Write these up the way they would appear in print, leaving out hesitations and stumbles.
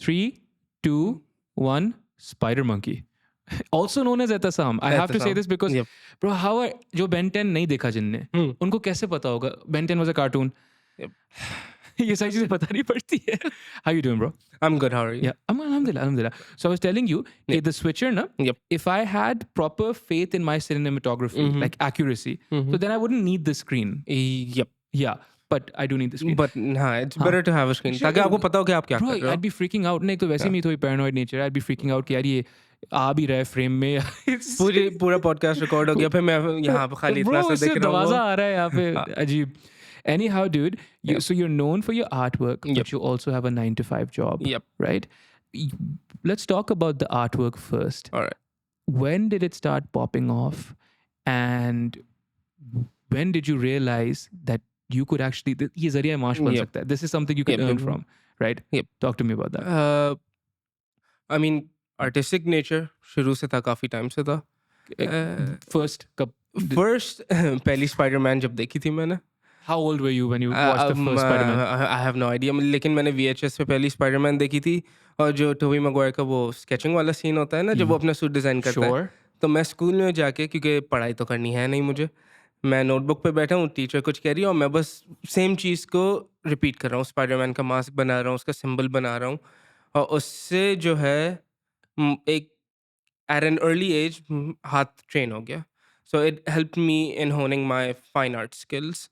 3, 2, 1. Spdrmnky. Also known as Etasam. I have to say this because, bro, how are जो Ben 10 नहीं देखा जिनने, उनको कैसे पता होगा? Ben 10 was a cartoon. ये सारी चीजें पता नहीं पड़ती है. How you doing, bro? I'm good. How are you? Yeah, alhamdulillah. So I was telling you, the switcher, na, if I had proper faith in my cinematography, like accuracy, so then I wouldn't need the screen. Yeah. But I do need the screen. But it's better to have a screen. ताकि आपको पता हो कि आप क्या कर रहे हो. I'd be freaking out. नहीं तो वैसे ही थोड़ी paranoid nature. I'd be freaking out कि यार ये आ भी रहा है frame में. पूरा podcast record हो गया. फिर मैं यहाँ पे खाली इतना सा देख रहा हूँ. दरवाजा आ रहा है यहाँ पे. अजीब. Anyhow, dude, so you're known for your artwork, but you also have a 9-to-5 job, right? Let's talk about the artwork first. All right. When did it start popping off? And when did you realize that you could actually, ये ज़रिया माश बन सकता है. This is something you can earn from, right? Talk to me about that. I mean, artistic nature शुरू से था, काफी time से था. First कब? First पहली Spider-Man जब देखी थी मैंने. How old were you when you watched the first Spider-Man? I have no idea. लेकिन मैंने VHS पे पहली Spider-Man देखी थी, और जो टोबी मैगवायर का वो स्केचिंग वाला सीन होता है ना, जब वो अपना सूट डिजाइन करता है. तो मैं स्कूल में जाके, क्योंकि पढ़ाई तो करनी है नहीं मुझे, मैं नोटबुक पे बैठा हूँ, टीचर कुछ कह रही है और मैं बस सेम चीज़ को रिपीट कर रहा हूँ. स्पाइडरमैन का मास्क बना रहा हूँ, उसका सिंबल बना रहा हूँ, और उससे जो है एक एट एन अर्ली एज हाथ ट्रेन हो गया. So it helped me in honing my fine art skills.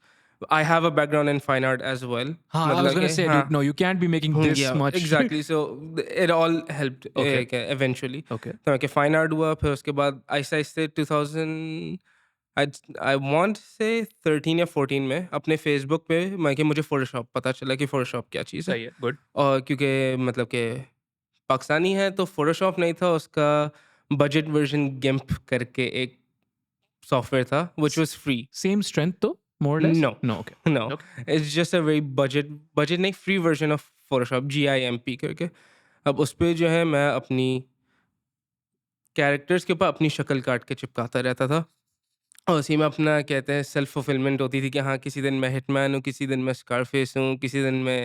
I have a background in fine art as well. I was going to say, dude, no, you can't be making this much. Exactly. So it all helped eventually. Okay. तो मैं fine art हुआ, फिर उसके बाद आहिस्ते 2000, I want to say 13 या 14 में अपने Facebook पे मैं कि मुझे Photoshop पता चला कि Photoshop क्या चीज़ है. सही है, good. और क्योंकि मतलब कि पाकिस्तानी है तो Photoshop नहीं था, उसका budget version GIMP करके एक सॉफ्टवेयर था, which was free. Same strength though? More or less? No. Okay. No. Okay. It's just a very budget नहीं, free version of Photoshop, GIMP करके. अब उस पे जो है मैं अपनी कैरेक्टर्स के ऊपर अपनी शक्ल काट के चिपकाता रहता था, और उसी में अपना कहते हैं सेल्फ फुलफिलमेंट होती थी कि हाँ, किसी दिन मैं हिटमैन हूँ, किसी दिन मैं स्कारफेस हूँ, किसी दिन मैं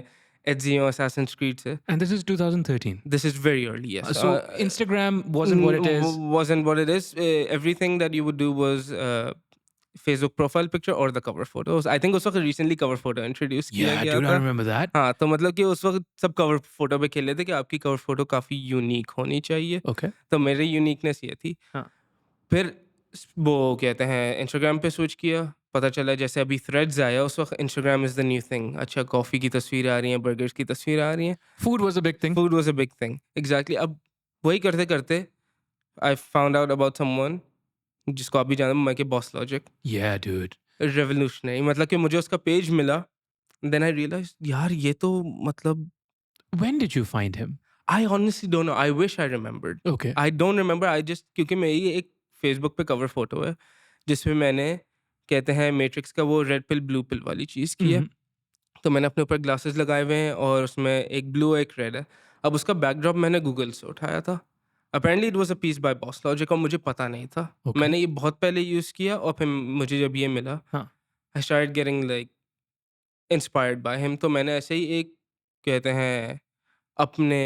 Ezio Assassin's Creed से. And this is 2013? This is very early, yes. So Instagram wasn't what it is? Wasn't what it is. Everything that you would do was Facebook profile picture or the cover photos. I think उस वक्त recently cover photo introduce किया गया था. Yeah, dude, I remember that. हाँ, तो मतलब कि उस वक्त सब cover photo पे खेल रहे थे कि आपकी cover photo काफी unique होनी चाहिए. Okay. तो मेरी uniqueness ये थी. हाँ. फिर वो कहते हैं Instagram पे switch किया, पता चला जैसे अभी threads आया, उस वक्त Instagram is the new thing. अच्छा, coffee की तस्वीर आ रही हैं, burgers की तस्वीर आ रही हैं. Food was a big thing. Food was a big thing. Exactly. अब वही करते करते I found out about someone जिसको आप भी जानते हैं, मैं के Boss Logic. Yeah, dude. Revolutionary. मतलब कि मुझे उसका पेज मिला, then I realized यार ये तो मतलब. When did you find him? I honestly don't know. I wish I remembered. Okay. I don't remember. I just, क्योंकि मेरी एक Facebook पे कवर फोटो है जिसमें मैंने कहते हैं मैट्रिक्स का वो रेड पिल ब्लू पिल वाली चीज़ की है. तो मैंने अपने ऊपर ग्लासेस लगाए हुए हैं और उसमें एक ब्लू एक रेड है. अब उसका बैकड्रॉप मैंने गूगल से उठाया था. Apparently it was a piece by Boss Logic और मुझे पता नहीं था. Okay. मैंने ये बहुत पहले यूज़ किया और फिर मुझे जब ये मिला, I started getting like inspired by him. तो मैंने ऐसे ही एक कहते हैं अपने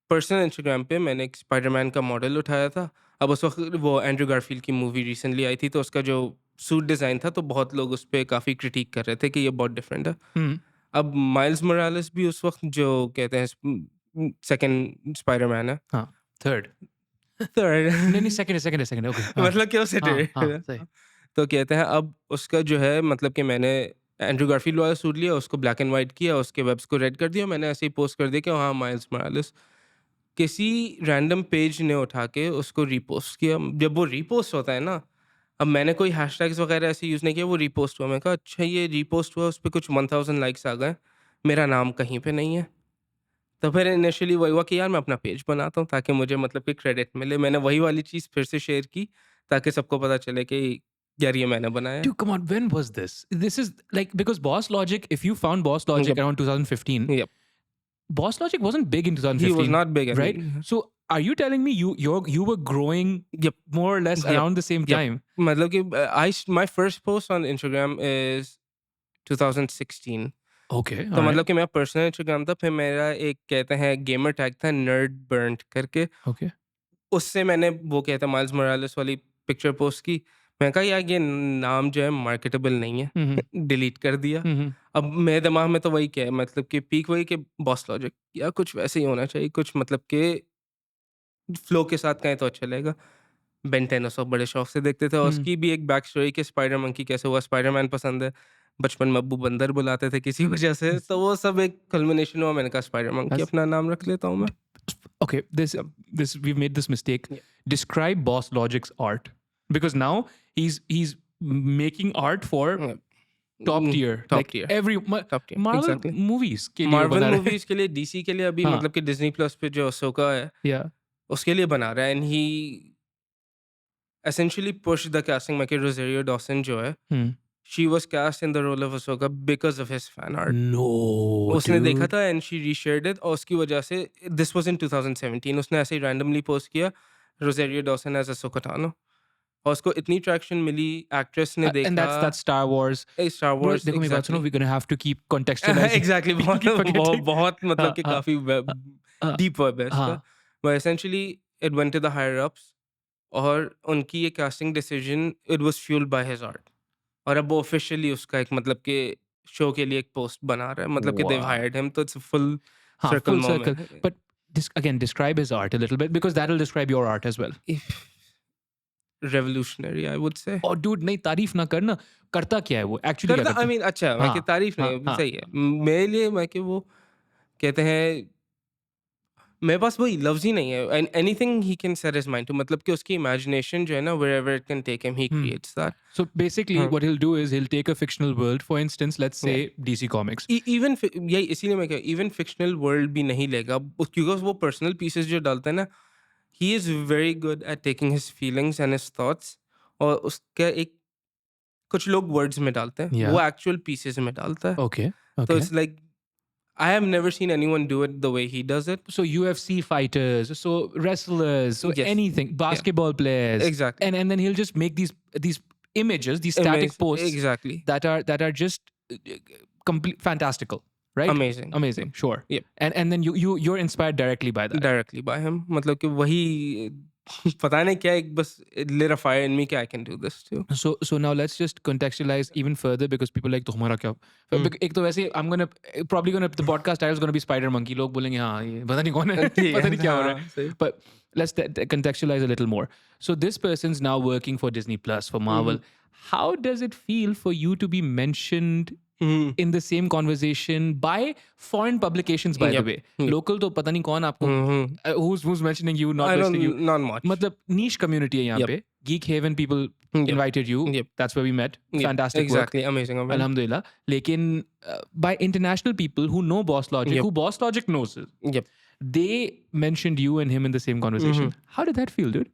पर्सनल इंस्टाग्राम पे मैंने एक स्पाइडरमैन का मॉडल उठाया था. अब उस वक्त वो एंड्रू गारफील्ड की मूवी रिसेंटली आई थी, तो उसका जो सूट डिज़ाइन था तो बहुत लोग उस पर काफ़ी क्रिटिक कर रहे थे कि ये बहुत डिफरेंट है. अब माइल्स मोरालेस भी उस वक्त जो कहते हैं सेकंड स्पाइडरमैन है. हाँ, थर्ड. नहीं, सेकंड. ओके. मतलब कि उसे तो कहते हैं अब उसका जो है मतलब कि मैंने एंड्रू गारफील्ड वाला सूट लिया, उसको ब्लैक एंड वाइट किया, उसके वेब्स को रेड कर दिया, मैंने ऐसे ही पोस्ट कर दिया कि हाँ माइल्स मोरालेस. किसी रैंडम पेज ने उठा के उसको रीपोस्ट किया. जब वो रीपोस्ट होता है ना, अब मैंने कोई हैशटैग्स वगैरह ऐसे यूज़ नहीं किया, वो रीपोस्ट हुआ. मैं कहा अच्छा ये रीपोस्ट हुआ, उस पर कुछ 1000 लाइक्स आ गए, मेरा नाम कहीं पे नहीं है. तो फिर इनिशियली वही हुआ कि यार मैं अपना पेज बनाता हूँ ताकि मुझे मतलब कि क्रेडिट मिले. मैंने वही वाली चीज़ फिर से शेयर की ताकि सबको पता चले कि यार ये मैंने बनाया. Dude, come on, when was this? This is like, because Boss Logic, if you found Boss Logic around 2015, Boss Logic wasn't big in 2015. He was not big, right? So are you telling me you were growing more or less around the same time? मतलब कि my first post on Instagram is 2016. Okay, तो all right. मतलब कि मेरा personal Instagram था, फिर मेरा एक कहते हैं गेमर टैग था नर्ड बर्न्ड करके, Okay. उससे मैंने वो कहते हैं माइल्स मोरालेस वाली पिक्चर पोस्ट की। मैंने कहा यार ये नाम जो है मार्केटेबल नहीं है, Mm-hmm. डिलीट कर दिया। Mm-hmm. अब मेरे दिमाग में तो वही क्या है, मतलब कि पीक वही कि बॉस लॉजिक या कुछ वैसे ही होना चाहिए, कुछ मतलब कि फ्लो के साथ कहें तो अच्छा लगेगा। बेन 10 सब बड़े शौक से देखते थे, और Mm. उसकी भी एक बैक स्टोरी कि स्पाइडर मंकी कैसे हुआ, स्पाइडरमैन पसंद है, बचपन में अब्बू बंदर बुलाते थे किसी वजह से, तो वो सब एक कल्मिनेशन हुआ। मैंने कहा स्पाइडर मंकी That's अपना नाम रख लेता हूँ मैं। okay. This we've made this mistake. Yeah. Describe Boss Logic's art, because now he's making art for Yeah. top tier, top like tier, every top tier, Marvel exactly. movies के लिए वो Marvel बना रहे हैं. मूवीज के लिए, DC के लिए अभी हाँ, मतलब कि डिज्नी प्लस पे जो अशोका है yeah. उसके लिए बना रहा है, and he essentially push the casting में कि रोज़ेरियो डॉसन जो है, Hmm. She was cast in the role of Ahsoka because of his fan art. No, उसने देखा dude. था एंड शी रीशेयर्ड इट, और उसकी वजह से दिस वाज इन 2017, उसने ऐसे ही रैंडमली पोस्ट किया रोज़ेरियो डॉसन एज अशोका टानो, और उसको इतनी ट्रैक्शन मिली, एक्ट्रेस ने And देखा। that's Star Wars. Star Bro, wars, देखो मेरी बात सुनो, exactly. we're gonna have to keep contextualizing. Exactly People बहुत keep बहुत forgetting. बहुत मतलब हाँ, कि हाँ, काफ़ी हाँ, डीप वेब है इसका। हाँ. But essentially it went to the higher ups, और उनकी ये casting decision it was fuelled by his art, और अब वो ऑफिशियली उसका एक मतलब कि शो के लिए एक पोस्ट बना रहा है, मतलब कि देव Wow. हायर्ड हिम, तो इट्स फुल हाँ, circle full circle. Moment. But this again, describe his art a little bit, because that'll describe your art as well. Revolutionary I would से। और dude, नहीं तारीफ ना करना, करता क्या है वो? Actually क्या करता आई करता है? मीन अच्छा, मैं कि हाँ, तारीफ हाँ, नहीं, हाँ. सही है मेरे लिए, मैं कि वो कहते हैं मेरे पास वही लफ्ज़ ही नहीं है, and anything he can set his mind to, मतलब कि उसकी इमेजिनेशन जो है ना, wherever it can take him he Hmm. Creates that. So basically, हाँ, what he'll do is he'll take a fictional world. For instance, let's say या DC Comics. Even यही इसीलिए मैं कह, इवन फिक्शनल वर्ल्ड भी नहीं लेगा क्योंकि वो पर्सनल पीसेस जो डालता है ना, he is very good at taking his feelings and his thoughts, और उसका एक कुछ लोग वर्ड्स में डालते हैं, वो Yeah. एक्चुअल पीसेस में डालता है। Okay. तो Okay. It's like I have never seen anyone do it the way he does it. So UFC fighters, so wrestlers, so yes, anything, या basketball players, exactly, and then he'll just make these images, these static image posts exactly, that are just complete fantastical, right? Amazing, Amazing, sure. Yep, And then you're inspired directly by that. Directly by him, मतलब कि वही पता नहीं क्या, एक बस lit a fire in me कि I can do this too. So now let's just contextualize even further, because people like तो हमारा क्या? एक तो वैसे I'm gonna the podcast title is gonna be Spider Monkey. लोग बोलेंगे हाँ ये पता नहीं कौन है, ठीक पता नहीं है, क्या हो रहा हाँ, है. सही। But let's contextualize a little more. So this person's now working for Disney Plus, for Marvel. How does it feel for you to be mentioned in the same conversation by foreign publications, by the yep, way? Yep, Local तो पता नहीं कौन आपको who's mentioning you, not I mentioning you. Don't not much, मतलब niche community है यहाँ yup, पे. Geek Haven people yep, invited you. Yep, That's where we met. Yep, Fantastic work. Exactly, amazing, amazing, Alhamdulillah. लेकिन by international people who know Boss Logic, yep, who Boss Logic knows, yep, they mentioned you and him in the same conversation. How did that feel, dude?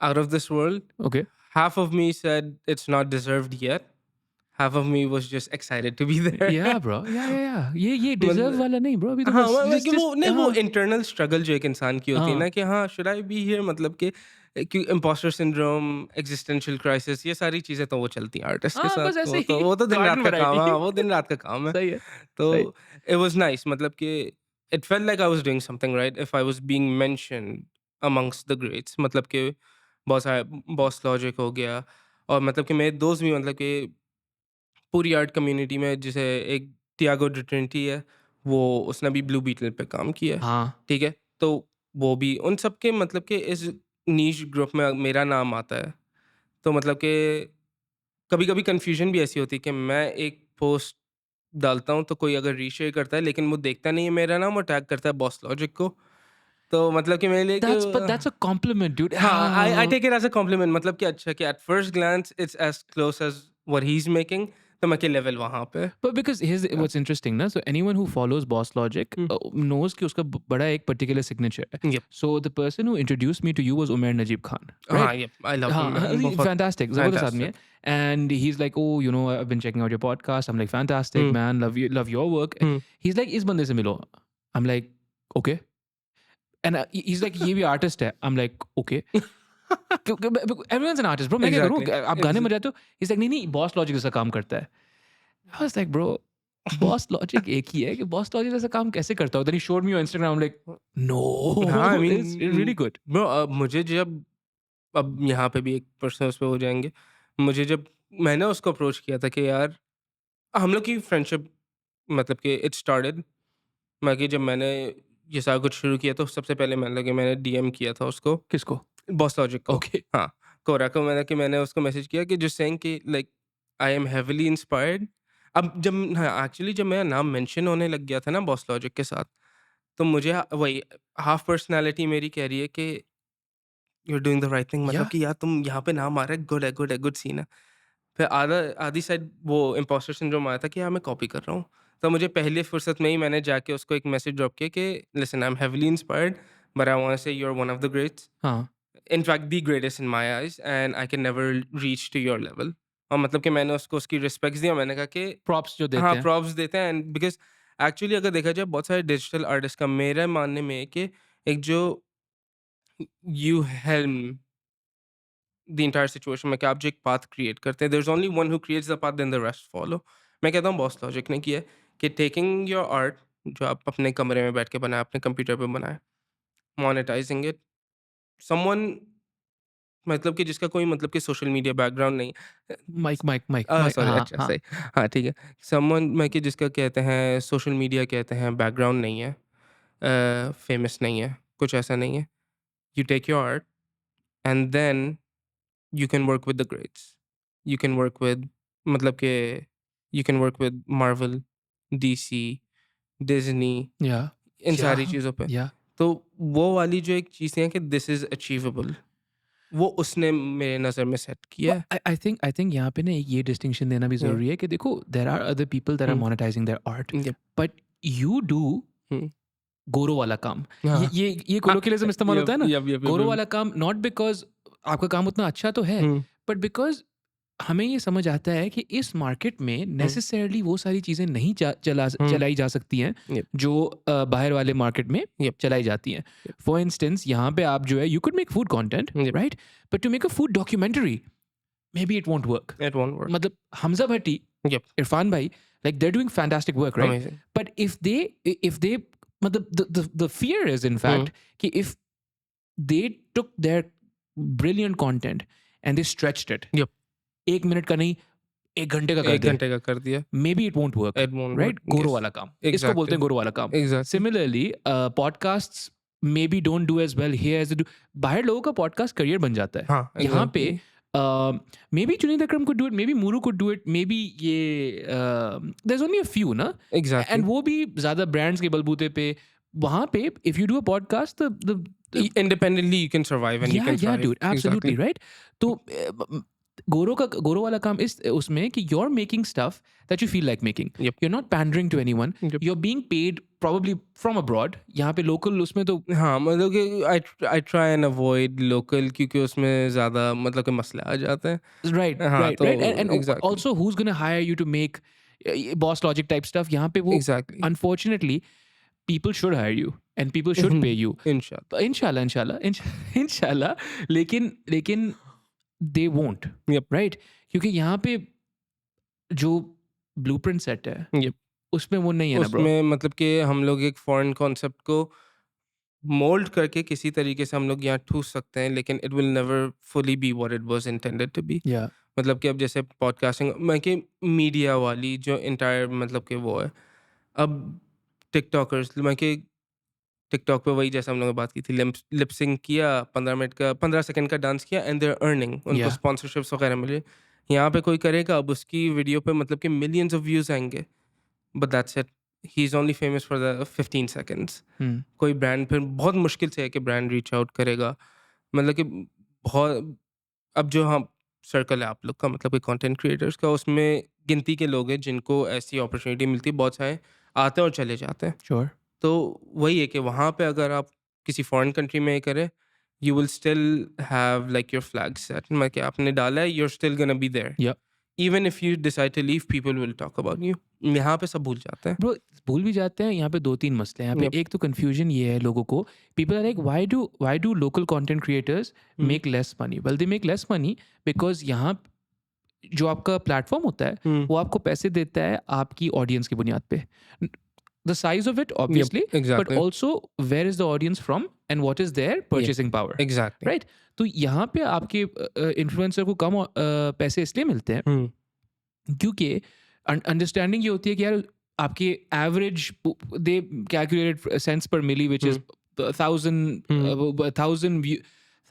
out of this world. Okay. Half of me said it's not deserved yet. Half of me was just excited to be there. Yeah, bro. Yeah. ये deserve मतलब वाला नहीं, bro. अभी तो हाँ, बस कि वो नहीं, वो हाँ, इंटरनल स्ट्रगल जो एक इंसान की होती है हाँ, ना कि हाँ, शुड आई बी हियर, मतलब कि इम्पोस्टर सिंड्रोम, एग्जिस्टेंशियल क्राइसिस, ये सारी चीज़ें तो वो चलती हैं आर्टिस्ट के हाँ, साथ, बस ऐसे ही वो तो दिन रात garden का काम है, variety. हाँ, वो दिन रात का काम है। सही है. तो सही. इट वाज नाइस, मतलब कि it felt like I was doing something right if I was being mentioned amongst the greats, मतलब कि बहुत सारे बॉस लॉजिक हो गया, और मतलब कि मेरे दोस्त भी, मतलब कि पूरी आर्ट कम्युनिटी में, जैसे एक टियागो डिट्रिनिटी है, वो उसने भी ब्लू बीटल पे काम किया है, हाँ. ठीक है? तो वो भी उन सब के मतलब कि इस नीश ग्रुप में मेरा नाम आता है। तो मतलब कि कभी-कभी कन्फ्यूजन भी ऐसी होती है कि मैं एक पोस्ट डालता हूँ, तो कोई अगर रीशेयर करता है, लेकिन वो देखता नहीं है मेरा नाम और टैग करता है बॉस लॉजिक को। तो मतलब कि मेरे लिए But that's a compliment, dude. हाँ, I take it as a compliment, मतलब कि अच्छा कि at first glance it's as close as what he is making, तो मैं के लेवल वहाँ पे। But because here's what's interesting, na? So anyone who follows Boss Logic hmm, knows कि उसका बड़ा एक particular signature है. Yep, So the person who introduced me to you was Umair Najib Khan, हाँ, right? Yep, I love him हाँ, man, बहुत fantastic, जबरदस्त आदमी है. Fantastic. And he's like, oh, I've been checking out your podcast. I'm like, fantastic, hmm, man. Love your work. Hmm, He's like, इस बंदे से मिलो. I'm like, okay. And he's like, ये भी artist है. I'm like, okay. Everyone's an artist, bro. मैं क्या करूँ? एग्ज़ैक्टली, आप गाने में जाते हो? He's like, नहीं, Boss Logic जैसा काम करता है. I was like, bro, boss logic एक ही है कि बॉस लॉजिक ऐसा काम कैसे करता हो? Then he showed me on Instagram like no हाँ, I it's really mean good. Bro मुझे जब अब यहाँ पे भी एक पर्सन उस पे हो जाएँगे। मुझे जब मैंने उसको अप्रोच किया था कि यार हम लोग की फ्रेंडशिप मतलब कि इट स्टार्टेड बाकी जब मैंने ये सारा कुछ शुरू किया तो सबसे पहले मैंने डीएम किया था उसको, किसको? बॉस लॉजिक को। ओके। हाँ, कोरा को मैंने उसको मैसेज किया कि जस्ट सेइंग कि like I am heavily inspired. अब जब हाँ, एक्चुअली जब मेरा नाम मेंशन होने लग गया था ना बॉस लॉजिक के साथ, तो मुझे वही हाफ पर्सनैलिटी मेरी कह रही है कि you are doing the right thing या मतलब कि यार तुम यहाँ पे नाम आ रहा है, गुड है, गुड सीन है। फिर आधी साइड वो इम्पोस्टर सिंड्रोम आया था कि यार मैं कॉपी कर रहा हूँ। तो मुझे पहली फुर्सत में ही मैंने जाके उसको एक मैसेज ड्रॉप किया कि listen I am heavily inspired but I want to say you are one of the greats. हाँ, in fact the greatest in my eyes and I can never reach to your level. और मतलब कि मैंने उसको उसकी respects दी और मैंने कहा कि प्रॉप्स जो हाँ, देते हैं। प्रॉप्स देते हैं एंड बिकॉज़ एक्चुअली अगर देखा जाए बहुत सारे डिजिटल आर्टिस्ट का मेरा मानने में है कि एक जो you helm the entire situation में कि आप जो एक पाथ क्रिएट करते हैं, there is only one who creates the path then the rest follow. मैं कहता हूँ बॉस लॉजिक ने किया है कि टेकिंग योर आर्ट जो आप अपने कमरे में बैठ के बनाएँ, अपने कंप्यूटर पे बनाएँ, मोनेटाइजिंग इट, समवन मतलब कि जिसका कोई मतलब कि सोशल मीडिया बैकग्राउंड नहीं है। माइक सॉरी हाँ, अच्छा हाँ। सही हाँ, ठीक है। समवन मैं कि जिसका कहते हैं सोशल मीडिया कहते हैं बैकग्राउंड नहीं है, फेमस नहीं है, कुछ ऐसा नहीं है। You take your art and then you can work with the greats. You can work with मतलब कि you can work with Marvel, DC, Disney या इन या सारी चीज़ों पे। या तो वो वाली जो एक चीज़ है कि दिस इज़ अचीवेबल, वो उसने मेरे नज़र में सेट किया है। आई थिंक यहाँ पे ना एक ये डिस्टिंक्शन देना भी हुँ, ज़रूरी है कि देखो there are other people that are hmm, monetising their art, yep, but you do hmm, गोरो वाला काम। हाँ, ये हाँ, कोलोकियलिज्म इस्तेमाल होता यप, है ना, यप, यप, यप, गोरो यप, वाला काम नॉट बिकॉज़ आपका काम उतना अच्छा तो है, हुँ, बट बिकॉज़ हमें ये समझ आता है कि इस मार्केट में हुँ, नेसेसरली वो सारी चीज़ें नहीं हुँ, चलाई जा सकती हैं यप, जो बाहर वाले मार्केट में यप, चलाई जाती हैं। यप, फॉर इंस्टेंस यहाँ पे आप जो है you could make food content, yep, right? But to make a food documentary maybe it won't work. It won't work. मतलब हमजा भट्टी, यप, इरफान भाई, like they're doing fantastic work, right? Amazing. But if they मतलब the fear is in hmm, fact कि if they took their brilliant content and they stretched it, yep, 1 minute का नहीं 1 घंटे का कर 1 दे, घंटे का कर दिया, maybe it won't work, it won't work, right? गोरो यस, वाला काम, इसको बोलते एग्ज़ैक्टली, हैं गोरो वाला काम। Exactly, similarly podcasts maybe don't do as well here as do. बाहर लोगों का पॉडकास्ट करियर बन जाता है। हाँ, यहाँ पे एग्ज़ैक्टली, मे बी चुनिंदा क्रम could do it, may be मुरु could do it, may be ये there's only a few ना, एग्ज़ैक्टली। एंड वो भी ज़्यादा ब्रांड्स के बलबूते पे वहाँ पे if you do a podcast the Independently you can survive and you can या thrive. Dude absolutely Exactly. Right. तो गोरो वाला काम इस उसमें कि you are making stuff that you feel like making, Yep. You are not pandering to anyone, Yep. You are being paid probably from abroad. यहाँ पे लोकल उसमें तो हाँ, मतलब कि I try and avoid local क्योंकि उसमें ज़्यादा मतलब कि मसले आ जाते हैं। राइट हाँ, राइट तो right and exactly. Also who is gonna hire you to make Boss Logic type stuff. यहाँ पे वो Exactly. Unfortunately people should hire you and people should pay you, इंशाल्लाह। इंशाल्लाह इंशाल्लाह इंशाल्लाह, लेकिन लेकिन they won't, Yep. right? क्योंकि यहाँ पे जो ब्लूप्रिंट सेट है Yep. उसमें वो नहीं है ना ब्रो। उसमें मतलब कि हम लोग एक फॉरेन कॉन्सेप्ट को मोल्ड करके किसी तरीके से हम लोग यहाँ ठूस सकते हैं लेकिन it will never fully be what it was intended to be. या मतलब कि अब जैसे पॉडकास्टिंग मैं कि मीडिया वाली जो एंटायर मतलब कि वो है अब टिकटॉकर्स मैं कि टिकटॉक पे वही जैसा हम लोगों ने बात की थी लिप सिंक किया 15 मिनट का 15 सेकंड का डांस किया एंड दे आर अर्निंग उनको या स्पॉन्सरशिप्स वगैरह मिले। यहाँ पे कोई करेगा अब उसकी वीडियो पे मतलब कि मिलियंस ऑफ व्यूज आएंगे but that's it he is only famous for the 15 seconds. कोई ब्रांड फिर बहुत मुश्किल से है कि ब्रांड रीच आउट करेगा मतलब कि बहुत अब जो हम सर्कल है आप लोग का मतलब कि कंटेंट क्रिएटर्स का उसमें गिनती के लोग हैं जिनको ऐसी अपॉर्चुनिटी मिलती है बहुत सारे आते हैं और चले जाते हैं। श्योर तो वही है कि वहाँ पे अगर आप किसी फॉरेन कंट्री में ये करें you will still have like your flag set मतलब कि आपने डाला है you are still gonna be there या even if you decide to leave people will talk about you. यहाँ पे सब भूल जाते हैं। ब्रो भूल भी जाते हैं। यहाँ पे 2-3 मसले हैं। यहाँ पे Yep. एक तो कंफ्यूजन ये है लोगों को, people are like why do local content creators Hmm. Make less money? Well they make less money because यहाँ जो आपका प्लेटफॉर्म होता है वो आपको पैसे देता है आपकी ऑडियंस की बुनियाद पे. The size of it, obviously, but exactly. also where is the audience from and what is their purchasing power. Exactly. Right? तो यहाँ पे आपके इन्फ्लुएंसर को कम पैसे इसलिए मिलते हैं क्योंकि अंडरस्टैंडिंग ये होती है कि यार आपके एवरेज दे कैलकुलेटेड सेंस पर मिली विच इज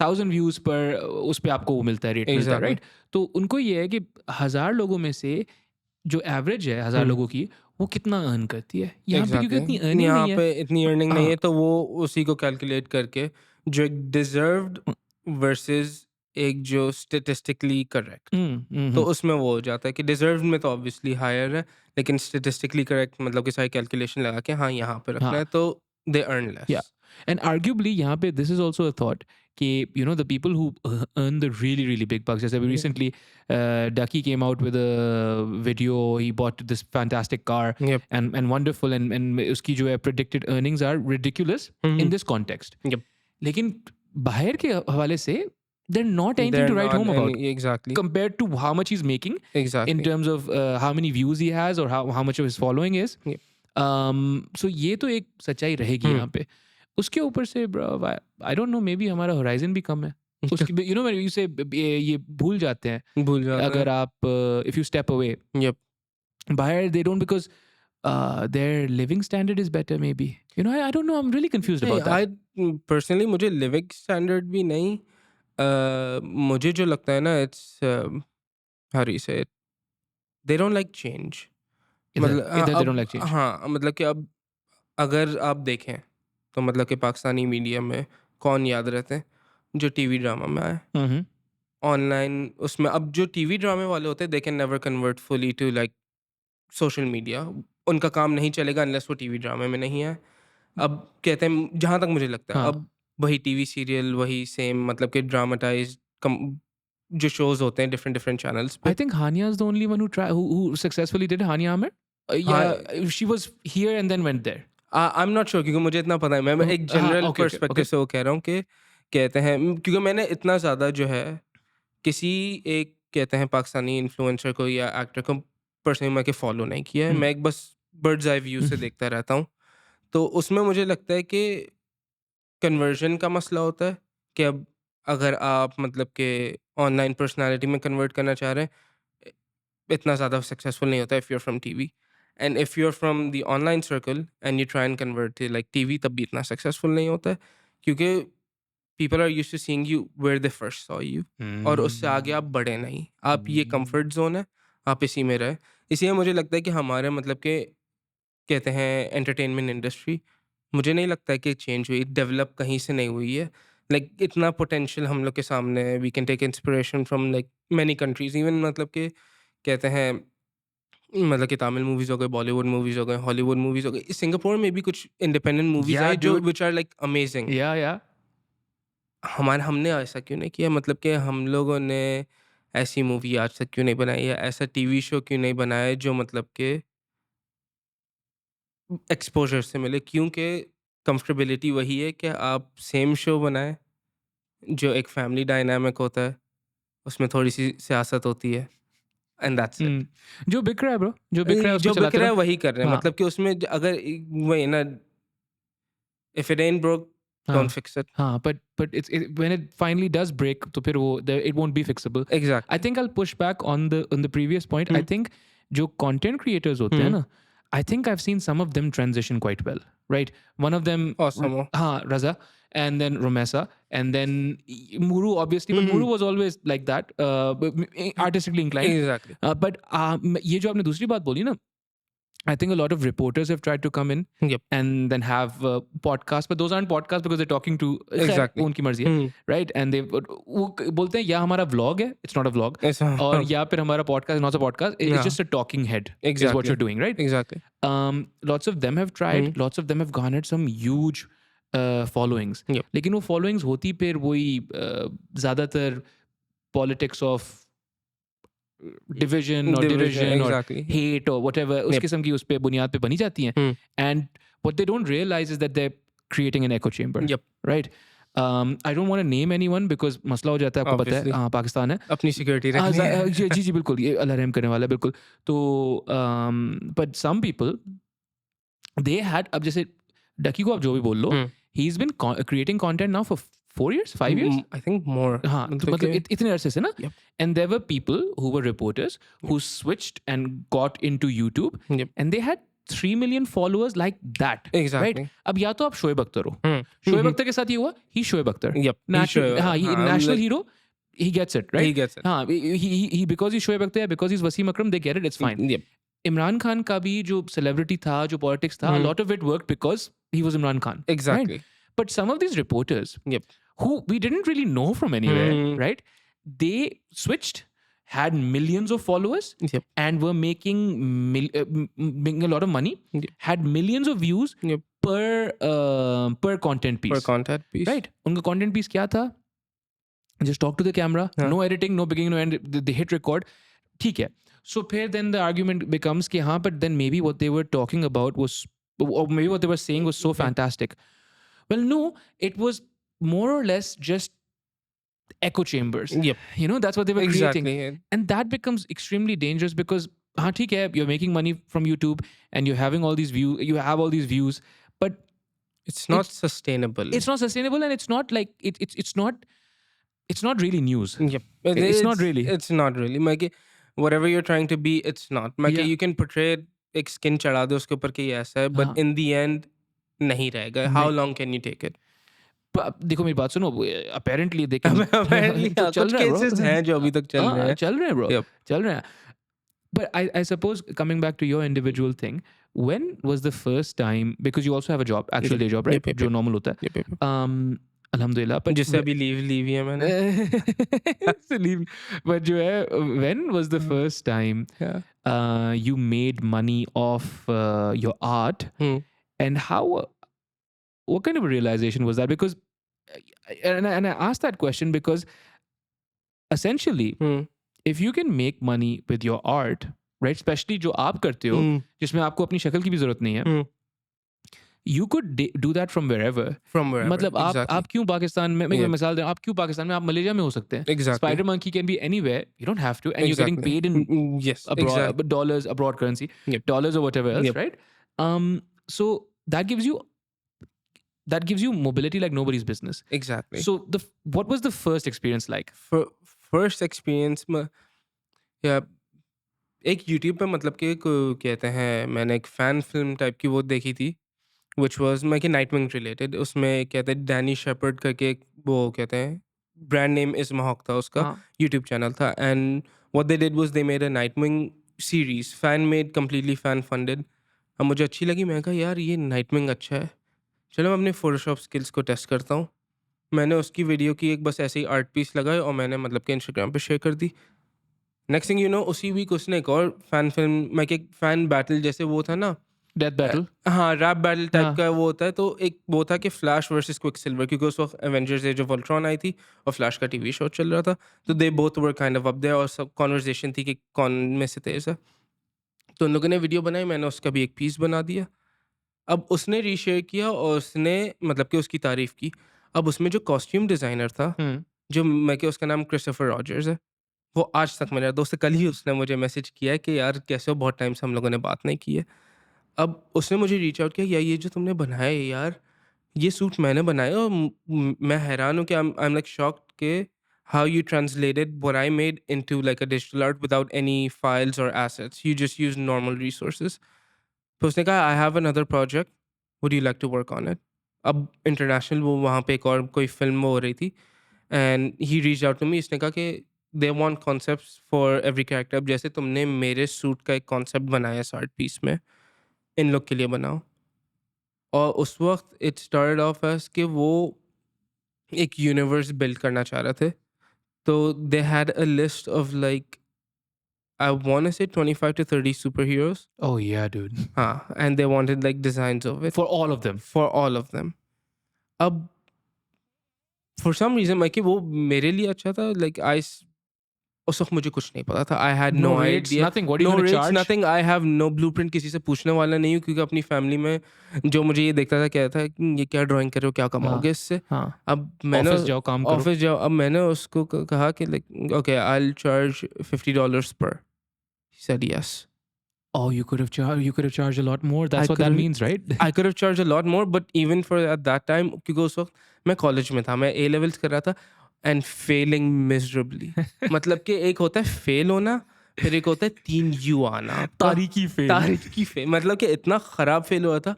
1000 व्यूज पर उस पे आपको वो मिलता है, रेट मिलता है, राइट? तो उनको ये है कि 1000 लोगों में से जो एवरेज है 1000 लोगों की वो कितना अर्न करती है. यहाँ पे क्योंकि इतनी अर्निंग नहीं है, इतनी अर्निंग नहीं है, तो वो उसी को कैलकुलेट करके जो एक डिजर्व्ड वर्सेस एक जो स्टेटिस्टिकली करेक्ट, तो उसमें वो हो जाता है कि डिजर्व्ड में तो ऑब्वियसली हायर है, लेकिन स्टेटिस्टिकली करेक्ट मतलब कि सारी कैलकुलेशन लगा के हाँ यहाँ पे रखना है, तो they earn less. And arguably यहाँ पे this is also a thought कि you know the people who earn the really big bucks, जैसे recently Ducky came out with a video, he bought this fantastic car and wonderful and उसकी जो है predicted earnings are ridiculous in this context. लेकिन बाहर के हवाले से they're not anything to write home about. Exactly. Compared to how much he's making in terms of how many views he has or how much of his following is. So ये तो एक सच्चाई रहेगी यहाँ पे. उसके ऊपर से आई डोंट नो, मे बी हमारा होराइजन भी कम है. उसकी यू नो यू से ये भूल जाते हैं अगर आप इफ यू स्टेप अवे बाहर, they don't because their living standard is better maybe, you know. I don't know, I'm really confused about that. I personally मुझे living standard भी नहीं, मुझे जो लगता है ना, it's how do you say it, they don't like change. Either they don't like change. हाँ, मतलब कि अब अगर आप देखें तो मतलब कि पाकिस्तानी मीडिया में कौन याद रहते हैं जो टीवी ड्रामा में आए, ऑनलाइन उसमें. अब जो टीवी ड्रामे वाले होते हैं they can never convert fully to like social media. उनका काम नहीं चलेगा अनलेस वो टीवी ड्रामे में नहीं है. अब कहते हैं, जहाँ तक मुझे लगता है, अब वही टीवी सीरियल वही सेम मतलब कि ड्रामेटाइज जो शोज होते हैं डिफरेंट चैनल्स पे. I think Hania is the only one who successfully did Hania Amer. Yeah, she was here and then went there. I'm not sure, क्योंकि मुझे इतना पता है. मैं एक जनरल पर्सपेक्टिव से वो कह रहा हूँ कि कहते हैं, क्योंकि मैंने इतना ज़्यादा जो है किसी एक कहते हैं पाकिस्तानी इन्फ्लुएंसर को या एक्टर को पर्सनली मैं फॉलो नहीं किया है. मैं एक बस बर्ड्स आई व्यू से देखता रहता हूँ. तो उसमें मुझे लगता है कि कन्वर्जन का मसला होता है कि अब अगर आप मतलब कि ऑनलाइन पर्सनालिटी में कन्वर्ट करना चाह रहे हैं, इतना ज़्यादा सक्सेसफुल नहीं होता if you are from TV. And if you're from the online circle and you try and convert to like TV, तब भी इतना successful नहीं होता है, क्योंकि people are used to seeing you where they first saw you. और उससे आगे आप बढ़े नहीं. आप ये comfort zone है, आप इसी में रहे. इसलिए मुझे लगता है कि हमारे मतलब के कहते हैं entertainment industry, मुझे नहीं लगता है कि change हुई, develop कहीं से नहीं हुई है. Like इतना potential हम लोग के सामने है. We can take inspiration from like many countries. Even मतलब के कहते हैं मतलब कि तमिल मूवीज हो गए, बॉलीवुड मूवीज हो गए, हॉलीवुड मूवीज हो गए. सिंगापुर में भी कुछ इंडिपेंडेंट मूवीज आए जो विच आर लाइक अमेजिंग. हमने ऐसा क्यों नहीं किया? मतलब कि हम लोगों ने ऐसी मूवी आज तक क्यों नहीं बनाई है? ऐसा टीवी शो क्यों नहीं बनाया जो मतलब कि एक्सपोजर से मिले? क्योंकि कंफर्टेबिलिटी वही है कि आप सेम शो बनाए जो एक फैमिली डायनामिक होता है, उसमें थोड़ी सी सियासत होती है. And that's it. जो बिक रहा है ब्रो, जो बिक रहा है वही कर रहे हैं. मतलब कि उसमें अगर वही ना, if it ain't broke, don't fix it. हाँ, but it's when it finally does break, तो फिर वो it won't be fixable. Exactly. I think I'll push back on the previous point. I think जो content creators होते हैं ना, I think I've seen some of them transition quite well, right? One of them, awesome. Raza, and then Romesa, and then Muru, obviously, but Muru was always like that, artistically inclined. Exactly. But ये जो आपने दूसरी बात बोली ना, I think a lot of reporters have tried to come in and then have podcasts, but those aren't podcasts because they're talking to उनकी मर्जी है, right? And they वो बोलते हैं या हमारा vlog है, it's not a vlog, और या फिर हमारा podcast is not a podcast, it's just a talking head, is what you're doing, right? Exactly. Lots of them have tried, lots of them have garnered some huge followings, लेकिन वो followings होती फिर वही ज़्यादातर politics of division or derision or hate or whatever, उस किस्म की उस पे बुनियाद पे बनी जाती हैं. And what they don't realize is that they're creating an echo chamber, right? I don't want to name anyone because मसला हो जाता है, आपको पता है पाकिस्तान है, अपनी सिक्योरिटी रखनी है। जी जी बिल्कुल, ये अल्लाह रहम करने वाला है बिल्कुल। तो but some people they had, अब जैसे डकी को आप जो भी बोल लो, he's been creating content now for 4 years 5 years I think more। हाँ, तो मतलब इतने अरसे से ना। And there were people who were reporters who switched and got into YouTube and they had 3 million followers like that। Exactly। right? अब या तो आप शोएब अख्तर हो, शोएब अख्तर के साथ ये हुआ, he Shoaib Akhtar, national hero, he gets it, right? He gets it। हाँ, he because he's Shoaib Akhtar, because he's Wasim Akram, they get it, it's fine। Imran Khan का भी जो सेलिब्रिटी था, जो पॉलिटिक्स था, a lot of it worked because he was Imran Khan। Exactly। right? But some of these reporters who we didn't really know from anywhere, right? They switched, had millions of followers, and were making a lot of money, had millions of views per content piece। Per content piece। right? उनका content piece क्या था? Just talk to the camera, no editing, no beginning, no end, they hit record, ठीक है। So then the argument becomes कि हाँ, but then maybe what they were talking about was, or maybe what they were saying was so fantastic। Well, no, it was more or less just echo chambers। You know, that's what they were creating। And that becomes extremely dangerous because हाँ ठीक है, you're making money from YouTube and you're having all these views, you have all these views, but it's not sustainable। It's not sustainable, and it's not like it's not really news। It's not really। It's not really। मैं whatever you're trying to be, it's not। मैं you can portray एक skin चढ़ा दो उसके ऊपर कि ये ऐसा है, but in the end नहीं रहेगा। How long can you take it? देखो मेरी बात सुनो, apparently they can apparently चल रहा है bro, cases हैं जो अभी तक चल रहे हैं bro, चल रहे हैं। But I suppose coming back to your individual thing, when was the first time, because you also have a job, actual day job, right? जो normal होता है, alhamdulillah, but जिससे अभी लीव है मैंने। leave, but जो है, when was the first time you made money off your art, and what kind of a realization was that? Because and I asked that question because essentially if you can make money with your art, right, especially जो आप करते हो जिसमें आपको अपनी शक्ल की भी जरूरत नहीं है, you could do that from wherever। मतलब आप क्यों पाकिस्तान में, मैं मिसाल दूं, आप क्यों पाकिस्तान में, आप मलेशिया में हो सकते हैं। Spdrmnky can be anywhere, you don't have to, and you're getting paid in abroad, dollars, abroad currency, dollars or whatever else, right? So that gives you mobility like nobody's business। Exactly। So what was the first experience like? First experience में एक YouTube पे मतलब कि कहते हैं, मैंने एक fan film type की वो देखी थी, which was मैं कि नाइटविंग रिलेटेड। उसमें कहते हैं डैनी शेपर्ड करके वो कहते हैं ब्रांड नेम इस्महॉक था उसका, यूट्यूब चैनल था, and what they did was they made a Nightwing series, fan made, completely fan funded. अब मुझे अच्छी लगी, मैं कहा यार ये नाइटविंग अच्छा है, चलो मैं अपने फोटोशॉप स्किल्स को टेस्ट करता हूँ। मैंने उसकी वीडियो की एक बस ऐसे ही आर्ट पीस लगाए और मैंने मतलब कि इंस्टाग्राम पे शेयर कर दी। नेक्स्ट थिंग यू नो, उसी वीक उसने एक और फैन फिल्म, मैं एक फैन बैटल जैसे वो था ना, डेथ बैटल, हाँ रैप बैटल टाइप का वो होता है, तो एक वो था कि फ्लैश वर्सेस क्विकसिल्वर, क्योंकि उस वक्त एवेंजर्स एज ऑफ अल्ट्रॉन आई थी और फ्लैश का टीवी शो चल रहा था, तो they both were kind of up there, और सब कॉन्वर्सेशन थी कि कौन में से तेज है। तो उन लोगों ने वीडियो बनाई, मैंने उसका भी एक पीस बना दिया। अब उसने रीशेयर किया और उसने मतलब कि उसकी तारीफ की। अब उसमें जो कॉस्ट्यूम डिज़ाइनर था, जो मैं कि उसका नाम क्रिस्टोफर रॉजर्स है, वो आज तक मेरा दोस्त है। कल ही उसने मुझे मैसेज किया है कि यार कैसे हो, बहुत टाइम से हम लोगों ने बात नहीं की है। अब उसने मुझे रीच आउट किया, यार ये जो तुमने बनाया है यार, ये सूट मैंने बनाया, और मैं हैरान हूँ कि आई एम लाइक शॉक्ड के how you translated what I made into like a digital art without any files और assets, you just use normal resources. तो उसने कहा I have another project, would you like to work on it. अब international वो वहाँ पे एक और कोई फिल्म हो रही थी, and he reach out to me. इसने कहा कि they want concepts for every character. अब जैसे तुमने मेरे सूट का एक कॉन्सेप्ट बनाया इस आर्ट पीस में, इन लोग के लिए बनाओ। और उस वक्त इट स्टार्टेड ऑफ एज कि वो एक यूनिवर्स बिल्ड करना चाह रहे थे, तो they had a list of like I want to say 25 to 30 superheroes. Oh yeah, dude। And they wanted like designs of it. For all of them? For all of them. अब for some reason मैं कि वो मेरे लिए अच्छा था, like उस वक्त मुझे कुछ नहीं पता था. I had No no rates, idea. nothing. What are you no going to rates, charge? Nothing. I have no blueprint. किसी से पूछने वाला नहीं हूँ, क्योंकि अपनी फैमिली में जो मुझे ये देखता था, कहता था कि ये क्या ड्राइंग कर रहे हो, क्या कमाओगे इससे. हाँ. अब मैंने ऑफिस जाओ, काम करो. ऑफिस जाओ. अब मैंने उसको कहा कि like okay, I will charge $50 पर. He said yes. Oh, you could have charged a lot more. That's I what could that have means, right? I could have charged a lot more, but even for at that time, क्योंकि उस वक्त मैं college में था, मैं A levels कर रहा था, and failing miserably. मतलब कि एक होता है फेल होना, फिर एक होता है 3 U आना आपका. तारीकी फेल. तारीकी फेल, मतलब कि इतना खराब फेल हुआ था.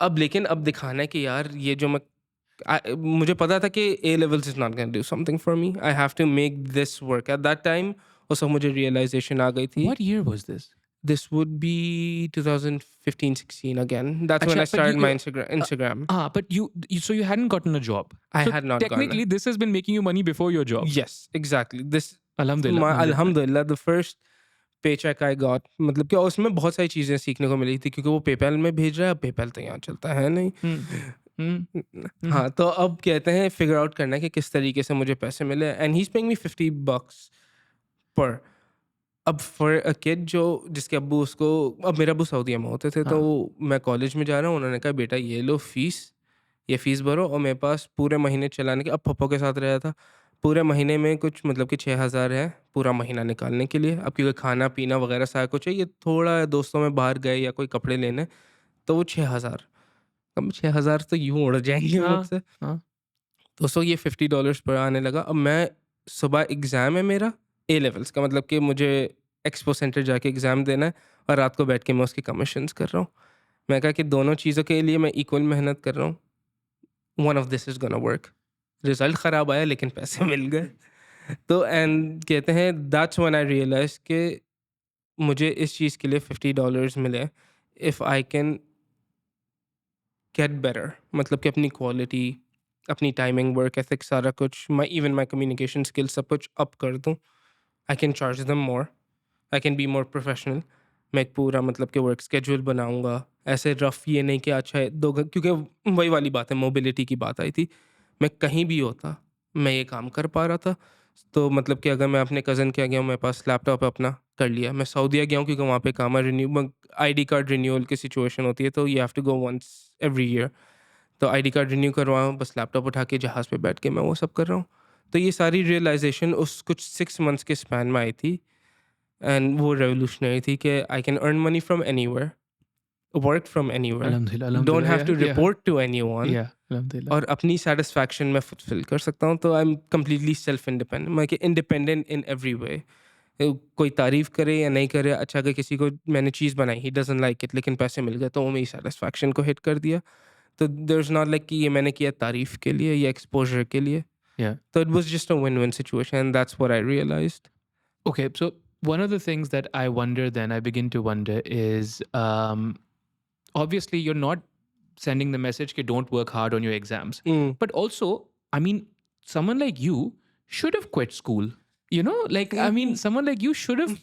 अब लेकिन अब दिखाना है कि यार ये जो मुझे पता था कि A levels is not going to do something for me. I have to make this work. At that time उस वक्त मुझे realization आ गई थी. What year was this? This would be 2015-16 again. That's when Achha, I but started my you- Instagram. But so you hadn't gotten a job. I So had not gotten technically, this has been making you money before your job. Yes, exactly. This Alhamdulillah. Alhamdulillah, the first paycheck I got, मतलब कि उसमें बहुत सारी चीज़ें सीखने को मिली थी, क्योंकि वो पेपैल में भेज रहा है. पेपैल तो यहाँ चलता है नहीं. हाँ, तो अब कहते हैं फिगर आउट करना है कि किस तरीके से मुझे पैसे मिले. And he is paying me $50 पर. अब फॉर अ किड जिसके अब्बू उसको, अब मेरा अब्बू सऊदीया में होते थे, तो मैं कॉलेज में जा रहा हूँ, उन्होंने कहा बेटा ये लो फीस, ये फ़ीस भरो. और मेरे पास पूरे महीने चलाने के, अब पप्पा के साथ रहा था, पूरे महीने में कुछ मतलब कि 6,000 है पूरा महीना निकालने के लिए. अब क्योंकि खाना पीना वगैरह सारा कुछ है, ये थोड़ा दोस्तों में बाहर गए या कोई कपड़े लेने, तो वो 6,000. अब 6,000 तो यूँ उड़ जाएंगे मुझसे. दोस्तों ये $50 पर आने लगा. अब मैं सुबह एग्ज़ाम है मेरा A levels का, मतलब कि मुझे एक्सपो सेंटर जाके एग्ज़ाम देना है, और रात को बैठ के मैं उसकी कमीशंस कर रहा हूँ. मैं कहा कि दोनों चीज़ों के लिए मैं इक्वल मेहनत कर रहा हूँ. One of this is gonna work. Result ख़राब आया लेकिन पैसे मिल गए. तो एंड कहते हैं दैट्स व्हेन आई रियलाइज़ कि मुझे इस चीज़ के लिए $50 मिले. If I can get better, मतलब कि अपनी क्वालिटी, अपनी टाइमिंग, वर्क एथिक, सारा कुछ, इवन माई कम्युनिकेशन स्किल्स सब कुछ अप कर दूँ. I can charge them more. I can be more professional. मैं एक पूरा मतलब कि वर्क स्केड्यूल बनाऊंगा. ऐसे रफ ये नहीं कि अच्छा है क्योंकि वही वाली बात है, मोबिलिटी की बात आई थी. मैं कहीं भी होता, मैं ये काम कर पा रहा था. तो मतलब कि अगर मैं अपने कज़न के गया हूँ, मेरे पास लैपटॉप है अपना, कर लिया. मैं सऊदीया गया हूँ क्योंकि वहाँ पे काम है, ID कार्ड रिन्यूअल की सिचुएशन होती है, तो you have to go once every year. तो ID कार्ड रिन्यू करवाऊँ, बस लैपटॉप उठा के जहाज़ पे बैठ के मैं वो सब कर रहा हूँ. तो ये सारी रियलाइजेशन उस कुछ 6 मंथ्स के स्पैन में आई थी. एंड वो रेवोल्यूशनरी थी कि I can earn money from anywhere, work from anywhere, don't have to report to anyone, और अपनी सेटिस्फैक्शन में फुलफिल कर सकता हूँ. तो I am completely self independent. मैं कि इंडिपेंडेंट इन एवरी वे. कोई तारीफ करे या नहीं करे, अच्छा अगर किसी को मैंने चीज़ बनाई, ही डजंट लाइक इट, लेकिन पैसे मिल गए, तो वो मेरी सेटिस्फैक्शन को हिट कर दिया. तो देयर इज नॉट लाइक कि ये मैंने किया तारीफ के लिए या एक्सपोजर के लिए. तो it was just a win win situation, and that's what I realised. Okay, so one of the things that I wonder, then I begin to wonder, is obviously you're not sending the message that don't work hard on your exams. But also, I mean, someone like you should have quit school. You know, like, I mean, someone like you should have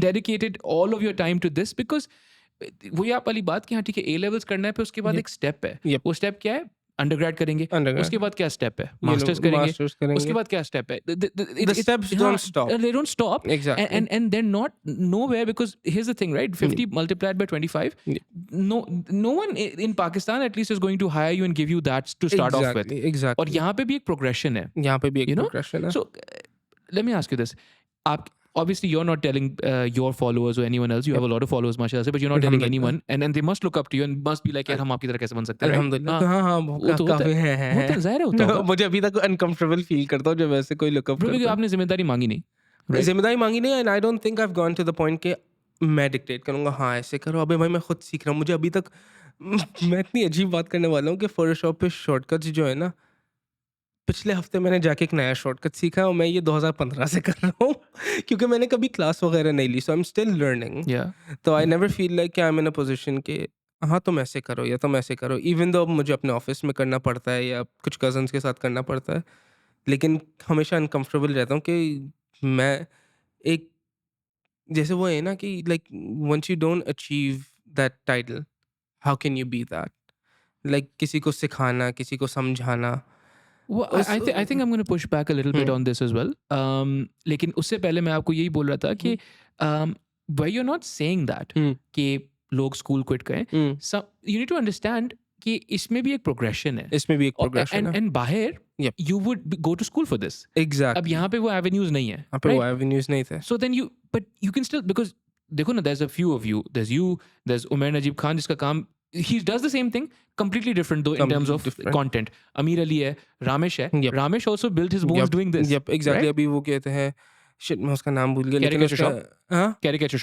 dedicated all of your time to this, because वही आप वाली बात कि हाँ ठीक है, A levels करना है, फिर उसके बाद एक स्टेप है. वो स्टेप क्या है? अंडरग्रेड करेंगे. उसके बाद क्या स्टेप है? मास्टर्स करेंगे. उसके बाद क्या स्टेप है? The steps don't stop. They don't stop. Exactly. And they're not nowhere, because here's the thing, right? 50 multiplied by 25. No one in Pakistan at least is going to hire you and give you that to start off with. Exactly. और यहाँ पे भी एक progression है. यहाँ पे भी एक progression है. So let me ask you this. Obviously you're not telling your followers or anyone else, you have a lot of followers mashallah, but you're not telling anyone, and they must look up to you and must be like यार हम आपकी तरह कैसे बन सकते हैं. अल्हम्दुलिल्लाह. हाँ काफी है. होता ज़ाहिर होता होगा. मुझे अभी तक अनकंफर्टेबल फील करता हूँ जब ऐसे कोई लुक अप करता है. आपने जिम्मेदारी मांगी नहीं. जिम्मेदारी मांगी नहीं, and I don't think I have gone to the point कि मैं डिक्टेट करूँगा हाँ ऐसे करो. अबे भाई मैं खुद सीख रहा हूँ. मुझे अभी तक मैं इतनी अजीब बात करने वाला हूँ कि फोटोशॉप पे शॉर्टकट्स जो है ना, पिछले हफ्ते मैंने जाके एक नया शॉर्टकट सीखा, और मैं ये 2015 से कर रहा हूँ क्योंकि मैंने कभी क्लास वगैरह नहीं ली. सो आई एम स्टिल लर्निंग. तो आई नेवर फील लाइक कि I M in a position कि हाँ तुम ऐसे करो या तुम ऐसे करो. इवन दो मुझे अपने ऑफिस में करना पड़ता है या कुछ कजन्स के साथ करना पड़ता है, लेकिन हमेशा अनकम्फर्टेबल रहता हूँ कि मैं एक जैसे वो है ना कि like once you don't achieve that title, how can you be that. Like किसी को सिखाना, किसी को समझाना, Well, I think I'm going to push back a little bit on this as well. लेकिन उससे पहले मैं आपको यही बोल रहा था कि why you're not saying that कि लोग स्कूल क्विट करें, you need to understand कि इसमें भी एक प्रोग्रेशन है. इसमें भी एक प्रोग्रेशन है. And बाहर you would go to school for this. Exactly. अब यहाँ पे वो avenues नहीं है. यहाँ पे वो avenues नहीं थे. So then but you can still, because देखो ना, there's a few of you. There's you, there's Umair Najib Khan जिसका काम, he does the same thing, completely different though in terms of content. Amir Ali है, Ramesh है. Ramesh also built his bones doing this. Yep, exactly. अभी वो कहते हैं, shit मैं उसका नाम भूल गया, लेकिन उसका caricature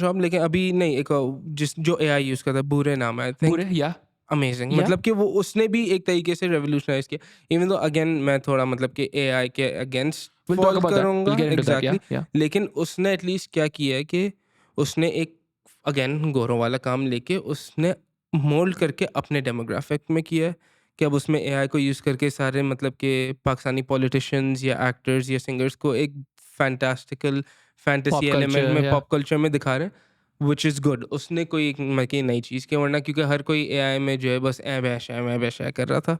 shop, लेकिन अभी नहीं, एक जो AI यूज करता है, बुरे नाम है, I think. बुरे, yeah. अमेजिंग, मतलब कि वो उसने भी एक तरीके से रेवोल्यूशनाइज किया. इवन दो अगेन मैं थोड़ा मतलब कि AI के अगेंस्ट फॉल करूंगा, एग्जैक्टली, लेकिन उसने एटलीस्ट क्या किया है कि उसने एक अगेन गोरों वाला काम लेके उसने मोल्ड करके अपने डेमोग्राफिक में किया है कि अब उसमें AI को यूज़ करके सारे मतलब कि पाकिस्तानी पॉलिटिशियंस या एक्टर्स या सिंगर्स को एक फैंटास्टिकल फैंटेसी एलिमेंट में, पॉप कल्चर में दिखा रहे हैं, विच इज़ गुड. उसने कोई एक नई चीज़ की, वरना क्योंकि हर कोई AI में जो है बस मैं बैश कर रहा था.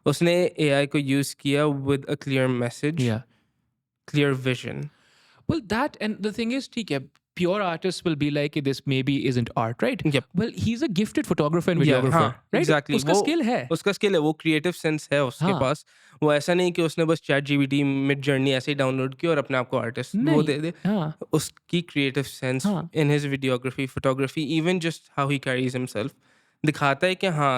उसने AI को यूज़ किया with a clear message, clear vision. Well, that, and the thing is, ठीक है, pure artists will be like, this maybe isn't art, right? Yep. Well, he's a gifted photographer and videographer, right? Exactly. उसका skill है. उसका skill है, वो creative sense है उसके पास. वो ऐसा नहीं कि उसने बस ChatGPT Midjourney ऐसे ही डाउनलोड किया और अपने आप को आर्टिस्ट वो दे दे. उसकी creative sense in his videography, photography, even just how he carries himself दिखाता है कि हाँ,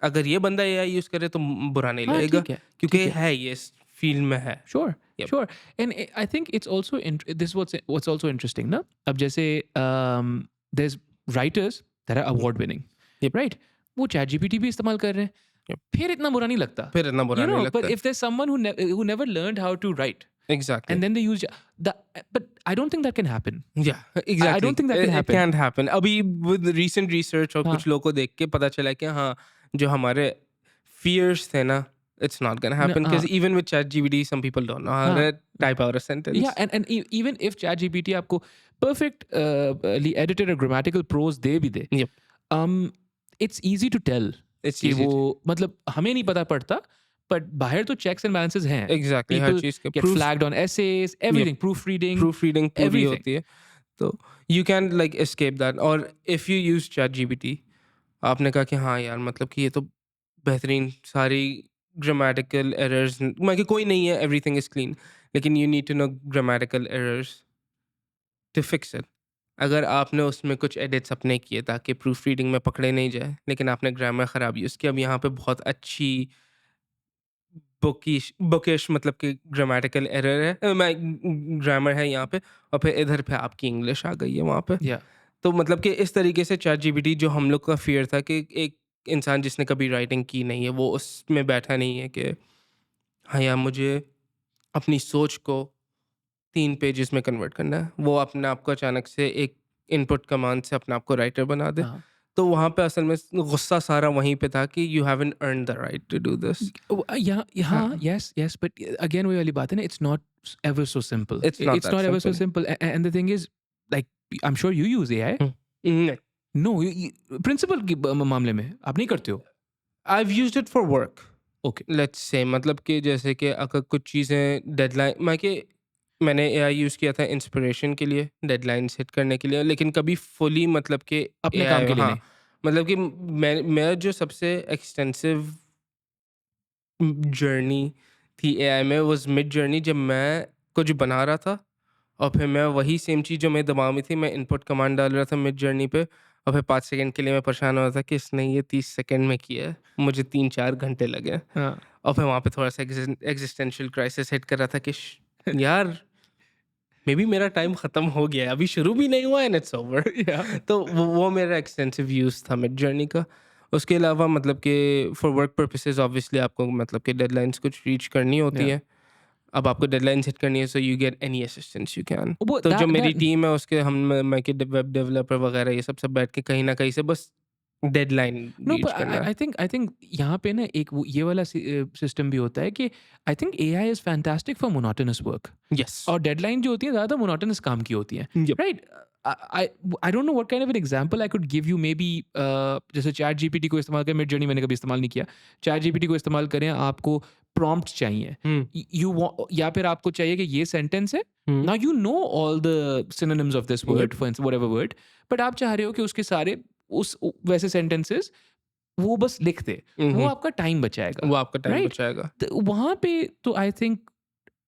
अगर ये बंदा AI यूज करे तो बुरा नहीं लगेगा, क्योंकि है ये फील्ड में है. Sure. Sure. And I think it's also this is what's also interesting ना. अब जैसे there's writers that are award winning, right? वो ChatGPT भी इस्तेमाल कर रहे हैं, फिर इतना बुरा नहीं लगता. But if there's someone who never learned how to write, exactly, and then they use but I don't think that can happen. Yeah, exactly. I don't think that can happen. It can't happen. अभी with recent research और कुछ लोगों को देख के पता चला कि हाँ, जो हमारे fears थे ना, it's not gonna happen, because even with ChatGPT some people don't know how to type out a sentence. Yeah, and even if ChatGPT आपको perfectly edited or grammatical prose दे भी दे, it's easy to tell कि वो मतलब हमें नहीं पता पड़ता, but बाहर तो checks and balances हैं. Exactly. People हर चीज़ के get flagged on essays, everything, proofreading पूरी होती है, तो you can like escape that. और if you use ChatGPT, आपने कहा कि हाँ यार मतलब कि ये तो बेहतरीन, सारी grammatical errors, मतलब कोई नहीं है, everything is clean, लेकिन you need to know grammatical errors to fix it. अगर आपने उसमें कुछ edits अपने किए ताकि प्रूफ रीडिंग में पकड़े नहीं जाए, लेकिन आपने ग्रामर ख़राब यूज़ किया, अब यहाँ पे बहुत अच्छी बुकिश मतलब कि ग्रामेटिकल एरर है, ग्रामर है यहाँ पे, और फिर इधर पे आपकी इंग्लिश आ गई है वहाँ पे. तो मतलब कि इस तरीके से ChatGPT, जो हम लोग का फियर था कि एक इंसान जिसने कभी राइटिंग की नहीं है, वो उसमें बैठा नहीं है कि हाँ यार मुझे अपनी सोच को 3 पेजेस में कन्वर्ट करना है, वो अपने आप को अचानक से एक इनपुट कमांड से अपने आप को राइटर बना दे. तो वहाँ पे असल में गुस्सा सारा वहीं पे था कि you haven't earned the right to do this. Yes, but again वही वाली बात है ना, it's not ever so simple. It's not ever so simple. And the thing is, like, I'm sure you use AI. No, principle के मामले में आप नहीं करते हो. I've used it for work. Okay. Let's say मतलब कि जैसे कि अगर कुछ चीज़ें डेडलाइन, मैंने AI यूज़ किया था इंस्पिरेशन के लिए, डेडलाइन सेट करने के लिए, लेकिन कभी फुली मतलब कि अपने काम के लिए नहीं. मतलब कि मैं जो सबसे एक्सटेंसिव जर्नी थी AI में was मिड जर्नी, जब मैं कुछ बना रहा था और फिर मैं वही सेम चीज़ जो मेरे दिमाग में थी, मैं इनपुट कमांड डाल रहा था मिड जर्नी पे, और फिर 5 सेकंड के लिए मैं परेशान हो रहा था कि इसने ये 30 सेकंड में किया है, मुझे 3-4 घंटे लगे. और फिर वहाँ पे थोड़ा सा एग्जिस्टेंशियल क्राइसिस हिट कर रहा था कि यार मे बी मेरा टाइम ख़त्म हो गया है, अभी शुरू भी नहीं हुआ एंड इट्स ओवर. तो वो मेरा एक्सटेंसिव यूज़ था मिड जर्नी का. उसके अलावा मतलब कि फॉर वर्क पर्पसेस ऑब्वियसली आपको मतलब कि डेडलाइंस कुछ रीच करनी होती है. अब आपको डेडलाइंस हिट करनी है, so you get any assistance you can. तो जो मेरी टीम है उसके मैं कि वेब डेवलपर वगैरह ये सब बैठ के कहीं ना कहीं से बस डेडलाइन रीच करना. आई थिंक यहाँ पे ना एक ये वाला सिस्टम भी होता है कि I think AI is fantastic for monotonous work. Yes. और डेडलाइन जो होती है ज़्यादा मोनोटोनस काम की होती है, right. I don't know what kind of an example I could give you. Maybe जैसे ChatGPT को इस्तेमाल करें, मिड जर्नी मैंने कभी इस्तेमाल नहीं किया. ChatGPT को इस्तेमाल करें, आपको प्रॉम्प्ट चाहिए, या फिर आपको चाहिए कि ये सेंटेंस है, now you know all the synonyms of this word for whatever word, but आप चाह रहे हो कि उसके सारे उस वैसे सेंटेंसेस वो बस लिख दे, वो आपका टाइम बचाएगा, वो आपका टाइम राइट? बचाएगा। तो वहाँ पे तो I think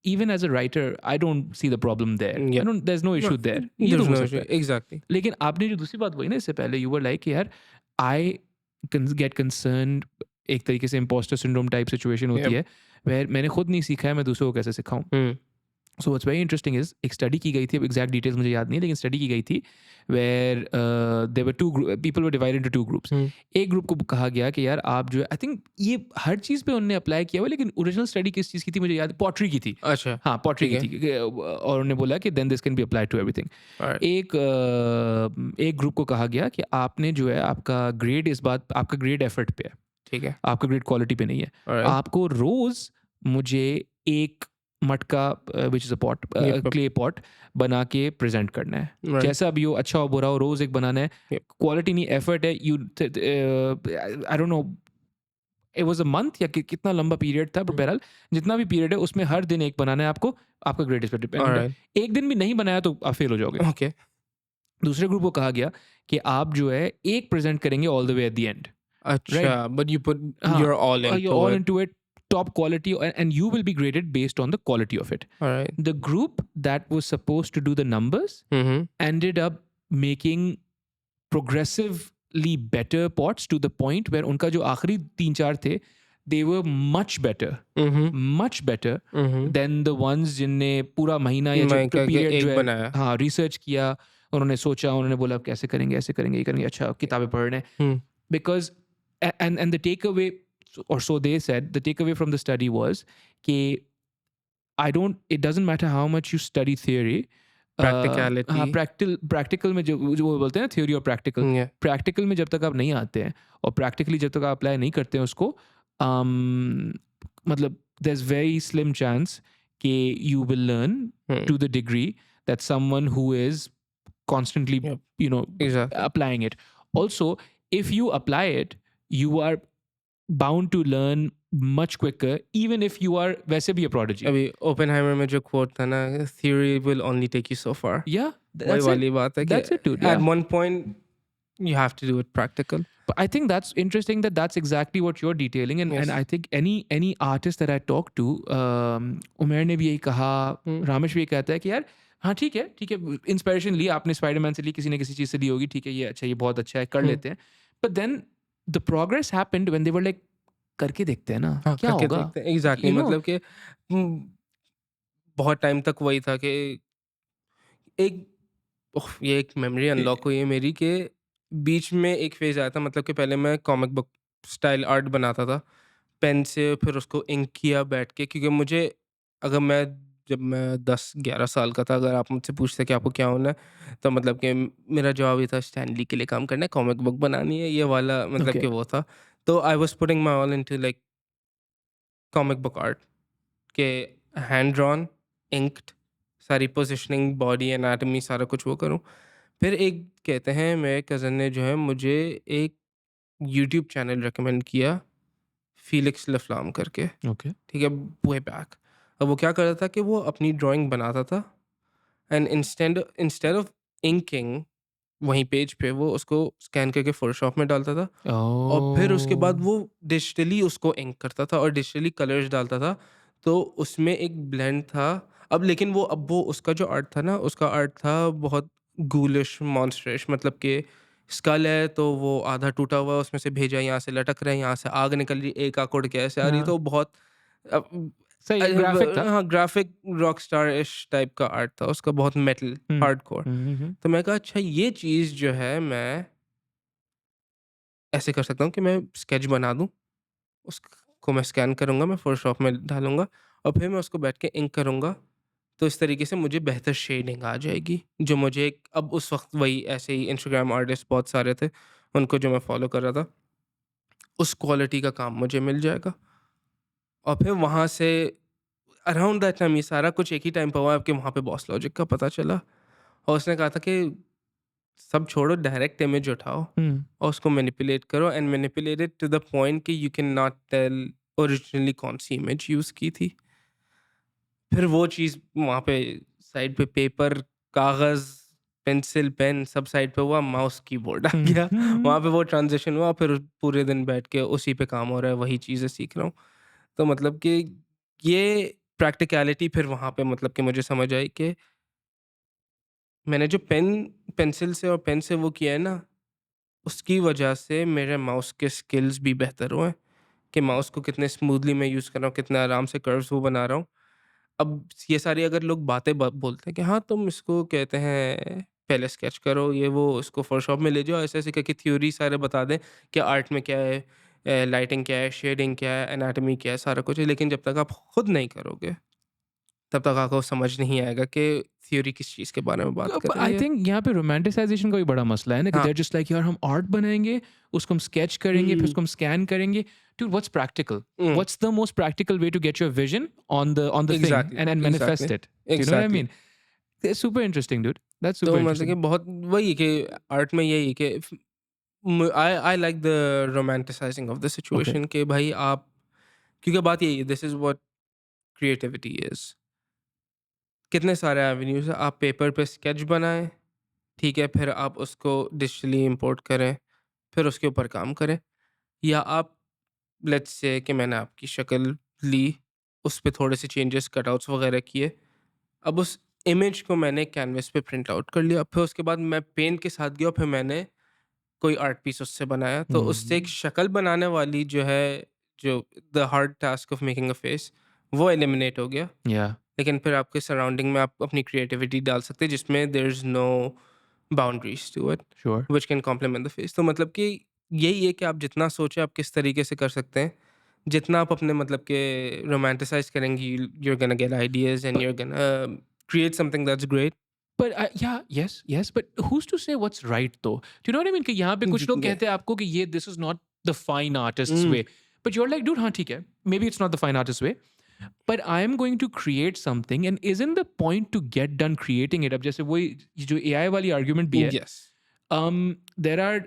even as a writer I don't see the problem there. There's no issue there. ये तो हो सकता है। एग्जैक्टली। लेकिन आपने जो दूसरी बात वही ना, इससे पहले you were like यार I get concerned, एक तरीके से imposter syndrome type situation होती है, where मैंने खुद नहीं सीखा है, मैं दूसरों को कैसे सिखाऊं। So what's very interesting is एक स्टडी की गई थी, अब एग्जैक्ट डिटेल्स मुझे याद नहीं है, लेकिन स्टडी की गई थी where there were people were divided into two groups. एक ग्रुप को कहा गया कि यार आप जो है, आई थिंक ये हर चीज़ पे उन्होंने अप्लाई किया हुआ, लेकिन ओरिजिनल स्टडी किस चीज़ की थी मुझे याद, पॉटरी की थी। अच्छा, हाँ, पॉटरी की थी, और उन्होंने बोला कि then this can be applied to everything. एक ग्रुप को कहा गया कि आपने जो है, आपका ग्रेड इस बात, आपका ग्रेड एफर्ट पे है, ठीक है, आपका ग्रेड क्वालिटी पे नहीं है। आपको रोज मुझे एक मटका which is a pot, clay pot बना के प्रेजेंट करना है, जैसा भी हो, अच्छा हो बुरा हो, रोज एक बनाना है, क्वालिटी नहीं एफर्ट है। You I don't no it was a month या कितना लंबा पीरियड था, बट बहरहाल जितना भी पीरियड है उसमें हर दिन एक बनाना है आपको, आपका ग्रेड इस पर डिपेंड है। एक दिन भी नहीं बनाया तो आप फेल हो जाओगे। ओके। दूसरे ग्रुप को कहा गया कि आप जो है एक प्रेजेंट करेंगे all the way at the end, अच्छा, but you put you're you're all into it, top quality, and you will be graded based on the quality of it. All right. The group that was supposed to do the numbers ended up making progressively better pots to the point where उनका जो आखिरी 3-4 थे, they were much better than the ones जिनने पूरा महीना या जो period जो है, हाँ, रिसर्च किया, उन्होंने सोचा, उन्होंने बोला कैसे करेंगे, ऐसे करेंगे, ये करेंगे, अच्छा किताबें पढ़ रहे हैं। Because and the takeaway, or so they said, the takeaway from the study was कि it doesn't matter how much you study theory, practicality, हाँ, practical में जो वो बोलते हैं theory और practical में जब तक आप नहीं आते हैं और practically जब तक आप अप्लाई नहीं करते हैं उसको, मतलब there's very slim chance कि you will learn to the degree that someone who is constantly applying it. Also, if you apply it, you are bound to learn much quicker, even if you are वैसे भी a prodigy. अभी Oppenheimer में जो quote था ना, theory will only take you so far. Yeah, वही वाली बात है कि that's it, dude. At one point you have to do it practical. But I think that's interesting that that's exactly what you're detailing, and I think any artist that I talk to, उमेर ने भी यही कहा, रामेश भी यही कहता है कि यार हाँ ठीक है, इंस्पिरेशन ली आपने, स्पाइडरमैन से ली, किसी ने किसी चीज़ से ली होगी, ठीक है, ये अच्छा, ये बहुत अच्छा है, कर लेते हैं, but then the progress happened when they were like करके देखते हैं ना, क्या होगा। एग्जैक्टली, मतलब कि बहुत टाइम तक वही था कि ये एक मेमोरी अनलॉक हुई है मेरी कि बीच में एक फेज आया था, मतलब कि पहले मैं कॉमिक बुक स्टाइल आर्ट बनाता था पेन से, फिर उसको इंक किया बैठ के, क्योंकि मुझे, जब मैं 10-11 साल का था, अगर आप मुझसे पूछते कि आपको क्या होना है, तो मतलब कि मेरा जवाब ये था, स्टैनली के लिए काम करना है, कॉमिक बुक बनानी है, ये वाला मतलब कि वो था। तो I was putting my all into like comic book art के, हैंड ड्रॉन, इंक्ड, सारी पोजिशनिंग, बॉडी एनाटमी, सारा कुछ वो करूँ। फिर एक कहते हैं मेरे कज़न ने जो है मुझे एक यूट्यूब चैनल रिकमेंड किया, फीलिक्स लफ्लाम करके, ठीक है, वे बैक। अब वो क्या करता था कि वो अपनी ड्राइंग बनाता था, एंड इंस्टेड ऑफ इंकिंग वहीं पेज पे, वो उसको स्कैन करके फोटोशॉप में डालता था, और फिर उसके बाद वो डिजिटली उसको इंक करता था और डिजिटली कलर्स डालता था, तो उसमें एक ब्लेंड था। लेकिन वो उसका जो आर्ट था ना, उसका आर्ट था बहुत गूलिश, मॉन्स्टरिश, मतलब कि स्कल है तो वो आधा टूटा हुआ है, उसमें से भेजा यहाँ से लटक रहा है, यहाँ से आग निकल रही, एक आग उड़ के ऐसे आ रही, तो बहुत सही ग्राफिक था। हाँ, ग्राफिक रॉक स्टार इश टाइप का आर्ट था उसका, बहुत मेटल हार्डकोर। तो मैं कहा अच्छा, ये चीज़ जो है मैं ऐसे कर सकता हूँ कि मैं स्केच बना दूँ, उसको मैं स्कैन करूँगा, मैं फोटोशॉप में डालूँगा, और फिर मैं उसको बैठ के इंक करूँगा, तो इस तरीके से मुझे बेहतर शेडिंग आ जाएगी, जो मुझे अब उस वक्त वही ऐसे ही इंस्टाग्राम आर्टिस्ट बहुत सारे थे, उनको जो मैं फॉलो कर रहा था, उस क्वालिटी का काम मुझे मिल जाएगा। और फिर वहाँ से अराउंड दैट टाइम, ये सारा कुछ एक ही टाइम पर हुआ, आपके वहाँ पे बॉस लॉजिक का पता चला, और उसने कहा था कि सब छोड़ो, डायरेक्ट इमेज उठाओ और उसको मैनिपुलेट करो, and manipulate it to the point कि you can not tell originally कौन सी इमेज यूज़ की थी। फिर वो चीज़ वहाँ पे साइड पे पेपर, कागज़, पेंसिल, पेन सब साइड पे हुआ, माउस कीबोर्ड आ गया। वहाँ पे वो ट्रांज़िशन हुआ, फिर पूरे दिन बैठ के उसी पे काम हो रहा है, वही चीज़ें सीख रहा हूँ। तो मतलब कि ये प्रैक्टिकैलिटी फिर वहाँ पे मतलब कि मुझे समझ आई कि मैंने जो पेंसिल से और पेन से वो किया है ना, उसकी वजह से मेरे माउस के स्किल्स भी बेहतर हुए हैं कि माउस को कितने स्मूथली मैं यूज़ कर रहा हूँ, कितने आराम से कर्व्स वो बना रहा हूँ। अब ये सारी अगर लोग बातें बोलते हैं कि हाँ तुम इसको कहते हैं पहले स्केच करो, ये वो, इसको फोटोशॉप में ले जाओ, ऐसे ऐसे करके थ्योरी सारे बता दें कि आर्ट में क्या है, लाइटिंग क्या है, शेडिंग क्या है, एनाटॉमी क्या है, सारा कुछ है, लेकिन जब तक आप खुद नहीं करोगे तब तक आपको समझ नहीं आएगा कि थ्योरी किस चीज़ के बारे में बात कर रही आई है। थिंक यहाँ पे रोमांटिसाइजेशन का भी बड़ा मसला है ना कि हाँ। देयर जस्ट लाइक यार हम आर्ट बनाएंगे, उसको हम स्केच करेंगे, फिर उसको हम स्कैन करेंगे। Dude, what's practical? What's the most practical way to get your vision on the thing exactly and manifest exactly it? Do you know what I exactly mean? It's super interesting, dude. That's तो super मतलब कि interesting. बहुत वही है कि art में यही है कि I I like the romanticising of the Okay. Situation कि भाई आप, क्योंकि बात यही है, this is what creativity is. कितने सारे एवेन्यूज है, आप पेपर पे स्केच बनाएं, ठीक है, फिर आप उसको डिजिटली इंपोर्ट करें, फिर उसके ऊपर काम करें, या आप लेट्स से कि मैंने आपकी शक्ल ली, उस पे थोड़े से चेंजेस कटआउट्स वगैरह किए, अब उस इमेज को मैंने कैनवस पे प्रिंट आउट कर लिया, फिर उसके बाद मैं पेन के साथ गया, फिर मैंने कोई आर्ट पीस उससे बनाया, तो उससे एक Hmm. शक्ल बनाने वाली जो है, जो the hard task of making a face, वो एलिमिनेट हो गया। Yeah, लेकिन फिर आपके सराउंडिंग में आप अपनी क्रिएटिविटी डाल सकते हैं जिसमें there is no boundaries to it sure. Which can complement the face. तो मतलब कि यही है कि आप जितना सोचें आप किस तरीके से कर सकते हैं, जितना आप अपने मतलब के रोमांटिसाइज करेंगे, you are gonna get ideas and But you are gonna create something that's great. yeah, yes, yes. But who's to say what's right though? Do you know what I mean? कि यहाँ पे कुछ लोग Yeah. कहते हैं आपको कि ये this is not the fine artist's Mm. way. But you're like, dude, हाँ ठीक है. Maybe it's not the fine artist's way. But I'm going to create something, and isn't the point to get done creating it? अब जैसे वही जो AI वाली argument भी है. Yes. There are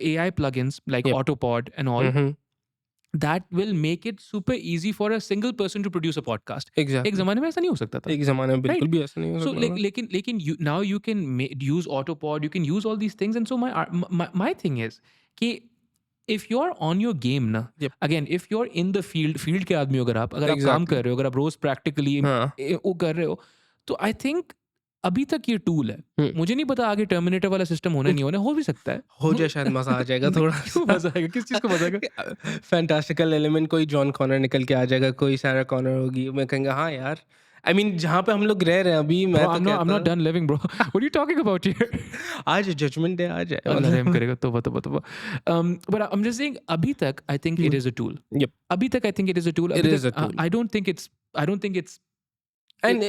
AI plugins like Yep. Autopod and all Mm-hmm. that will make it super easy for a single person to produce a podcast. एक exactly ज़माने में ऐसा नहीं हो सकता था. एक ज़माने में बिल्कुल Right. भी ऐसा नहीं हो So सकता था। लेकिन you, now you can use Autopod, you can use all these things, and so my thing is कि if you're on your game ना, Yep. again if you're in the field के आदमी हो, अगर आप काम एग्जैक्टली कर रहे हो, अगर आप रोज प्रैक्टिकली हाँ। वो कर रहे हो, तो आई थिंक अभी तक ये टूल है. मुझे नहीं पता आगे टर्मिनेटर वाला सिस्टम होना नहीं होना, हो भी सकता है. हो जाए शायद मज़ा आ जाएगा थोड़ा क्यों सा। मजा आएगा? किस चीज को मजा आएगा? फैंटास्टिकल एलिमेंट, कोई जॉन कॉनर निकल के आ जाएगा, कोई सारा कॉनर होगी, मैं कहेंगे हाँ यार, आई मीन जहाँ पे हम लोग रह रहे हैं अभी, Bro, मैं तो I'm कहता not done living, bro. What are you talking about here? आज जजमेंट डे आ जाए अल्लाह रहम मतलब। करेगा, तौबा तौबा तौबा. But I'm just saying अभी तक I think it is a tool. Yep, अभी तक I think it is a tool. it अभी is तक a tool. I don't think it's and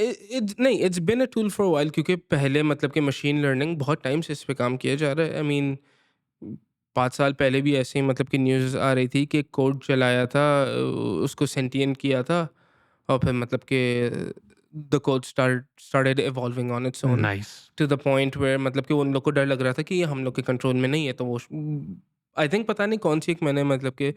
नहीं, it's been a tool for a while, क्योंकि पहले मतलब कि मशीन लर्निंग बहुत टाइम से इस पे काम किया जा रहा है। आई मीन 5 साल पहले भी ऐसे ही मतलब कि न्यूज़ आ रही थी कि कोड चलाया था, उसको सेंटिएंट किया था, और फिर मतलब कि the code started evolving on its own nice. To the point where मतलब कि उन लोग को डर लग रहा था कि ये हम लोग के कंट्रोल में नहीं है, तो वो आई थिंक पता नहीं कौन सी एक मैंने मतलब कि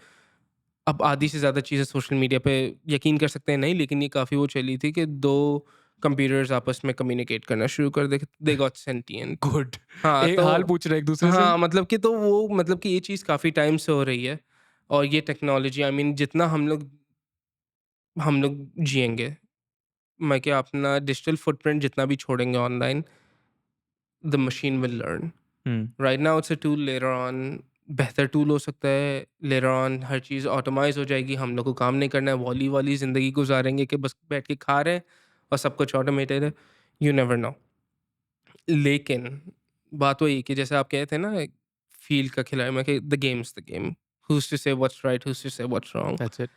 अब आधी से ज़्यादा चीज़ें सोशल मीडिया पे यकीन कर सकते हैं नहीं, लेकिन ये काफ़ी वो चली थी कि 2 कंप्यूटर्स आपस में कम्युनिकेट करना शुरू कर दे गॉट सेंटिएंट। Good. हाँ, एक तो हाल पूछ रहे हैं एक दूसरे से. हाँ, मतलब कि तो वो मतलब कि ये चीज़ काफ़ी टाइम से हो रही है, और ये टेक्नोलॉजी आई मीन जितना हम लोग जिएँगे, मैं क्या अपना डिजिटल फुटप्रिंट जितना भी छोड़ेंगे online, the machine will learn. Hmm. Right now it's a tool, later on बेहतर टूल हो सकता है, later on her cheese automised हो जाएगी, हम लोग को काम नहीं करना है, वॉली वाली ज़िंदगी गुजारेंगे कि बस बैठ के खा रहे हैं और सब कुछ ऑटोमेटेड है। You never know. लेकिन बात वही कि जैसे आप कहे थे ना, फील्ड का खिलाड़ी में, कि the games the game, who's to say what's right, who's to say what's wrong. That's it.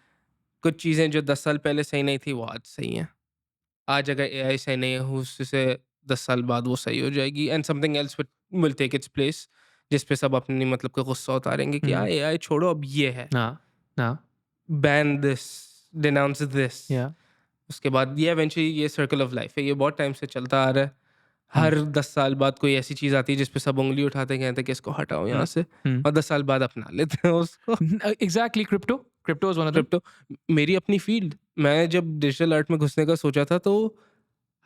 कुछ चीज़ें जो 10 साल पहले सही नहीं थी वो आज सही हैं। आज अगर एआई सही नहीं है, हुज टू से 10 साल बाद वो सही हो जाएगी, and something else will take its place, जिस पे सब अपनी मतलब का गुस्सा उतारेंगे कि Hmm. यार एआई छोड़ो, अब ये है, Nah. Nah. Ban this, denounce this. Yeah. उसके बाद ये इवेंचुअली ये सर्कल ऑफ लाइफ है, ये बहुत टाइम से चलता आ रहा है। Hmm. हर 10 साल बाद कोई ऐसी चीज़ आती है जिस पे सब उँगली उठाते कहते हैं कि इसको हटाओ Hmm. यहाँ से, Hmm. और 10 साल बाद अपना लेते हैं उसको। Exactly, crypto. Crypto is one of them. Crypto मेरी अपनी फील्ड, मैं जब डिजिटल आर्ट में घुसने का सोचा था तो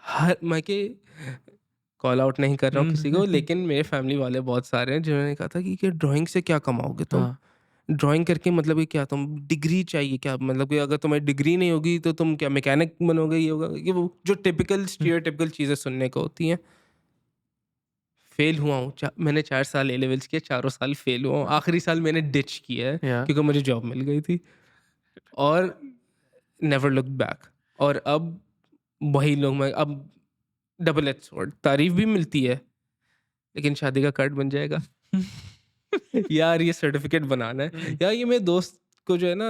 हर मैं के कॉल आउट नहीं कर रहा हूँ किसी को, लेकिन मेरे फैमिली वाले बहुत सारे हैं जिन्होंने कहा था कि ड्राइंग से क्या कमाओगे तुम, हाँ, ड्राइंग करके मतलब कि क्या तुम डिग्री चाहिए क्या, मतलब कि अगर तुम्हें डिग्री नहीं होगी तो तुम क्या मैकेनिक बनोगे, ये होगा कि वो जो टिपिकल स्टीरियोटाइपिकल चीज़ें सुनने को होती हैं। फेल हुआ हूँ, मैंने 4 साल ए लेवल्स किए, चारों साल फेल हुआ हूँ, आखिरी साल मैंने डिच किया है या क्योंकि मुझे जॉब मिल गई थी और नेवर लुक बैक। और अब वही लोग, मैं अब डबल एज स्वॉर्ड, तारीफ भी मिलती है लेकिन शादी का कार्ड बन जाएगा। यार ये सर्टिफिकेट बनाना है यार, ये मेरे दोस्त को जो है ना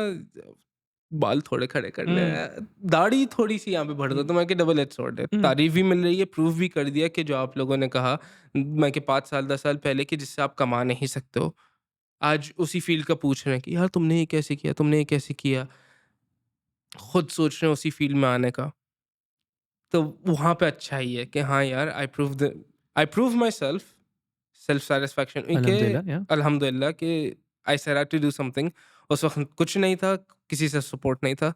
बाल थोड़े खड़े करने हैं, दाढ़ी थोड़ी सी यहाँ पे भर दो, तो मैं कि डबल एज स्वॉर्ड है, तारीफ भी मिल रही है, प्रूफ भी कर दिया कि जो आप लोगों ने कहा मैं कि 5 साल 10 साल पहले कि जिससे आप कमा नहीं सकते हो, आज उसी फील्ड का पूछ रहे हैं कि यार तुमने ये कैसे किया, तुमने ये कैसे किया, खुद सोच रहे हैं उसी फील्ड में आने का। तो वहाँ पे अच्छा ही है कि हाँ यार I prove myself satisfaction के अल्हम्दुलिल्लाह, या अल्हम्दुलिल्लाह कि I set out to do something. उस वक्त कुछ नहीं था, किसी से सपोर्ट नहीं था,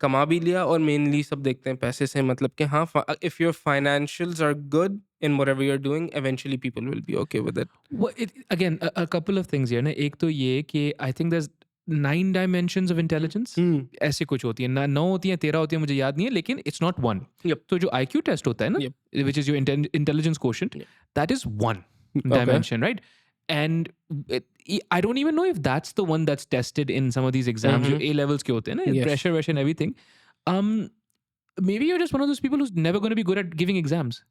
कमा भी लिया, और मेनली सब देखते हैं पैसे से, मतलब कि हाँ if your financials are good in whatever you are doing, eventually people will be okay with it. Again a couple of things here ना। एक तो ये कि I think there 9 dimensions of intelligence, ऐसे कुछ होती है ना, 9 होती हैं, 13 होती हैं, मुझे याद नहीं है, लेकिन इट्स नॉट वन। Yep. तो जो आईक्यू टेस्ट होता है ना, Yep. Which is your intelligence quotient, Yep. That is one Okay. dimension, right? And I don't even know if that's the one that's tested in some of these exams जो A levels के होते हैं ना, Yes. pressure and everything. Um, maybe you're just one of those people who's never going to be good at giving exams.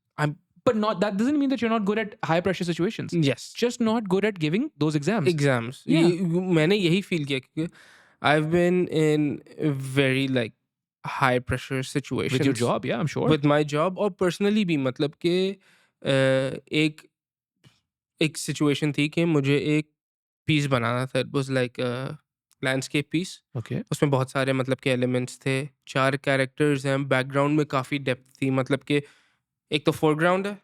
But not that doesn't mean that you're not good at high pressure situations. Yes. Just not good at giving those exams. Exams. Yeah. मैंने यही feel किया क्योंकि I've been in very like high pressure situations With your job, yeah, I'm sure. with my job और personally भी, मतलब कि एक situation थी कि मुझे एक पीस बनाना था। It was like landscape piece. Okay. उसमें बहुत सारे मतलब के एलिमेंट्स थे, 4 कैरेक्टर्स हैं, बैकग्राउंड में काफ़ी डेप्थ थी, मतलब कि एक तो फोरग्राउंड है,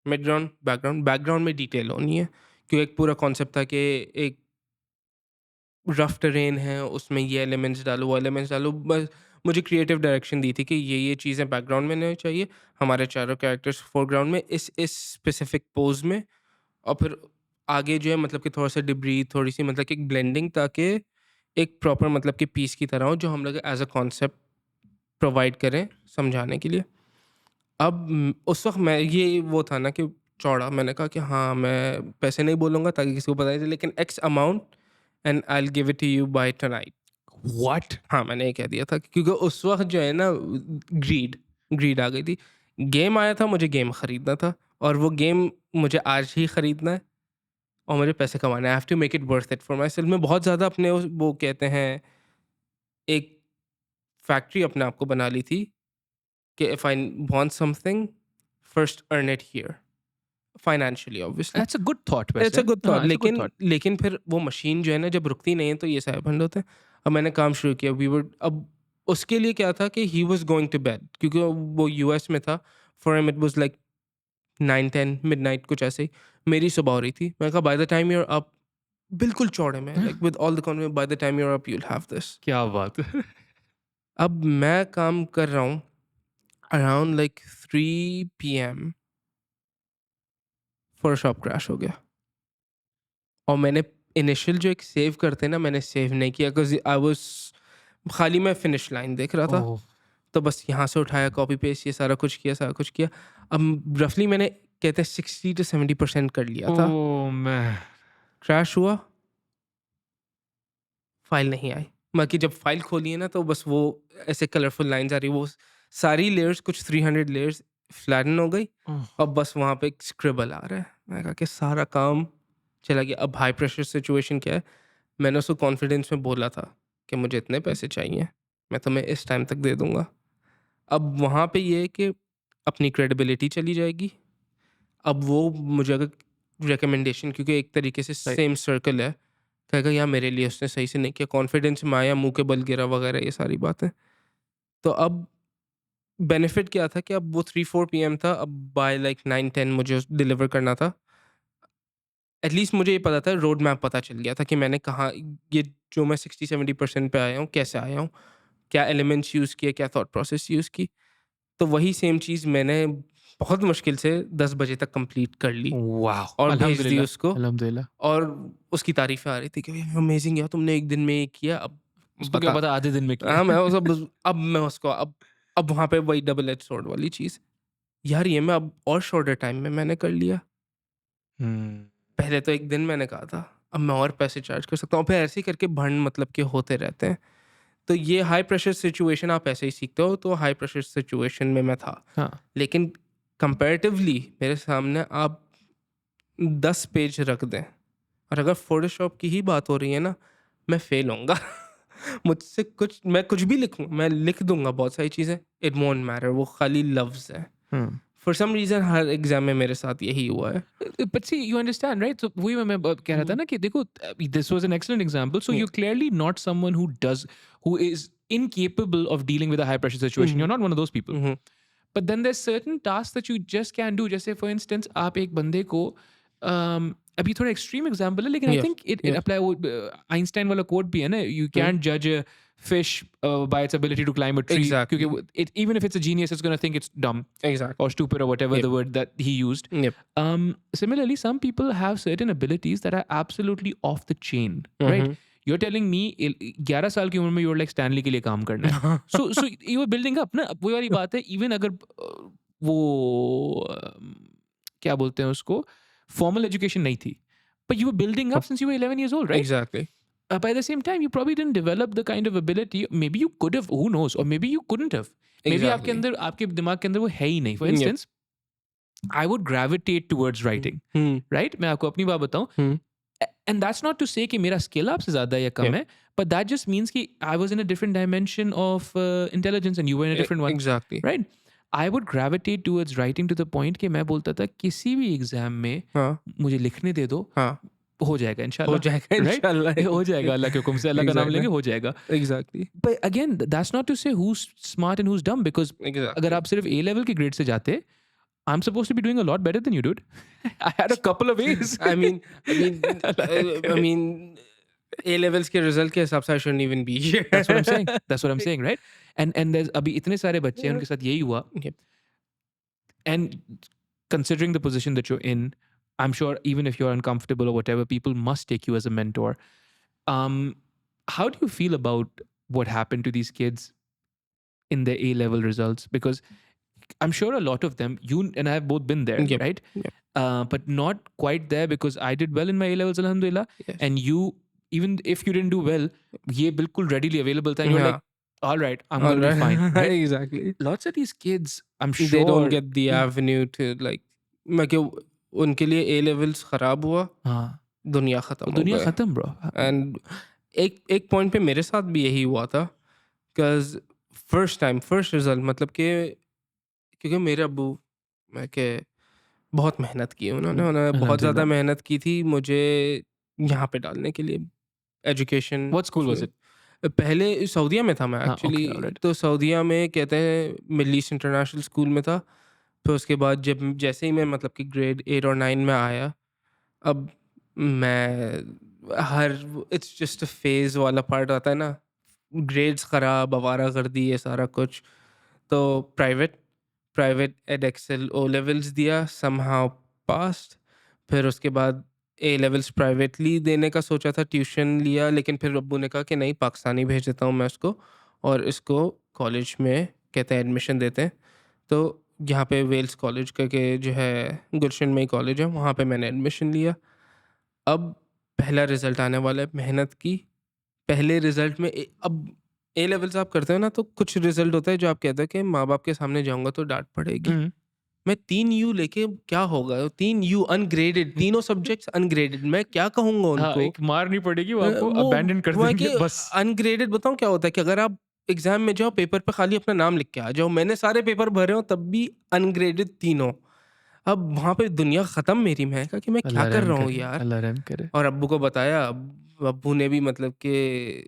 मिड ग्राउंड, बैकग्राउंड। बैकग्राउंड में डिटेल होनी है क्योंकि एक पूरा कॉन्सेप्ट था कि एक रफ टेरेन है, उसमें ये एलिमेंट्स डालो, वो एलिमेंट्स डालो। बस मुझे क्रिएटिव डायरेक्शन दी थी कि ये चीज़ें बैकग्राउंड में नहीं चाहिए, हमारे चारों कैरेक्टर्स फोरग्राउंड में इस स्पेसिफिक पोज में, और फिर आगे जो है मतलब कि थोड़ा सा डिब्री, थोड़ी सी मतलब कि एक ब्लेंडिंग, ताकि एक प्रॉपर मतलब कि पीस की तरह हो जो हम लोग एज अ कॉन्सेप्ट प्रोवाइड करें समझाने के लिए। अब उस वक्त मैं ये वो था ना कि चौड़ा, मैंने कहा कि हाँ मैं पैसे नहीं बोलूँगा ताकि किसी को पता नहीं चले, लेकिन X amount and I will give it to you by tonight. What? हाँ, मैंने ये कह दिया था क्योंकि उस वक्त जो है ना ग्रीड आ गई थी। गेम आया था, मुझे गेम खरीदना था, और वो गेम मुझे आज ही खरीदना है और मुझे पैसे कमाने हैं। I have to make it worth it for myself. मैं बहुत ज़्यादा अपने वो कहते हैं एक फैक्ट्री अपने आप को बना ली थी कि if I want something first earn it here financially obviously. That's a good thought, it's a वैसे। गुड हाँ, थॉट, it's a good लेकिन thought. लेकिन फिर वो मशीन जो है ना जब रुकती नहीं है तो ये सारे बंद होते हैं। अब मैंने काम शुरू किया, वी वर अब उसके लिए क्या था कि he was going to bed क्योंकि वो यूएस में था। For him it was like 9-10 midnight कुछ ऐसे ही। मेरी सुबह हो रही थी। मैंने कहा by the time you are up, बिल्कुल चौड़े में like with all the confidence, by the time you are up you will have this. क्या बात है। अब मैं काम कर रहा हूँ around like 3 PM, Photoshop crash हो गया। और मैंने इनिशियल जो एक सेव करते हैं ना, मैंने सेव नहीं किया बिकॉज़ आई वाज़ खाली मैं फिनिश लाइन देख रहा था। ओह, तो बस यहाँ से उठाया, कॉपी पेस्ट, ये सारा कुछ किया, सारा कुछ किया। अब रफली मैंने कहते हैं 60 to 70% कर लिया था। ओह मैं क्रैश हुआ, फाइल नहीं आई। बाकी जब फाइल खोली है ना तो बस वो ऐसे कलरफुल लाइन्स आ रही, वो सारी लेयर्स कुछ 300 लेयर्स फ्लैटन हो गई। ओह, अब बस वहाँ पे एक स्क्रिबल आ रहा है। मैंने कहा कि सारा काम चला गया। अब हाई प्रेशर सिचुएशन क्या है, मैंने उसको कॉन्फिडेंस में बोला था कि मुझे इतने पैसे चाहिए, मैं तुम्हें इस टाइम तक दे दूँगा। अब वहाँ पे ये है कि अपनी क्रेडिबिलिटी चली जाएगी। अब वो मुझे अगर रिकमेंडेशन, क्योंकि एक तरीके से राइट। सेम सर्कल है, कहेगा यार मेरे लिए उसने सही से नहीं किया, कॉन्फिडेंस में आया, मुँह के बल गिरा वगैरह ये सारी बातें। तो अब बेनिफिट क्या था कि अब वो 3-4 पीएम था, अब बाय लाइक 9-10 मुझे डिलीवर करना था। एटलीस्ट मुझे ये पता था, रोड मैप पता चल गया था कि मैंने कहाँ ये जो मैं 60-70% पे आया हूँ, कैसे आया हूँ, क्या एलिमेंट्स यूज़ किए, क्या थॉट प्रोसेस यूज़ की। तो वही सेम चीज़ मैंने बहुत मुश्किल से 10 बजे तक कंप्लीट कर ली वाह, और भेज दी अल्हम्दुलिल्लाह, उसको। अल्हम्दुलिल्लाह। और उसकी तारीफ़ें आ रही थी कि अमेजिंग यार, तुमने एक दिन में ये किया। अब उसको क्या बता। पता आधे दिन में किया। हाँ, मैं अब मैं उसको अब वहाँ पे वही डबल एज स्वॉर्ड वाली चीज़, यार ये मैं अब और शॉर्टर टाइम में मैंने कर लिया। हम्म, पहले तो एक दिन मैंने कहा था, अब मैं और पैसे चार्ज कर सकता हूँ। फिर ऐसे ही करके भंड मतलब के होते रहते हैं। तो ये हाई प्रेशर सिचुएशन आप ऐसे ही सीखते हो, तो हाई प्रेशर सिचुएशन में मैं था। हाँ, लेकिन कंपैरेटिवली मेरे सामने आप 10 पेज रख दें और अगर फ़ोटोशॉप की ही बात हो रही है ना, मैं फ़ेल होऊँगा। मुझसे मैं कुछ भी लिखूँ, मैं लिख दूँगा बहुत सारी चीज़ें, इट वोंट मैटर, वो खाली लफ्ज़ हैं। हम्म। फॉर सम रीज़न हर एग्ज़ाम में मेरे साथ यही हुआ है। But see, you understand, right? So वही मैं कह रहा था हुँ, ना कि देखो, this was an excellent example. So hmm, you're clearly not someone who is incapable of dealing with a high pressure situation. Hmm, You're not one of those people. Hmm, But then there's certain tasks that you just can't do. जैसे for instance, आप एक बंदे को अभी थोड़ा extreme example है, लेकिन I yes, think it yes, apply वो Einstein वाला quote भी है ना, you hmm, can't judge a fish by its ability to climb a tree, क्योंकि exactly, even if it's a genius, it's going to think it's dumb or exactly, stupid or whatever yep, the word that he used. Yep, Similarly, some people have certain abilities that are absolutely off the chain, hmm, right? Hmm. You're telling me 11 साल की उम्र में you're like Stanley के लिए काम करना है. So you were building up ना, वही वाली बात है. Even अगर वो क्या बोलते हैं उसको, formal education नहीं थी, but you were building up since you were 11 years old, right? Exactly, By the same time, you probably didn't develop the kind of ability. Maybe you could have, who knows, or maybe you couldn't have. Maybe आपके exactly, अंदर, आपके दिमाग के अंदर वो है ही नहीं. For yep, instance, I would gravitate towards hmm, writing, hmm, right? मैं आपको अपनी बात बताऊं, हुँ, and that's not to say कि मेरा skill आपसे ज़्यादा या कम यप, है, but that just means कि I was in a different dimension of intelligence and you were in a different one, exactly, right? I would gravitate towards writing to the point कि मैं बोलता था किसी भी एग्जाम में हाँ, मुझे लिखने दे दो, हाँ, हो जाएगा हो इंशाल्लाह, जाएगा right? इंशाल्लाह। हो जाएगा, अल्लाह के हुक्म से, अल्लाह का नाम एग्ज़ैक्टली, लेंगे, हो जाएगा. Exactly, But again, that's not to say who's smart and who's dumb, because अगर एग्ज़ैक्टली। आप सिर्फ A level के grade से जाते, I'm supposed to be doing a lot better than you, dude. I had a couple of A's. I mean I mean अल्लाह रहम I करे. mean A levels के result के हिसाब से I shouldn't even be That's what I'm saying. Here. That's what I'm saying, right? And there's अभी इतने सारे बच्चे हैं, उनके साथ यही हुआ. Yep. And considering the position that you're in, I'm sure even if you're uncomfortable or whatever, people must take you as a mentor. How do you feel about what happened to these kids in their A level results? Because I'm sure a lot of them, you and I have both been there, Yep. right? Yep. But not quite there, because I did well in my A levels, alhamdulillah. Yes. And you, even if you didn't do well, ye bilkul readily available tha, and you're like, Yeah. all right, I'm All going to be fine, right. right? Exactly. Lots of these kids, I'm They don't sure. get the avenue to like मैं क्यों उनके लिए A levels खराब हुआ, हाँ, दुनिया खत्म हो दुनिया गए। खत्म ब्रो. एंड एक पॉइंट पे मेरे साथ भी यही हुआ था, बिकॉज फर्स्ट रिजल्ट मतलब कि क्योंकि मेरे अब्बू मैं के बहुत मेहनत की उन्होंने बहुत ज़्यादा Alhamdulillah. मेहनत की थी मुझे यहाँ पे डालने के लिए education. What school was it? पहले सऊदीया में था मैं हाँ, एक्चुअली। okay, all right. तो सऊदीया में कहते हैं मिडल ईस्ट इंटरनेशनल स्कूल में था। फिर उसके बाद जब जैसे ही मैं मतलब कि ग्रेड 8 और 9 में आया, अब मैं हर इट्स जस्ट अ फेज़ वाला पार्ट आता है ना, ग्रेड्स ख़राब, आवारागर्दी, ये सारा कुछ। तो प्राइवेट एडेक्सल ओ लेवल्स दिया, समहाउ पास्ड। फिर उसके बाद ए लेवल्स प्राइवेटली देने का सोचा था, ट्यूशन लिया, लेकिन फिर अब्बू ने कहा कि नहीं, पाकिस्तानी भेज देता हूँ मैं उसको और इसको कॉलेज में कहते हैं एडमिशन देते हैं। तो यहाँ पे वेल्स कॉलेज करके जो है गुलशन में ही कॉलेज है, वहाँ पे मैंने एडमिशन लिया। अब पहला रिज़ल्ट आने वाला है मेहनत की। पहले रिज़ल्ट में अब ए लेवल्स आप करते हो ना, तो कुछ रिज़ल्ट होता है जो आप कहते हो कि माँ-बाप के सामने जाऊँगा तो डाँट पड़ेगी। Mhm. मैं 3 यू लेके क्या होगा? 3 यू अनग्रेडेड, तीनों सब्जेक्ट्स अनग्रेडेड, मैं क्या कहूँगा हाँ, उनको? एक मार नहीं पड़ेगी, वो आपको वो अबैंडन कर वो है देंगे कि बस. अनग्रेडेड बताऊँ क्या होता है कि अगर आप एग्ज़ाम में जाओ, पेपर पे खाली अपना नाम लिख के आ जाओ। मैंने सारे पेपर भरे हों तब भी अनग्रेडेड तीनों। अब वहाँ पे दुनिया ख़त्म मेरी। मैं कहा कि मैं क्या अल्लाह कर रहम रहा हूँ करे, यार? अल्लाह रहम करे. और अब्बू को बताया। अब अब्बू ने भी मतलब कि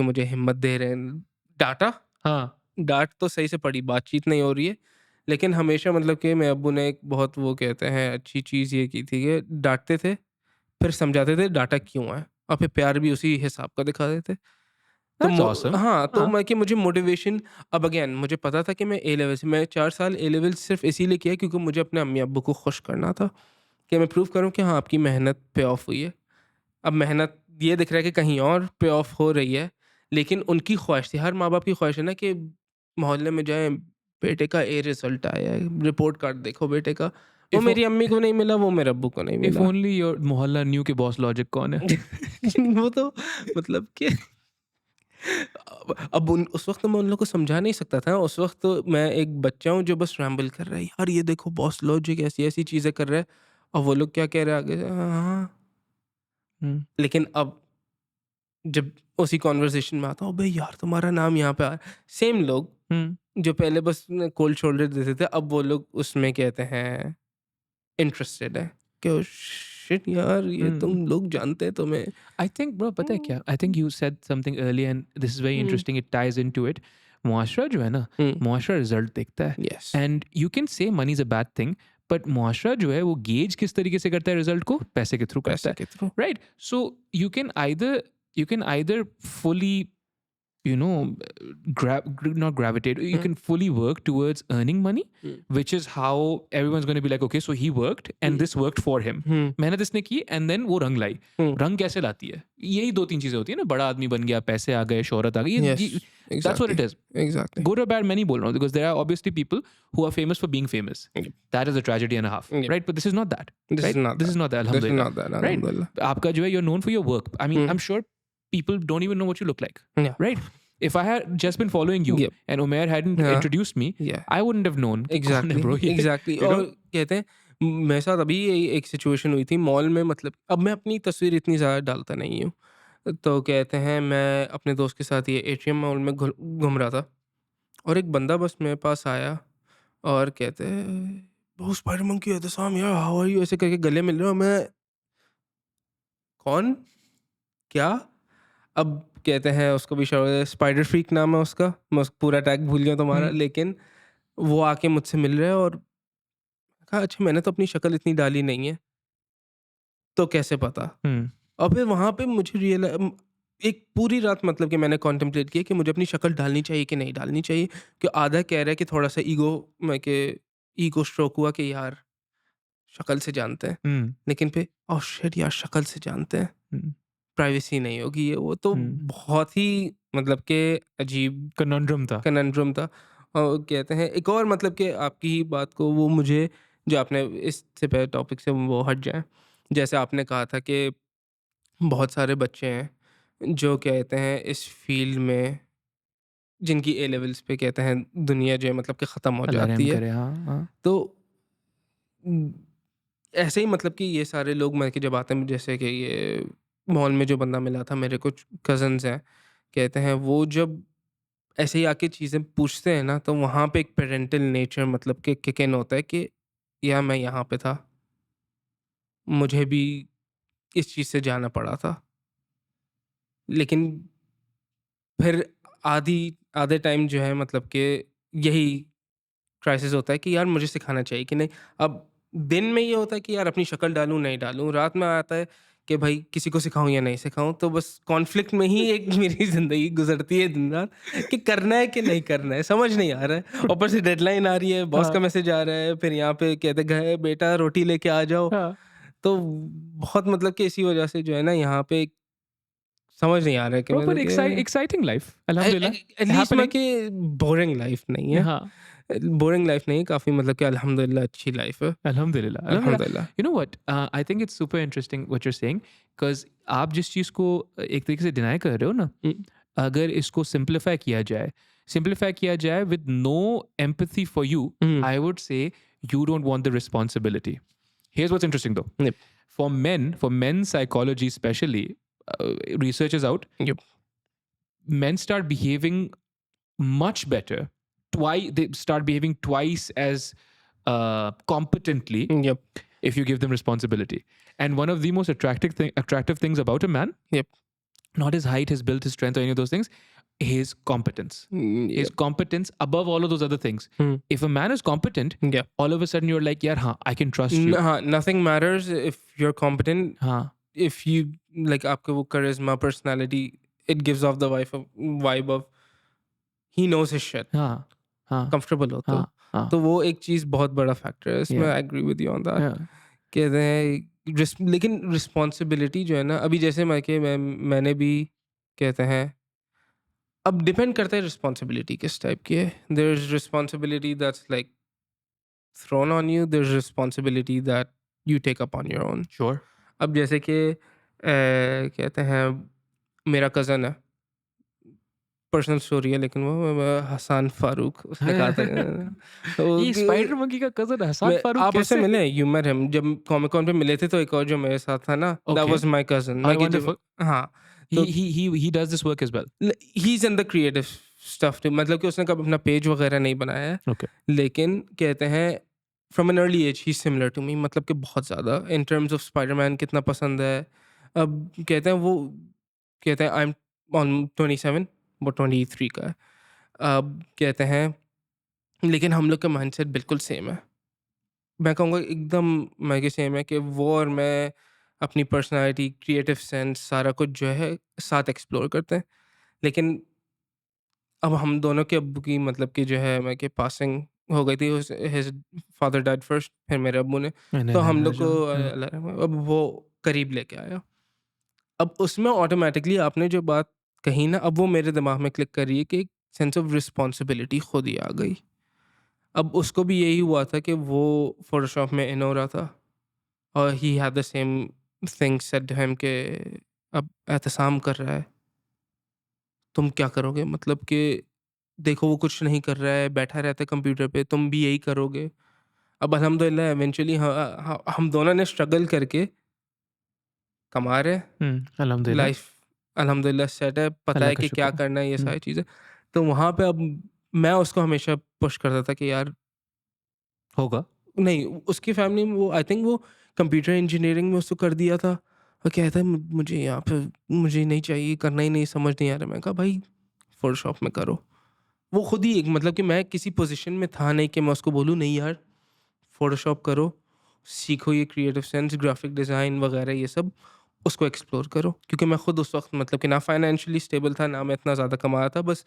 मुझे हिम्मत दे रहे हैं। डाँटा, हाँ, डाँट तो सही से पड़ी, बातचीत नहीं हो रही है। लेकिन हमेशा मतलब कि मेरे अब्बू ने एक बहुत वो कहते हैं अच्छी चीज़ ये की थी कि डाँटते थे, फिर समझाते थे डाँटा क्यों है। और फिर प्यार भी उसी हिसाब का दिखा देते। तो That's awesome. हाँ, तो मैं कि मुझे मोटिवेशन, अब अगेन मुझे पता था कि मैं ए लेवल से, मैं 4 साल ए लेवल सिर्फ इसीलिए किया क्योंकि मुझे अपने अम्मी अब्बू को खुश करना था कि मैं प्रूव करूँ कि हाँ, आपकी मेहनत पे ऑफ हुई है। अब मेहनत ये दिख रहा है कि कहीं और पे ऑफ हो रही है, लेकिन उनकी ख्वाहिश थी, हर माँ बाप की ख्वाहिश है ना कि मोहल्ले में जाएँ, बेटे का ए रिजल्ट आया है, रिपोर्ट कार्ड देखो बेटे का। वो If मेरी अम्मी को नहीं मिला, वो मेरे अब्बू को नहीं if मिला। only your मोहल्ला knew कि बॉस लॉजिक कौन है। वो तो मतलब कि अब उस वक्त मैं उन लोगों को समझा नहीं सकता था। उस वक्त तो मैं एक बच्चा हूँ जो बस रैम्बल कर रहा है, यार ये देखो बॉस लॉजिक ऐसी ऐसी चीज़ें कर रहा है, और वो लोग क्या कह रहे हैं आगे, हाँ। हम्म, लेकिन अब जब उसी कॉन्वर्सेशन में आता हूँ, भाई यार तुम्हारा नाम यहाँ पे आ, सेम लोग जो पहले बस कोल्ड शोल्डर देते थे, अब वो लोग उसमें कहते हैं इंटरेस्टेड है कि शिट यार ये तुम लोग जानते हैं तुम्हें। I think bro पता है क्या? I think you said something earlier and this is very interesting. It ties into it. मुआशरा जो है ना, मुआशरा रिजल्ट देखता है. Yes. And you can say money is a bad thing, but मुआशरा जो है वो गेज किस तरीके से करता है रिजल्ट को? पैसे के थ्रू करता पैसे है. के through. Right? So you can either fully not gravitate, you can fully work towards earning money, which is how everyone's going to be like, okay, so he worked and this worked for him. मेहनत इसने की and then वो रंग लाई. रंग कैसे लाती है? यही 2-3 चीजें होती है ना, बड़ा आदमी बन गया, पैसे आ गए, शोहरत आ गई. Yes, That's what it is. Exactly. Good or bad, मैं नहीं बोल रहा हूँ, because there are obviously people who are famous for being famous. That is a tragedy and a half, right? But this is not that. This right? is not This is not that. Alhamdulillah. This is not that. Right? Alhamdulillah. आपका जो है, you're known for your work. I mean, I'm sure people don't even know what you look like. Yeah. Right? If I had just been following you and Umair hadn't introduced me, I wouldn't have known. Exactly. bro, Exactly. और कहते हैं मेरे साथ अभी एक situation हुई थी mall में, मतलब अब मैं अपनी तस्वीर इतनी ज़्यादा डालता नहीं हूँ, तो कहते हैं मैं अपने दोस्त के साथ ये एटीएम मॉल में घूम रहा था और एक बंदा बस मेरे पास आया और कहते हैं बहुत स्पाइडरमंकी है साम यार, हाउ आर यू, ऐसे करके गले मिल रहे हो। मैं कौन क्या, अब कहते हैं उसको भी स्पाइडर फ्रीक नाम है उसका, मैं उसका पूरा टैग भूल गया तुम्हारा, लेकिन वो आके मुझसे मिल रहा है और कहा अच्छा मैंने तो अपनी शक्ल इतनी डाली नहीं है, तो कैसे पता। और फिर वहाँ पे मुझे एक पूरी रात मतलब कि मैंने कॉन्टेम्पलेट किया कि मुझे अपनी शक्ल डालनी चाहिए कि नहीं डालनी चाहिए, कि आधा कह रहा है कि थोड़ा सा ईगो स्ट्रोक हुआ कि यार शक्ल से जानते हैं, लेकिन फिर ओह शिट यार शक्ल से जानते हैं, प्राइवेसी नहीं होगी ये वो, तो बहुत ही मतलब के अजीब कनंड्रम था। और कहते हैं एक और मतलब कि आपकी ही बात को वो मुझे जो आपने इससे पहले टॉपिक से वो हट जाए, जैसे आपने कहा था कि बहुत सारे बच्चे हैं जो कहते हैं इस फील्ड में जिनकी ए लेवल्स पे कहते हैं दुनिया जो है मतलब कि ख़त्म हो जाती है। हाँ. तो ऐसे ही मतलब कि ये सारे लोग मैं कि जब आते हैं, जैसे कि ये मॉल में जो बंदा मिला था, मेरे कुछ कज़न्स हैं, कहते हैं वो जब ऐसे ही आके चीज़ें पूछते हैं ना, तो वहाँ पे एक पेरेंटल नेचर मतलब कि किक इन होता है कि यार मैं यहाँ पे था, मुझे भी इस चीज़ से जाना पड़ा था, लेकिन फिर आधे टाइम जो है मतलब कि यही क्राइसिस होता है कि यार मुझे सिखाना चाहिए कि नहीं। अब दिन में ये होता है कि यार अपनी शक्ल डालूं नहीं डालूं, रात में आता है कि भाई किसी को सिखाऊं या नहीं सिखाऊं, तो बस कॉन्फ्लिक्ट में ही एक मेरी ज़िंदगी गुजरती है दिन रात कि करना है कि नहीं करना है, समझ नहीं आ रहा है। ऊपर से डेडलाइन आ रही है, बॉस का मैसेज आ रहा है, फिर यहाँ पे कहते गए बेटा रोटी लेके आ जाओ। तो बहुत मतलब कि इसी वजह से जो है ना यहाँ पे समझ नहीं आ रहा है कि Proper exciting life. Alhamdulillah. At least मैं कि बोरिंग लाइफ नहीं है। हाँ. बोरिंग लाइफ नहीं, काफ़ी मतलब कि अल्हम्दुलिल्लाह अच्छी लाइफ है। अल्हम्दुलिल्लाह. You know what? I think it's super interesting what you're saying, because आप जिस चीज़ को एक तरीके से डिनाई कर रहे हो ना, अगर इसको सिंप्लीफाई किया जाए with no empathy for you, I would say you don't want the responsibility. Here's what's interesting though. Yep. For men's psychology especially, research is out. Yep. Men start behaving much better. They start behaving twice as competently if you give them responsibility. And one of the most attractive things about a man, not his height, his build, his strength, or any of those things, his competence. His competence above all of those other things. If a man is competent, all of a sudden you're like, yeah, I can trust you. Nothing matters if you're competent. If you like आपके वो करिश्मा personality it gives off the vibe of he knows his shit, हाँ हाँ comfortable हो हाँ हाँ तो वो एक चीज़ बहुत बड़ा फैक्टर है इसमें। Yeah. I agree with you on that. Yeah. कहते हैं लेकिन रिस्पॉन्सिबिलिटी जो है ना, अभी जैसे मैंने भी कहते हैं, अब डिपेंड करता है रिस्पॉन्सिबिलिटी किस टाइप की है। There is responsibility that's like thrown on you, there is responsibility that you take up on your own. Sure. अब जैसे कि कहते हैं मेरा कज़न है, पर्सनल स्टोरी है लेकिन वो हसन फारूक, उसने कहा था ये स्पाइडर तो मंकी का कजन हसन फारूक आप उससे कैसे? मिले, यू मेट हिम जब कॉमिक कॉन पे मिले थे। तो एक और जो मेरे साथ था ना, that Okay. Was my cousin. Oh, मैं कि जब wonderful. हाँ, He तो he he he does this work as well. He is in the creative stuff too, मतलब कि उसने कभी अपना पेज वगैरह नहीं बनाया है, Okay. लेकिन कहते हैं from an early age he similar to me, मतलब कि बहुत ज़्यादा इन टर्म्स ऑफ स्पाइडरमैन कितना पसंद है। अब कहते हैं वो, कहते हैं आई एम ऑन 27, वो 23 का है। अब कहते हैं लेकिन हम लोग का माइंडसेट बिल्कुल सेम है। मैं कहूँगा एकदम मैं कि सेम है कि वो और मैं अपनी पर्सनैलिटी, क्रिएटिव सेंस सारा कुछ जो है साथ एक्सप्लोर करते हैं। लेकिन अब हम दोनों के अब्बू की मतलब कि जो है मैं कि पासिंग हो गई थी, हिज फादर डाइड फर्स्ट, फिर मेरे अब्बू ने। नहीं तो नहीं हम नहीं लोग को जो हाँ. अल्लाह रहम, अब वो करीब लेके आया। अब उसमें ऑटोमेटिकली आपने जो बात कही ना, अब वो मेरे दिमाग में क्लिक कर रही है कि एक सेंस ऑफ रिस्पॉन्सिबिलिटी खुद ही आ गई। अब उसको भी यही हुआ था कि वो फ़ोटोशॉप में इन हो रहा था और he had the same thing said to him कि अब एहतसाम कर रहा है, तुम क्या करोगे? मतलब कि देखो वो कुछ नहीं कर रहा है, बैठा रहता है कंप्यूटर पे, तुम भी यही करोगे। अब अल्हम्दुलिल्लाह इवेंचुअली हम दोनों ने स्ट्रगल करके कमा रहे हैं, अल्हम्दुलिल्लाह. लाइफ अल्हम्दुलिल्लाह सेट है, पता अल्लाह है का कि क्या शुक्र है. करना है, ये सारी चीज़ें। तो वहाँ पे अब मैं उसको हमेशा पुश करता था कि यार होगा. नहीं, उसकी फैमिली में वो आई थिंक वो कंप्यूटर इंजीनियरिंग में उसको कर दिया था। वो कहता है मुझे यहाँ पे मुझे नहीं चाहिए, करना ही नहीं, समझ नहीं आ रहा। मैं कहा भाई फ़ोटोशॉप में करो। वो खुद ही एक मतलब कि मैं किसी पोज़ीशन में था नहीं कि मैं उसको बोलूँ नहीं यार फ़ोटोशॉप करो, सीखो ये क्रिएटिव सेंस, ग्राफ़िक डिज़ाइन वग़ैरह ये सब, उसको एक्सप्लोर करो। क्योंकि मैं खुद उस वक़्त मतलब कि ना फ़ाइनेंशियली स्टेबल था, ना मैं इतना ज़्यादा कमा रहा था, बस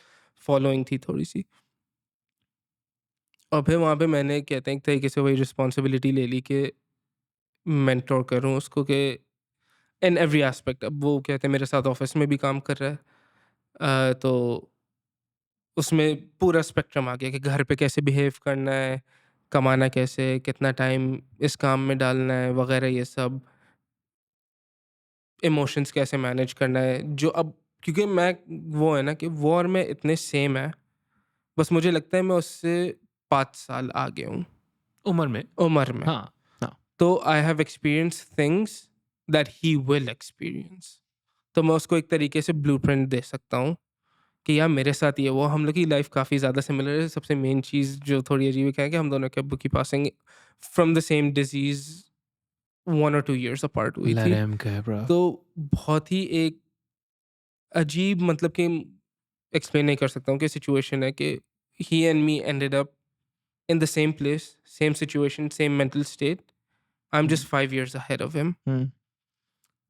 फ़ॉलोइंग थी थोड़ी-सी। और फिर वहाँ पे मैंने कहते हैं एक तरीके से वही रिस्पॉन्सिबिलिटी ले ली कि मेंटर करूँ उसको कि इन एवरी एस्पेक्ट। अब वो कहते हैं मेरे साथ ऑफ़िस में भी काम कर रहा है। तो उसमें पूरा स्पेक्ट्रम आ गया कि घर पे कैसे बिहेव करना है, कमाना कैसे, कितना टाइम इस काम में डालना है वग़ैरह ये सब, इमोशंस कैसे मैनेज करना है। जो अब क्योंकि मैं वो है ना कि वो और मैं इतने सेम हैं, बस मुझे लगता है मैं उससे 5 साल आगे हूँ उम्र में. उम्र में। हाँ हाँ. तो I have experienced things that he will experience. तो मैं उसको एक तरीके से ब्लूप्रिंट दे सकता हूँ कि यार मेरे साथ ये वो हम लोग की लाइफ काफ़ी ज़्यादा सिमिलर है। सबसे मेन चीज़ जो थोड़ी अजीब है क्या है कि हम दोनों के अब्बू की passing from the same disease 1 और 2 इयर्स अपार्ट हुई अल्लाह थी। रहम करे ब्रो. तो बहुत ही एक अजीब मतलब कि एक्सप्लेन नहीं कर सकता हूँ कि सिचुएशन है कि he and me ended up in the same place, same situation, same mental state. I am just 5 years ahead of him. Hmm.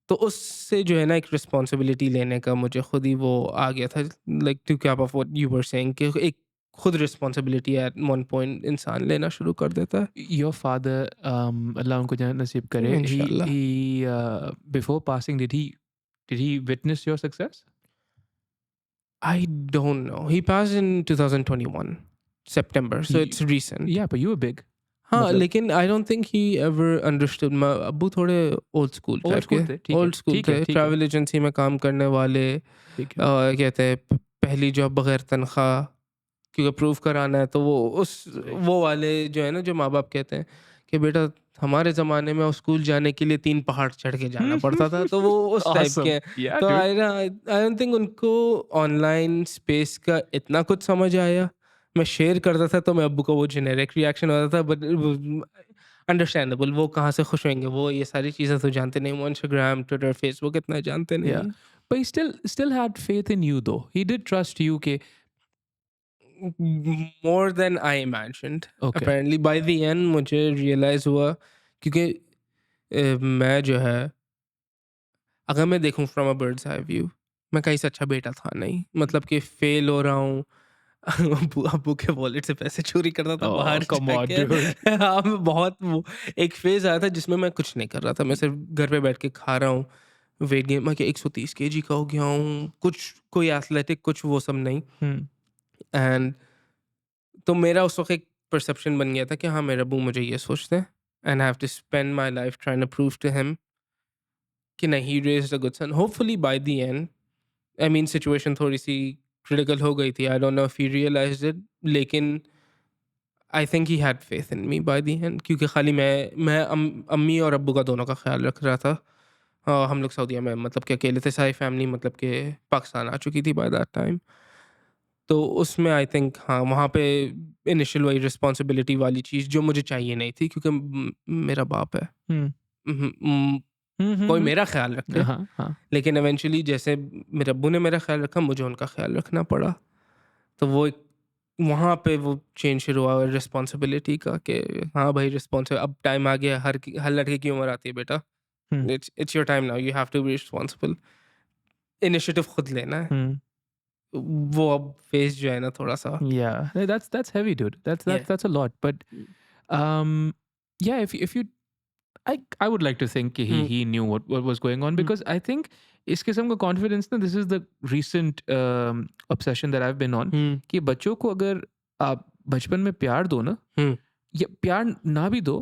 तो उससे जो है ना एक रिस्पॉन्सिबिलिटी लेने का मुझे खुद ही वो आ गया था, like to cap off what you were saying कि एक खुद रिस्पॉन्सिबिलिटी एट वन पॉइंट इंसान लेना शुरू कर देता है। Your father, अल्लाह उनको जन्नत नसीब करे. इंशाल्लाह। He before passing, did he witness your success? I don't no, he passed in 2021 September, so He, it's recent. yeah, but you were big. हाँ, मतलब लेकिन आई don't think he ever understood. अब्बू थोड़े ओल्ड स्कूल ओल्ड टाइप के, school थे. ठीक है old school ठीक है थे, ठीक है ट्रैवल एजेंसी में काम करने वाले। ठीक है. कहते हैं पहली जॉब बगैर तनख्वाह, क्योंकि प्रूव कराना है। तो वो उस सही. वो वाले जो है ना जो माँ बाप कहते हैं कि बेटा हमारे ज़माने में स्कूल जाने के लिए 3 पहाड़ चढ़ के जाना पड़ता था, तो वो उस टाइप के Awesome. हैं। Yeah, तो dude. आई डोंट थिंक उनको ऑनलाइन स्पेस का इतना कुछ समझ आया। मैं शेयर करता था तो मैं अब्बू को वो जेनेरिक रिएक्शन होता था, बट अंडरस्टैंडेबल, वो कहाँ से खुश होंगे, वो ये सारी चीज़ें तो जानते नहीं, वो इंस्टाग्राम, ट्विटर, फेसबुक इतना जानते नहीं Yeah. हैं। But he still had faith in you though. He did trust you कि more than I imagined. okay. Apparently by the end मुझे रियलाइज़ हुआ, क्योंकि मैं जो है अगर मैं देखूँ from a bird's eye view, मैं कहीं से अच्छा बेटा था नहीं, मतलब कि फेल हो रहा हूँ। अब्बू अब्बू के वॉलेट से पैसे चोरी करता था Oh, बाहर come on, जाके। dude. हाँ, मैं बहुत वो एक फेज आया था जिसमें मैं कुछ नहीं कर रहा था, मैं सिर्फ घर पे बैठ के खा रहा हूँ, वेट गेन मैं क्या 130 केजी का हो गया हूँ, कुछ कोई एथलेटिक कुछ वो सब नहीं। Hmm. एंड तो मेरा उस वक्त एक परसेप्शन बन गया था कि हाँ मेरे अब्बू मुझे ये सोचते हैं, and I have to spend my life trying to prove to him कि नहीं, he raised a good son. Hopefully by the end, I mean situation थोड़ी सी क्रिटिकल हो गई थी, I don't know if he realised it, लेकिन I think he had faith in me by the end, क्योंकि खाली मैं अम्मी और अब्बू का दोनों का ख्याल रख रहा था। हम लोग सऊदीया में मतलब कि अकेले थे, सारी फैमिली मतलब कि पाकिस्तान आ चुकी थी बाय दैट टाइम। तो उसमें आई थिंक हाँ, वहाँ पे इनिशियल वही रिस्पॉन्सिबिलिटी वाली चीज़ जो मुझे चाहिए नहीं थी, क्योंकि मेरा बाप है। Hmm. उहुँ, कोई Hmm. मेरा ख़्याल रखे, हाँ हाँ. लेकिन इवेंचुअली जैसे मेरे अब्बू ने मेरा ख़्याल रखा, मुझे उनका ख़्याल रखना पड़ा। तो वो एक वहाँ पे वो चेंज शुरू हुआ रिस्पॉन्सिबिलिटी का कि हाँ भाई, अब टाइम आ गया, हर लड़के की उम्र आती है बेटा, Hmm. It's your time now, you have to be responsible, initiative खुद लेना है। Hmm. वो अब फेज़ जो है ना थोड़ा-सा। Yeah, hey, that's heavy, dude. That's Yeah. that's that's a lot. But yeah, if you, I would like to think he hmm, he knew what was going on, hmm, because I think इस किस्म का confidence ना, this is the recent obsession that I've been on, हुँ, कि बच्चों को अगर आप बचपन में प्यार दो ना, हुँ, या प्यार ना भी दो,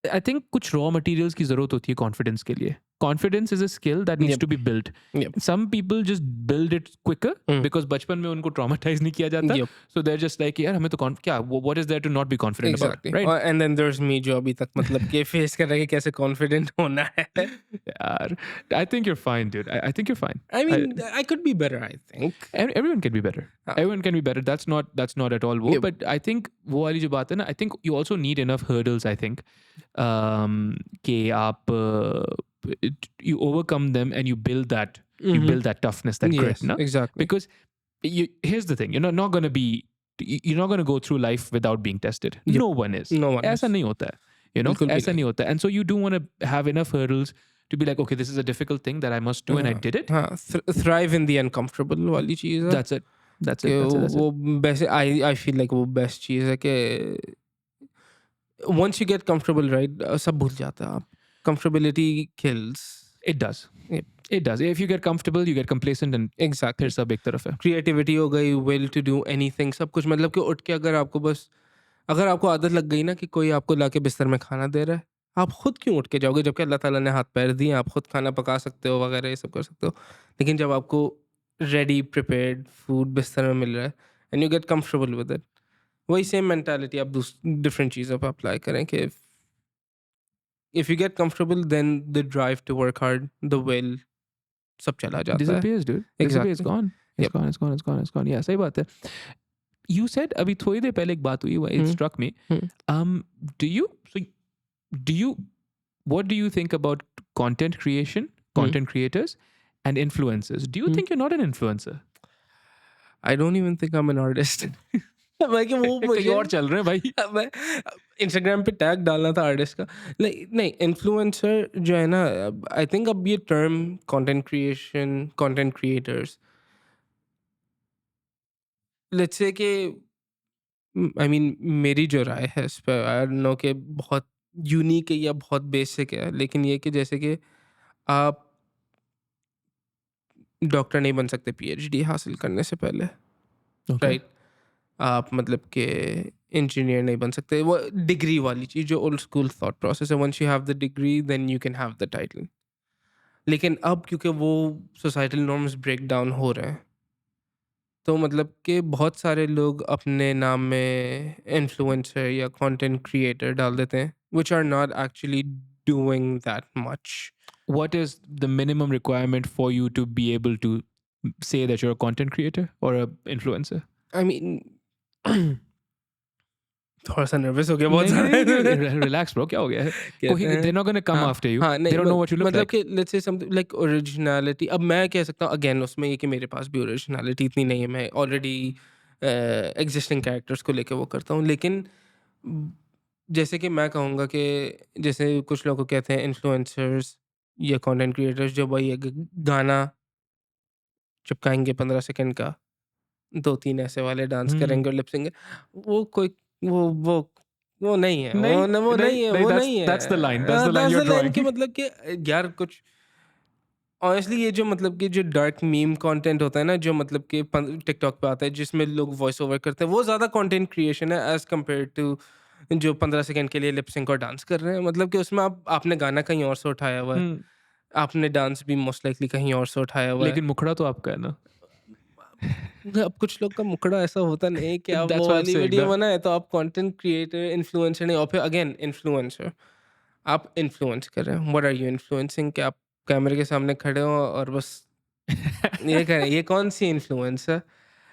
आई थिंक कुछ रॉ मटेरियल्स की जरूरत होती है कॉन्फिडेंस के लिए. Confidence is a skill that needs yep, to be built. Yep, some people just build it quicker hmm, because बचपन में उनको ट्रॉमेटाइज नहीं किया जाता. Yep, so there just like यार हमें तो क्या, what is there to not be confident about, exactly. Right? और and then there is me जो अभी तक मतलब कि फेस कर रहा है कि कैसे कॉन्फिडेंट होना है। यार I think you're fine, dude. I think you're fine. I I, mean I could be better I think. everyone can be better. हाँ, Everyone can be better. That's not at all वो. यप, But I think वो वाली जो बात है ना, I think you also need enough hurdles, I think, कि आप you overcome them and you उहुँ, build that toughness, that grit, yes, ना? Exactly, Because here's the thing, you're not going to be, you're not going to go through life without being tested. यप, No one is. No one ऐसा is, नहीं होता है. बिल्कुल भी ऐसा नहीं। नहीं होता है. And so you do want to have enough hurdles to be like, okay, this is a difficult thing that I must do, and I हाँ, did it. हाँ, थ्राइव इन द अनकम्फर्टेबल वाली चीज़ है That's it. That's कि it. That's it. That's it. वो वैसे I feel like वो best चीज़ है कि once you get comfortable right, सब भूल जाते हैं आप। Comfortability kills. It does. It does. If you get comfortable, you get complacent, and फिर एग्जैक्टली। सब एक तरफ है. क्रिएटिविटी हो गई, विल टू डू एनीथिंग, सब कुछ मतलब कि उठ के अगर आपको आदत लग गई ना कि कोई आपको लाके बिस्तर में खाना दे रहा है, आप खुद क्यों उठ के जाओगे, जबकि अल्लाह ताला ने हाथ पैर दिए, आप खुद खाना पका सकते हो वगैरह ये सब कर सकते हो। लेकिन जब आपको रेडी प्रिपेयर्ड फूड बिस्तर में मिल रहा है and you get comfortable with it, वही सेम मेंटालिटी आप डिफरेंट चीज़ों पर अप्लाई करें कि if you get comfortable then the drive to work hard, the will, सब चला जाता है। Disappears, dude. Disappears. Exactly. Gone. It's yep. gone. It's gone. It's gone. It's gone. Yeah, सही बात है. You said अभी थोड़ी देर पहले एक बात हुई. It hmm, struck me. Hmm, Um, do you? So, do you? What do you think about content creation, hmm, content creators, and influencers? Do you hmm. think you're not an influencer? I don't even think I am an artist. मैं कि वो कहीं मुझे और चल रहे हैं भाई. मैं इंस्टाग्राम पे टैग डालना था आर्टिस्ट का। नहीं नहीं, इन्फ्लुएंसर जो है ना, आई थिंक अब ये term content creation, content creators, let's say कि आई मीन मेरी जो राय है इस पे, आई डोंट नो कि बहुत यूनिक है या बहुत बेसिक है, लेकिन ये कि जैसे कि आप डॉक्टर नहीं बन सकते पीएचडी हासिल करने से पहले, Okay. राइट? आप मतलब कि इंजीनियर नहीं बन सकते, वो डिग्री वाली चीज़ जो ओल्ड स्कूल थॉट प्रोसेस है, once you have the degree then you can have the title. लेकिन अब क्योंकि वो सोसाइटल नॉर्म्स ब्रेक डाउन हो रहे हैं, तो मतलब कि बहुत सारे लोग अपने नाम में इन्फ्लुएंसर या कंटेंट क्रिएटर डाल देते हैं, which are not actually doing that much. What is the minimum requirement for you to be able to say that you're a content creator or a influencer? I mean थोड़ा सा nervous हो गया बहुत नहीं नहीं नहीं ज़्यादा। नहीं, relax bro, क्या हो गया है? कहते कोई, हैं they're not gonna come हाँ, after you. हाँ, नहीं They don't know what you look मतलब like. कि let's say something like originality, अब मैं कह सकता हूँ अगेन उसमें ये कि मेरे पास भी ओरिजिनैलिटी इतनी नहीं है, मैं ऑलरेडी एग्जिस्टिंग कैरेक्टर्स को लेके वो करता हूँ, लेकिन जैसे कि मैं कहूँगा कि जैसे कुछ लोग को कहते हैं इन्फ्लुएंसर्स ये कंटेंट क्रिएटर्स जो भाई एक गाना चिपकाएंगे 15 सेकंड का, 2-3 ऐसे वाले डांस करेंगे और लिपसिंग, वो कोई वो वो नहीं है, नहीं वो नहीं नहीं है, नहीं, वो that's नहीं that's the line, है। that's the line that's you're the line drawing. कि मतलब कि यार कुछ ऑनेस्टली ये जो मतलब कि जो डार्क मीम कंटेंट होता है ना, जो मतलब कि टिकटॉक पे आता है जिसमें लोग वॉइस ओवर करते हैं, वो ज़्यादा कंटेंट क्रिएशन है एज कम्पेयर टू जो 15 सेकंड के लिए लिपसिंग और डांस कर रहे हैं। मतलब कि उसमें आपने गाना कहीं और से उठाया हुआ है, हम्म, आपने डांस भी मोस्ट लाइकली कहीं और से उठाया हुआ है। लेकिन मुखड़ा तो आपका है ना. अब कुछ लोग का मुखड़ा ऐसा होता नहीं है कि आप That's वो what I'm वाली saying वीडियो ना. बनाए तो आप कंटेंट क्रिएटर, इन्फ्लुएंसर नहीं, और फिर अगेन इन्फ्लुएंसर, आप इन्फ्लुएंस कर रहे हैं। What are you influencing? कि आप कैमरे के सामने खड़े हो और बस ये करें, ये कौन सी इन्फ्लुएंस है?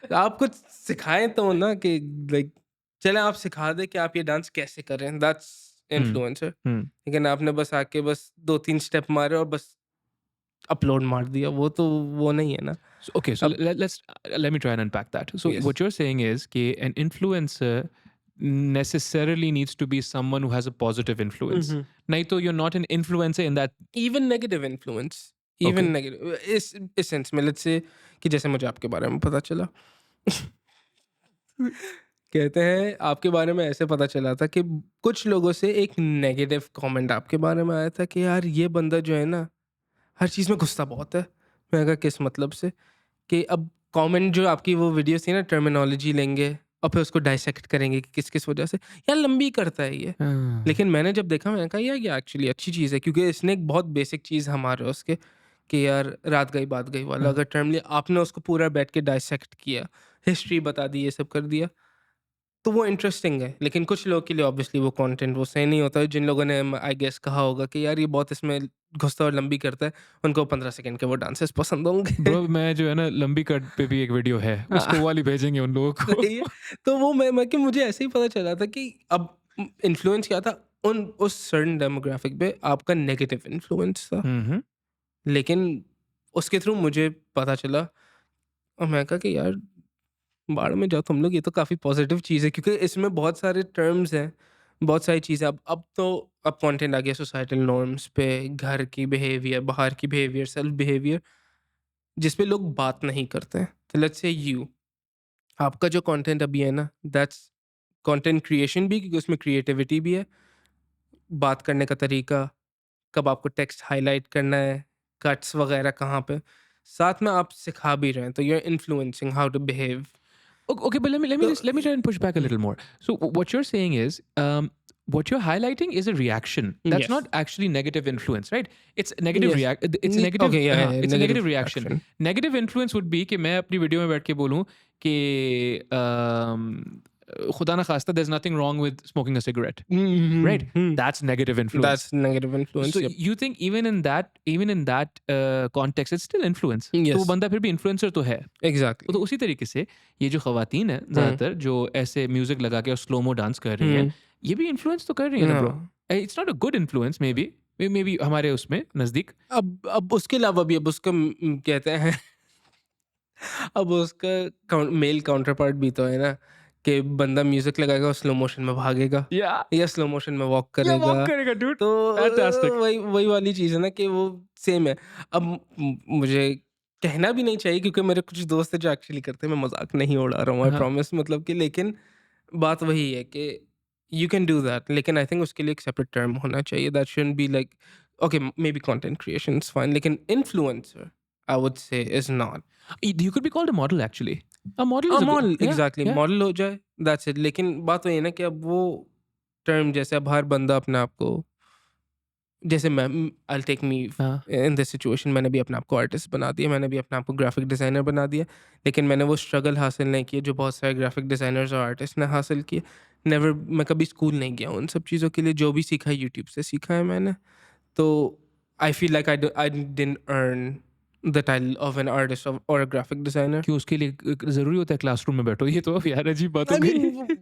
तो आप कुछ सिखाएं तो ना, कि लाइक चले आप सिखा दें कि आप ये डांस कैसे करें, दैट्स हम्म इन्फ्लुएंसर। हम्म. लेकिन आपने बस आके बस 2-3 स्टेप मारे और बस अपलोड मार दिया, वो तो वो नहीं है ना। So, okay, so अब let me try and unpack that. So yes, what you're saying is that an influencer necessarily needs to be someone who has a positive influence. नहीं तो you're not an influencer in that. Even negative influence, even Okay. Negative इस sense में, let's say कि जैसे मुझे आपके बारे में पता चला। कहते हैं आपके बारे में ऐसे पता चला था कि कुछ लोगों से एक नेगेटिव कमेंट आपके बारे में आया था कि यार ये बंदा जो है ना, हर चीज़ में गुस्सा बहुत है। मैंने कहा किस मतलब से? कि अब कमेंट जो आपकी वो वीडियोस थी ना, टर्मिनोलॉजी लेंगे और फिर उसको डाइसेक्ट करेंगे कि किस किस वजह से, यार लंबी करता है ये। Ah. लेकिन मैंने जब देखा, मैंने कहा यार ये एक्चुअली अच्छी चीज़ है, क्योंकि इसने एक बहुत बेसिक चीज़ हमारे उसके, कि यार रात गई बात गई वाला अगर टर्म लिया, आपने उसको पूरा बैठ के डाइसेक्ट किया, हिस्ट्री बता दी, ये सब कर दिया, तो वो इंटरेस्टिंग है। लेकिन कुछ लोगों के लिए ऑब्वियसली वो कंटेंट वो सही नहीं होता है। जिन लोगों ने आई गेस कहा होगा कि यार ये बहुत इसमें घुसता और लंबी करता है, उनको 15 सेकंड के वो डांसेस पसंद होंगे। ब्रो मैं जो है ना लंबी कट पे भी एक वीडियो है, उसको वाली भेजेंगे उन लोगों को. सही है। तो वो मैं कि मुझे ऐसे ही पता चला था कि अब इन्फ्लुएंस क्या था, उन उस सर्टेन डेमोग्राफिक पे आपका नेगेटिव इन्फ्लुएंस था। हम्म. लेकिन उसके थ्रू मुझे पता चला और मैं कहा कि यार बाढ़ में जाओ तुम लोग, ये तो काफ़ी पॉजिटिव चीज़ है, क्योंकि इसमें बहुत सारे टर्म्स हैं, बहुत सारी चीज़ें। अब तो अब कंटेंट आ गया सोसाइटल नॉर्म्स पे, घर की बिहेवियर, बाहर की बिहेवियर, सेल्फ बिहेवियर, जिस पे लोग बात नहीं करते हैं। तो लेट्स से यू, आपका जो कंटेंट अभी है ना, दैट्स कंटेंट क्रिएशन भी, क्योंकि उसमें क्रिएटिविटी भी है, बात करने का तरीका, कब आपको टेक्स्ट हाईलाइट करना है, कट्स वगैरह कहाँ पे, साथ में आप सिखा भी रहे हैं, तो you are influencing how to behave. Okay, but let me तो just let me try and push back a little more. So what you're saying is, what you're highlighting is a reaction. That's yes, not actually negative influence, right? It's negative yes, react. It's a negative. Okay, It's a negative negative reaction. Reaction, Negative influence would be कि मैं अपनी video में बैठ के बोलूँ कि खुदा ना खास्ता there's nothing wrong with smoking a cigarette, right? That's negative influence. That's negative So influence, yep, you think even in that context, it's still influence. तो वो यस, बंदा फिर भी influencer तो है. एग्जैक्टली, तो उसी तरीके से ये जो खवातीन है ज़्यादातर जो ऐसे म्यूजिक लगा के और स्लोमो डांस कर रही हैं, ये भी इन्फ्लुएंस तो कर रही है ना bro. It's not a good influence may be हमारे उसमें नज़दीक. अब उसके अलावा भी अब उसका कहते हैं अब उसका मेल काउंटर पार्ट भी तो है ना, कि बंदा म्यूजिक लगाएगा और स्लो मोशन में भागेगा या या स्लो मोशन में वॉक या करेगा। वॉक करेगा डूड. तो फैंटास्टिक. वही वही वाली चीज़ है ना, कि वो सेम है। अब मुझे कहना भी नहीं चाहिए, क्योंकि मेरे कुछ दोस्त हैं जो एक्चुअली करते हैं, मैं मजाक नहीं उड़ा रहा हूँ, आई हाँ. प्रॉमिस, मतलब कि लेकिन बात वही है कि यू कैन डू दैट, लेकिन आई थिंक उसके लिए एक सेपरेट टर्म होना चाहिए। That shouldn't be like, okay may be content creation is fine, लेकिन influencer I would say is not. You could be called a model actually. A model is a good. Model, Yeah, exactly, yeah. Model हो जाए, that's it. लेकिन बात वही है ना कि अब वो टर्म, जैसे अब हर बंदा अपने आप को, जैसे मैं, आई टेक मी हाँ. इन दिस सिचुएशन, मैंने भी अपने आप को आर्टिस्ट बना दिया, मैंने भी अपने आप को ग्राफिक डिज़ाइनर बना दिया, लेकिन मैंने वो स्ट्रगल हासिल नहीं किया जो बहुत सारे ग्राफिक डिज़ाइनर्स और आर्टिस्ट ने हासिल किए। नेवर, मैं कभी स्कूल नहीं गया उन सब चीज़ों के लिए, जो भी सीखा यूट्यूब से सीखा है मैंने। तो आई feel like I didn't earn the title of an artist और अ ग्राफिक डिज़ाइनर। कि उसके लिए ज़रूरी होता है क्लासरूम में बैठो. ये तो अब यार अजीब बात हो आई गई. मीन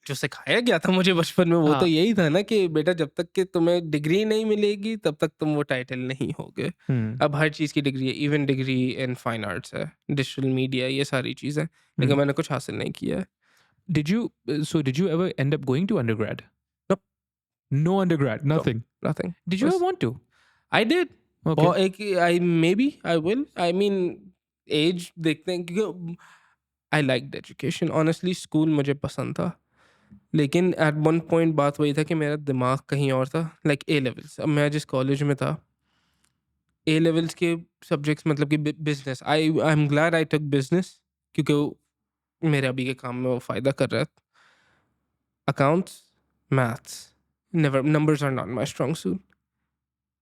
जो सिखाया गया था मुझे बचपन में, वो तो हाँ. यही था ना कि बेटा जब तक कि तुम्हें डिग्री नहीं मिलेगी तब तक तुम वो टाइटल नहीं होगे। हम्म. अब हर चीज़ की डिग्री है, even degree in fine arts है, डिजिटल मीडिया, ये सारी चीज़ें, लेकिन हम्म. मैंने कुछ हासिल नहीं किया है। Did you ever end up going to undergrad? Nope, No undergrad, no, nothing. nothing, Did you बस ever want to? I did, Okay. और एक आई विल, आई मीन एज देखते हैं, क्योंकि I like education honestly, school मुझे पसंद था, लेकिन एट वन पॉइंट बात वही था कि मेरा दिमाग कहीं और था। लाइक ए लेवल्स, अब मैं जिस कॉलेज में था, ए लेवल्स के सब्जेक्ट्स मतलब कि business, I am glad I टक बिजनेस, क्योंकि मेरे अभी के काम में वो फ़ायदा कर रहा है। Accounts, maths, never, numbers are not my strong suit.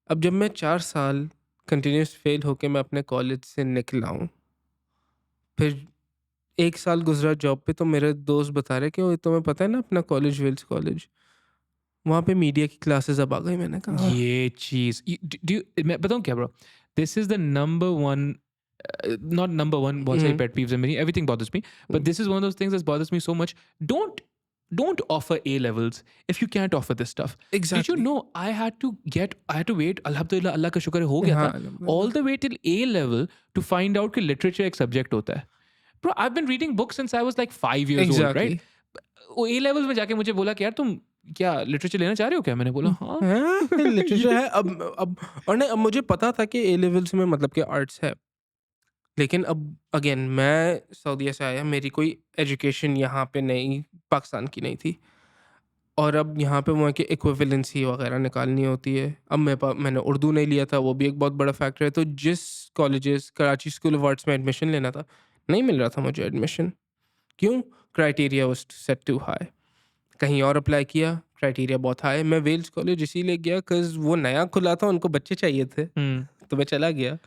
अब जब मैं 4 साल कंटिन्यूस फेल होके मैं अपने कॉलेज से निकला हूँ, फिर 1 साल गुजरा जॉब पे, तो मेरे दोस्त बता रहे कि वो तुम्हें पता है ना अपना कॉलेज, वेल्स कॉलेज, वहाँ पे मीडिया की क्लासेस अब आ गई। मैंने कहा ये चीज मैं बताऊं क्या bro, this is the number one, not number one, बहुत सारी pet peeves है मेरी, everything bothers me, but this is one of those things that bothers me so much. Don't offer A levels if you can't offer this stuff. Did you exactly. know I had to wait, अल्हम्दुलिल्लाह, अल्लाह का शुक्र है हो गया हाँ, था, all the way till A level to find out कि literature एक subject होता है. Bro, I've been reading books since I was like 5 years old, exactly. right? वो A levels में जाके मुझे बोला कि यार तुम क्या लिटरेचर लेना चाह रहे हो क्या? मैंने बोला हाँ. लिटरेचर है अब। और नहीं, अब मुझे पता था कि ए लेवल्स में मतलब कि आर्ट्स है, लेकिन अब अगेन मैं सऊदीया से आया, मेरी कोई एजुकेशन यहाँ पे नहीं, पाकिस्तान की नहीं थी, और अब यहाँ पे वहाँ की इक्विवेलेंसी वगैरह निकालनी होती है। अब मैंने उर्दू नहीं लिया था, वो भी एक बहुत बड़ा फैक्टर है। तो जिस colleges, Karachi school of arts में एडमिशन लेना था, नहीं मिल रहा था मुझे एडमिशन। क्यों? Criteria was set too high. कहीं और अप्लाई किया, क्राइटेरिया बहुत हाई। मैं वेल्स कॉलेज इसीलिए गया बिकॉज वो नया खुला था, उनको बच्चे चाहिए थे, तो मैं चला गया।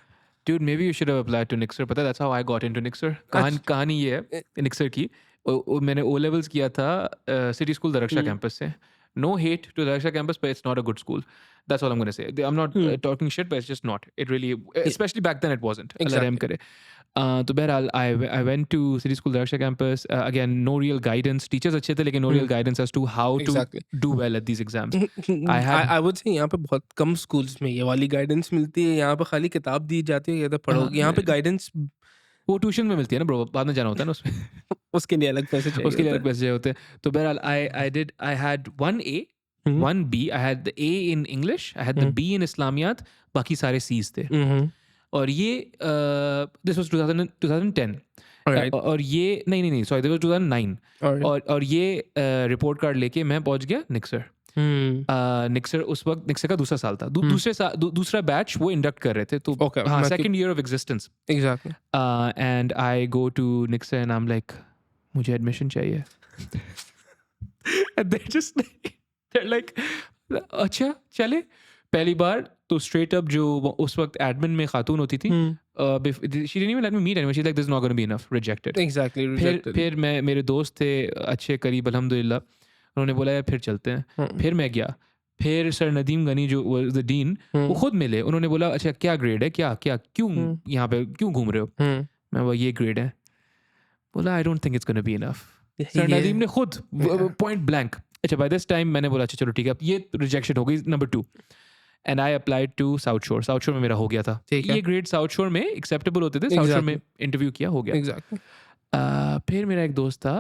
Dude, maybe you should have applied to Nixor. पता है, that's how I got into Nixor. कहानी ये है Nixor की. मैंने O levels किया था सिटी स्कूल दरक्षा कैंपस से. No hate to Daraksha campus, but it's not a good school. That's all I'm going to say. I'm not talking shit, but it's just not. It really, especially back then, it wasn't. Allah रहम करे. तो बहरहाल I went to City School Daraksha campus. Again, no real guidance. Teachers अच्छे थे, लेकिन no real guidance as to how to do well at these exams. I would say यहाँ पे बहुत कम स्कूल्स में ये वाली गाइडेंस मिलती है। यहाँ पे खाली किताब दी जाती है, ये तो पढ़ोगे। यहाँ पे गाइडेंस वो ट्यूशन में मिलती है ना ब्रो, बाद में जाना होता है ना उसमें. उसके लिए अलग पैसे चाहिए उसके लिए होते अलग पैसे चाहिए होते हैं. तो बहरहाल I had one A, one B. I had the A in English, I had the B in इस्लामियात, बाकी सारे C's थे. और ये this was 2010. और ये नहीं sorry, this was 2009. और ये रिपोर्ट कार्ड लेके मैं पहुंच गया निक्सर. निक्सर उस वक्त, निक्सर का दूसरा साल था, दूसरा बैच वो इंडक्ट कर रहे थे, तो हाँ, second year of existence. Exactly. And I go to Nixor and I am like, मुझे एडमिशन चाहिए. And they're like, अच्छा चले. पहली बार तो स्ट्रेट अप जो उस वक्त एडमिन में खातून होती थी, she didn't even let me meet anyone. She's like, this is not going to be enough, rejected. Exactly, rejected. फिर मेरे दोस्त थे अच्छे करीब, अल्हम्दुलिल्लाह, उन्होंने बोला यार फिर चलते हैं. फिर मैं गया. फिर सर नदीम गनी जो was the dean, वो खुद मिले. उन्होंने बोला अच्छा क्या ग्रेड है, क्या क्यों यहाँ पे क्यों घूम रहे हो? मैं बोला ये ग्रेड है. बोला आई don't think it's gonna be enough. Sir Nadeem ने खुद पॉइंट ब्लैंक. अच्छा, बाय दिस टाइम मैंने बोला अच्छा चलो ठीक है, ये रिजेक्शन हो गई, number 2. And I applied to South Shore. South Shore में मेरा हो गया था. ये ग्रेड साउथ शोर में एक्सेप्टेबल होते थे. साउथ शोर में इंटरव्यू किया, हो गया. फिर मेरा एक दोस्त था,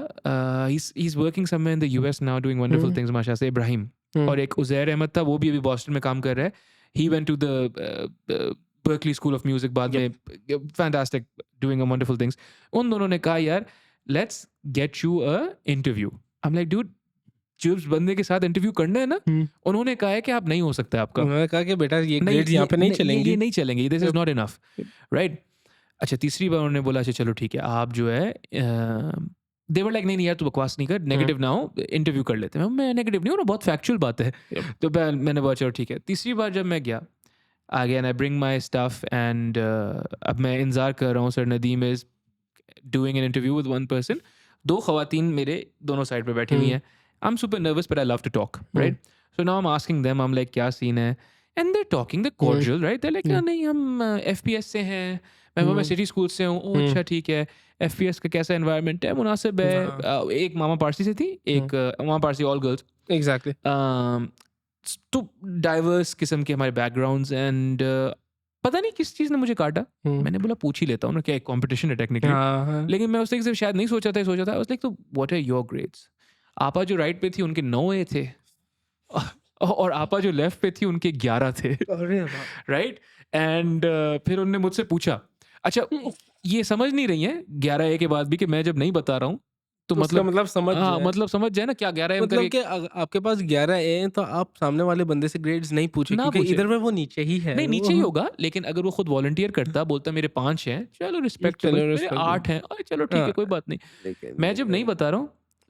he is working somewhere in the US now, doing wonderful things माशाल्लाह से, इब्राहिम. और एक उजैर अहमद था, वो भी अभी बॉस्टन में काम कर रहा है. He went to the Berklee School of Music, बाद में फैंटास्टिक, डूइंग वंडरफुल थिंग्स. उन दोनों ने कहा यार let's get you a interview. I am like dude, जिस बंदे के साथ इंटरव्यू करना है ना, उन्होंने कहा है कि आप नहीं हो सकता आपका. उन्होंने कहा कि बेटा ये ग्रेड्स यहाँ पे नहीं चलेंगे, ये नहीं चलेंगे, this is not enough, right. अच्छा, तीसरी बार उन्होंने बोला अच्छा चलो ठीक है, आप जो है दे वर लाइक नहीं यार तू बकवास नहीं कर, नेगेटिव ना हो, इंटरव्यू कर लेते हैं. मैं नेगेटिव नहीं हूँ ना, बहुत फैक्चुअल बात है. तो मैंने बोला चलो ठीक है. तीसरी बार जब मैं गया आगे, and I bring my stuff, and अब मैं इंतजार कर रहा हूँ. Sir Nadeem is doing an interview with one person. 2 खवातीन मेरे दोनों साइड पे बैठी हुई हैं. I'm super nervous, but I love to talk, right? So now I'm asking them, I'm like, क्या सीन है? And they're talking, they're cordial, right? They're like, नहीं हम FPS से हैं, मैं सिटी स्कूल से हूँ. ओह अच्छा ठीक है. FPS का कैसा एनवायरनमेंट है? मुनासिब है. एक मामा पारसी से थी, एक मामा पारसी, ऑल गर्ल्स. एग्जैक्टली. तो डाइवर्स किस्म के हमारे बैकग्राउंड्स. एंड पता नहीं किस चीज़ ने मुझे काटा. मैंने बोला पूछ ही लेता हूँ ना, क्या एक कॉम्पिटिशन है टेक्निकली. लेकिन मैं उस तरीके से शायद नहीं सोचा था. लाइक तो व्हाट आर योर ग्रेड्स? आपा जो राइट पे थी उनके 9 ए थे, और आपा जो लेफ्ट पे थी उनके 11 थे, राइट. एंड फिर उन्होंने मुझसे पूछा, अच्छा ये समझ नहीं रही हैं 11 के बाद भी कि मैं जब नहीं बता रहा हूँ तो तो उसका मतलब मतलब समझ हाँ, जाए। मतलब समझ जाए ना क्या 11 का मतलब कि आपके पास 11 ए हैं तो आप सामने वाले बंदे से ग्रेड्स नहीं पूछे ना क्योंकि पूछे। इधर में वो नीचे ही है। नहीं, नीचे ही वो होगा, लेकिन अगर वो खुद वॉलंटियर करता, बोलता मेरे 5 हैं, चलो रिस्पेक्टेबल, चलो मेरे रिस्पेक्ट। 8 हैं, अरे चलो ठीक हाँ, है, कोई बात नहीं। लेकिन मैं जब नहीं बता रहा हूँ,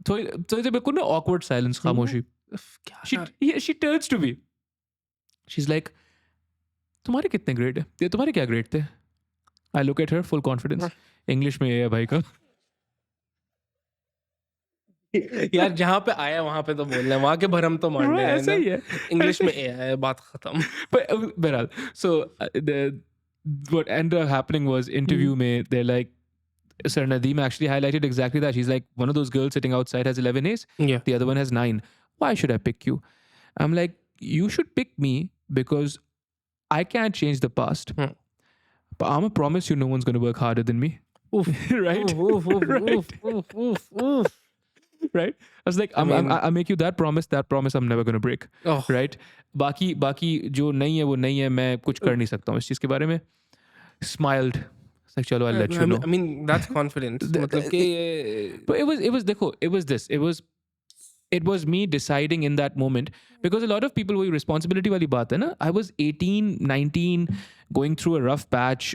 थोड़ी देर बिल्कुल ना ऑकवर्ड साइलेंस, खामोशी। शी क्या she turns to me, she is like, तुम्हारे कितने ग्रेड है? ये तुम्हारे क्या ग्रेड थे? I look at her full confidence, English में ये है भाई का। यार जहाँ पे आया वहाँ पे तो बोलना है, वहाँ के भरम तो ब्रो मारने हैं ऐसा ना। ही है, इंग्लिश ऐसे में ही। ए है, बात खत्म। But बहरहाल, so what ended up happening was interview में they're like, Sir Nadeem actually highlighted exactly that. She's like, one of those girls sitting outside has 11 A's, Yeah. the other one has 9. Why should I pick you? I'm like, you should pick me because I can't change the past. Hmm. But I'm gonna promise you no one's gonna work harder than me. Oof. Right? Oof, oof, Right? oof, oof, oof, oof. Right? I was like, I mean, I make you that promise I'm never gonna break. oh, Right? बाकी जो नहीं है वो नहीं है, मैं कुछ कर नहीं सकता हूँ इस चीज़ के बारे में. Smiled. It's like, चलो, I'll let you know. I mean that's confidence. मतलब कि But it was देखो, it was me deciding in that moment, because a lot of people, वही responsibility वाली बात है ना, I was 18 19 going through a rough patch,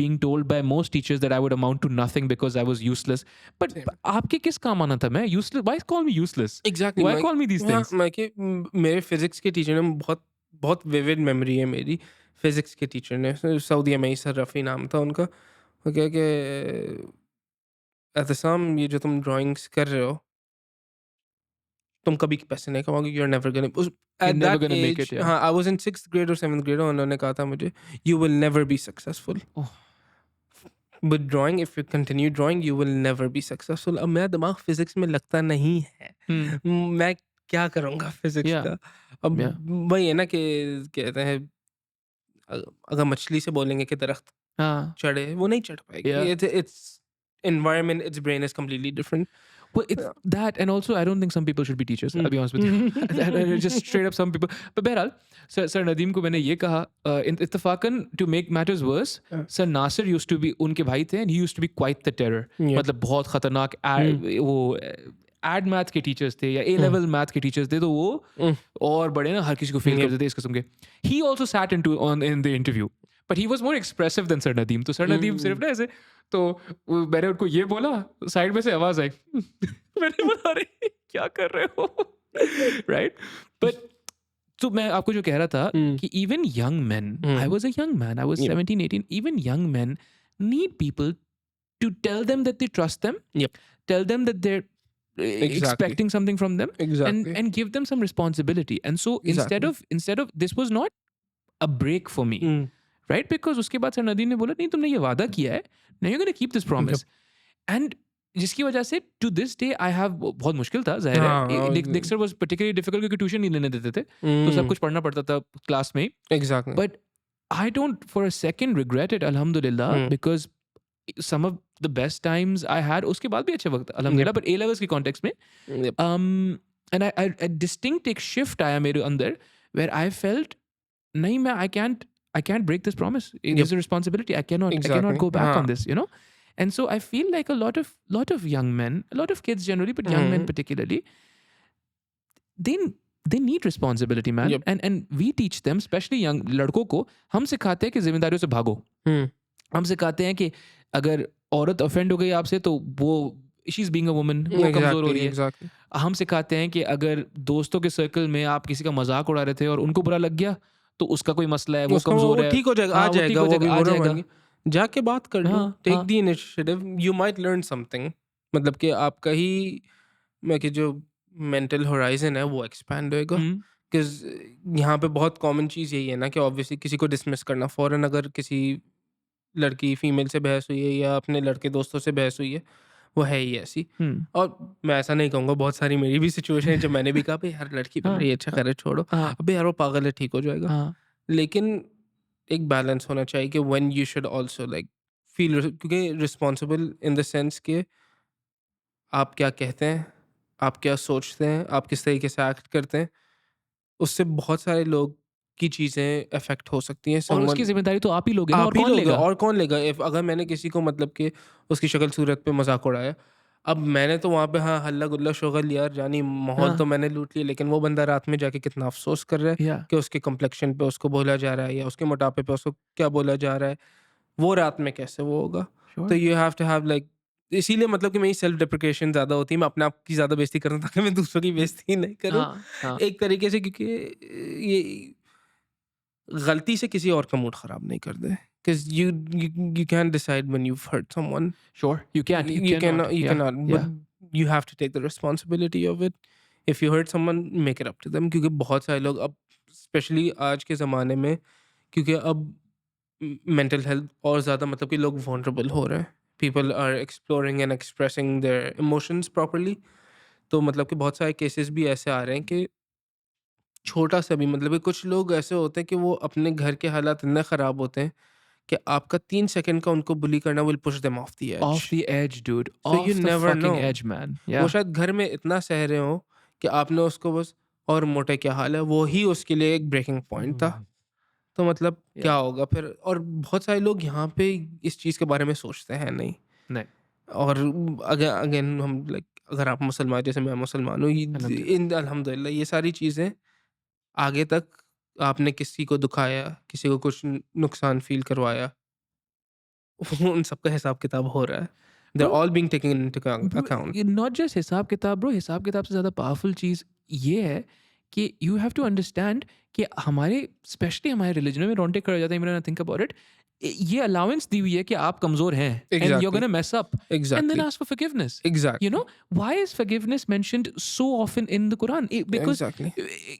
being told by most teachers that I would amount to nothing because I was useless. But Same. आपके किस काम आना था? मैं useless, why call me useless? Exactly. Why call me these हाँ, things? मैं कि मेरे फिजिक्स के टीचर ने बहुत बहुत विविड मेमोरी है मेरी। फिजिक्स के टीचर ने सऊदी में, सर रफ़ी नाम था उनका। वो क्या कि एहतसाम, ये जो तुम ड्राइंग्स कर रहे हो, तुम कभी पैसे नहीं कमाओगे, यू आर नेवर गोना उस You're at never that gonna make edge. it, yeah. हाँ, I was in 6th grade और 7th ग्रेड और उन्होंने कहा था मुझे, "you will never be successful Oh. With drawing, if you continue drawing you will never be successful." अब मेरा दिमाग फिजिक्स में लगता नहीं है। Hmm. मैं क्या करूँगा फिजिक्स Yeah. का? अब Yeah. वही है ना कि कहते हैं, अ, अगर मछली से बोलेंगे कि दरख्त हाँ. चढ़े, वो नहीं चढ़ पाएगी। Yeah. It's environment, it's brain is completely different. Well, it's that, and also I don't think some people should be teachers. I'll be honest with you. And just straight up some people. But बहरहाल, sir Nadeem को मैंने ये कहा, इत्तफाकन, to make matters worse, sir Nasir used to be, उनके भाई थे, and he used to be quite the terror. Yeah. मतलब बहुत खतरनाक वो एड मैथ के टीचर्स थे या ए लेवल मैथ के टीचर्स थे, तो वो और बड़े ना, हर किसी को फेल कर देते इस किस्म के. He also sat in the interview, but he was more expressive than sir Nadeem. तो सर नदीम सिर्फ ना ऐसे, तो मैंने उनको ये बोला, साइड में से आवाज आई. मैंने बोला, अरे क्या कर रहे हो? राइट. बट तो मैं आपको जो कह रहा था कि even young man, I was a young man, I was 17 18, even young man need people to tell them that they trust them, Yep. tell them that they're Exactly. expecting something from them, Exactly. and give them some responsibility. And so Exactly. instead of this was not a break for me, right? Because उसके बाद sir Nadeem ने बोला, नहीं तुमने ये वादा किया है, now you're going to keep this promise. And जिसकी वजह से to this day I have, बहुत मुश्किल था जाहिर है, निक्सर वाज पर्टिकुलरली डिफिकल्ट क्योंकि ट्यूशन नहीं लेने देते थे, तो सब कुछ पढ़ना पड़ता था क्लास में. Exactly. But I don't for a second regret it, अल्हम्दुलिल्लाह, because some of the best times I had, उसके बाद भी अच्छे वक्त अल्हम्दुलिल्लाह, but A levels के context में, Yep. and I a distinct एक shift आया मेरे अंदर where I felt, नहीं मैं I can't break this promise. There's a responsibility. I cannot Exactly. go back हाँ. on this, you know. And so I feel like a lot of young men, a lot of kids generally, but young men particularly, they need responsibility, man. Yep. And we teach them, especially young लड़कों को, हम सिखाते हैं कि जिम्मेदारियों से भागो. हम सिखाते हैं कि अगर औरत ऑफेंड हो गई आपसे तो वो she is being a woman, वो कमजोर हो रही है. Exactly. हम सिखाते हैं कि अगर दोस्तों के सर्कल में आप किसी का मजाक उड़ा रहे थे और उनको बुरा लग गया, तो उसका कोई मसला है, वो उसका कमजोर वो है. ठीक हो जाएगा, हाँ, आ वो ठीक जाएगा, हो वो जाएगा, भी आ बुरा जाएगा. मानेंगे। जाके बात कर लो, हाँ, टेक हाँ. The initiative, you might learn something. मतलब कि आपका ही मैं कि जो मेंटल होराइजन है वो एक्सपैंड होएगा। बिकॉज यहाँ पे बहुत कॉमन चीज़ यही है ना कि ऑब्वियसली किसी को डिसमिस करना फ़ौरन, अगर किसी लड़की फीमेल से बहस हुई है या अपने लड़के दोस्तों से बहस हुई है, वो है ही ऐसी। और मैं ऐसा नहीं कहूँगा, बहुत सारी मेरी भी सिचुएशन है जब मैंने भी कहा भाई यार लड़की बन रही है, अच्छा करे छोड़ो, अबे यार वो पागल है, ठीक हो जाएगा। लेकिन एक बैलेंस होना चाहिए कि when you should also like feel, क्योंकि रिस्पॉन्सिबल इन द सेंस कि आप क्या कहते हैं, आप क्या सोचते हैं, आप किस तरीके से एक्ट करते हैं, उससे बहुत सारे लोग की चीज़ें अफेक्ट हो सकती हैं। और उसकी जिम्मेदारी तो आप ही लोगे ना, और आप ही कौन लोगे, लेगा? और कौन लेगा? इफ अगर मैंने किसी को मतलब कि उसकी शक्ल सूरत पे मजाक उड़ाया, अब मैंने तो वहाँ पे हाँ हल्ला गुल्ला शोगल यार जानी माहौल तो हाँ, मैंने लूट लिया, लेकिन वो बंदा रात में जाके कितना अफसोस कर रहा है या कि उसके कम्प्लेक्शन पे उसको बोला जा रहा है या उसके मोटापे पे उसको क्या बोला जा रहा है, वो रात में कैसे वो होगा? तो sure. You have to have like, इसीलिए मतलब कि मेरी सेल्फ डिप्रिकेशन ज़्यादा होती है, मैं अपने आप की ज़्यादा बेइज़्ती करता हूँ ताकि मैं दूसरों की बेइज़्ती नहीं करूँ। हाँ, हाँ, एक तरीके से, क्योंकि ये गलती से किसी और का मूड ख़राब नहीं कर दे। 'Cause you can't decide when you've hurt someone. Sure, you can't, you You can not, you या, cannot, but या, you have to take the responsibility of it. If you hurt someone, make it up to them. क्योंकि बहुत सारे लोग अब specially आज के ज़माने में, क्योंकि अब मेंटल हेल्थ और ज़्यादा मतलब कि लोग vulnerable हो रहे हैं। People are exploring and expressing their emotions properly. तो मतलब कि बहुत सारे केसेस भी ऐसे आ रहे हैं कि छोटा सा भी मतलब कि कुछ लोग ऐसे होते हैं कि वो अपने घर के हालात इतने ख़राब होते हैं कि आपका 3 सेकंड का उनको बुली करना will push them off the edge. Off the edge dude, so you off the never know, fucking edge man, वो या। शायद घर में इतना सह रहे हो कि आपने उसको बस और मोटे क्या हाल है, वो ही उसके लिए एक ब्रेकिंग पॉइंट था। तो मतलब या, क्या होगा फिर? और बहुत सारे लोग यहाँ पे इस चीज़ के बारे में सोचते हैं नहीं। नहीं, और अगर अगेन हम लाइक, अगर आप मुसलमान, जैसे मैं मुसलमान हूँ, अल्हम्दुलिल्लाह। इन अल्हम्दुलिल्लाह ये सारी चीज़ें आगे तक आपने किसी को दुखाया, किसी को कुछ नुकसान फ़ील करवाया, उन सब का हिसाब किताब हो रहा है। They are bro, all being taken into bro, account. Not just हिसाब किताब ब्रो, हिसाब किताब से ज़्यादा पावरफुल चीज़ ये है कि यू हैव टू अंडरस्टैंड कि हमारे, स्पेशली हमारे रिलीजन में रोंटे खड़े हो जाते हैं when I think about it. ये अलाउंस दी हुई है कि आप कमज़ोर हैं and you are exactly, gonna mess up and then exactly, ask for forgiveness. You exactly, know, why is forgiveness mentioned so often in the Quran? Because exactly.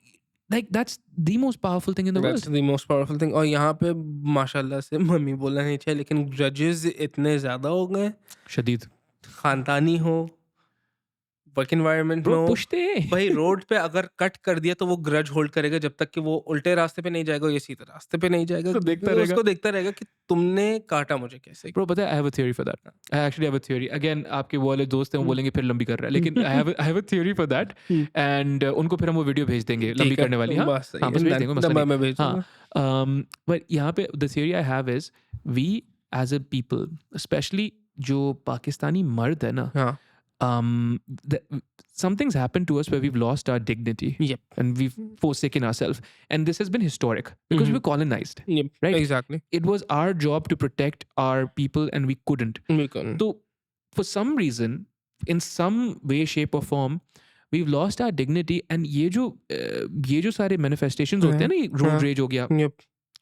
like that's the most powerful thing in the that's world. The most powerful thing. और यहाँ पे माशाल्लाह से mummy बोलना नहीं चाहिए, लेकिन grudges इतने ज़्यादा हो गए, शदीद। ख़ानदानी हो, वर्क एनवायरनमेंट में Bro, हो, पुश्ते। भाई रोड पे अगर कट कर दिया तो वो ग्रज होल्ड करेगा जब तक कि वो उल्टे रास्ते पे नहीं जाएगा, या सीधे रास्ते पे नहीं जाएगा, तो देखता क्योंकि रहेगा। उसको देखता रहेगा कि तुमने काटा मुझे कैसे। Bro, पता है, I have a theory for that. I actually have a theory. Again, आपके वो वाले दोस्त हैं, वो हुँ, बोलेंगे फिर लंबी कर रहा है, हुँ, लेकिन I have a theory for that. Hmm, And उनको फिर हम वो वीडियो भेज देंगे लंबी ठीक है, करने वाली, हाँ? बस सही हाँ, है, बस भेज डन, देंगे, मसला डब्बा नहीं। मैं भेज हाँ, दूँगा। but यहाँ पे the theory I have is we as a people, especially जो पाकिस्तानी मर्द है ना, हाँ, the, something's happened to us where we've lost our dignity Yelp, and we've forsaken ourselves, and this has been historic hmm, because we hmm, were colonized, Yelp, right? Exactly, It was our job to protect our people and we couldn't. बिल्कुल, So for some reason, in some way shape or form, we've lost our dignity, and ये जो सारे manifestations होते हाँ, हैं ना, हाँ, road rage हो गया, येप,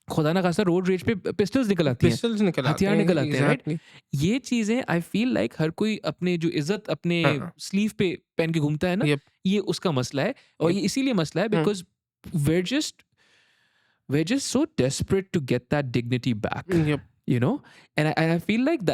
खुदा ना खास्ता रोड रेज पे पिस्टल्स निकल आती हैं, पिस्टल्स निकल आते हथियार हैं, निकल आते हैं, राइट? एग्ज़ैक्टली, ये चीज़ें आई फील लाइक हर कोई अपने जो इज्जत अपने हाँ, स्लीव पे पहन के घूमता है ना, येप, ये उसका मसला है। और येप, ये इसीलिए मसला है हुँ, because we're just we're just so desperate to get that dignity back, Yelp, you know. And I feel like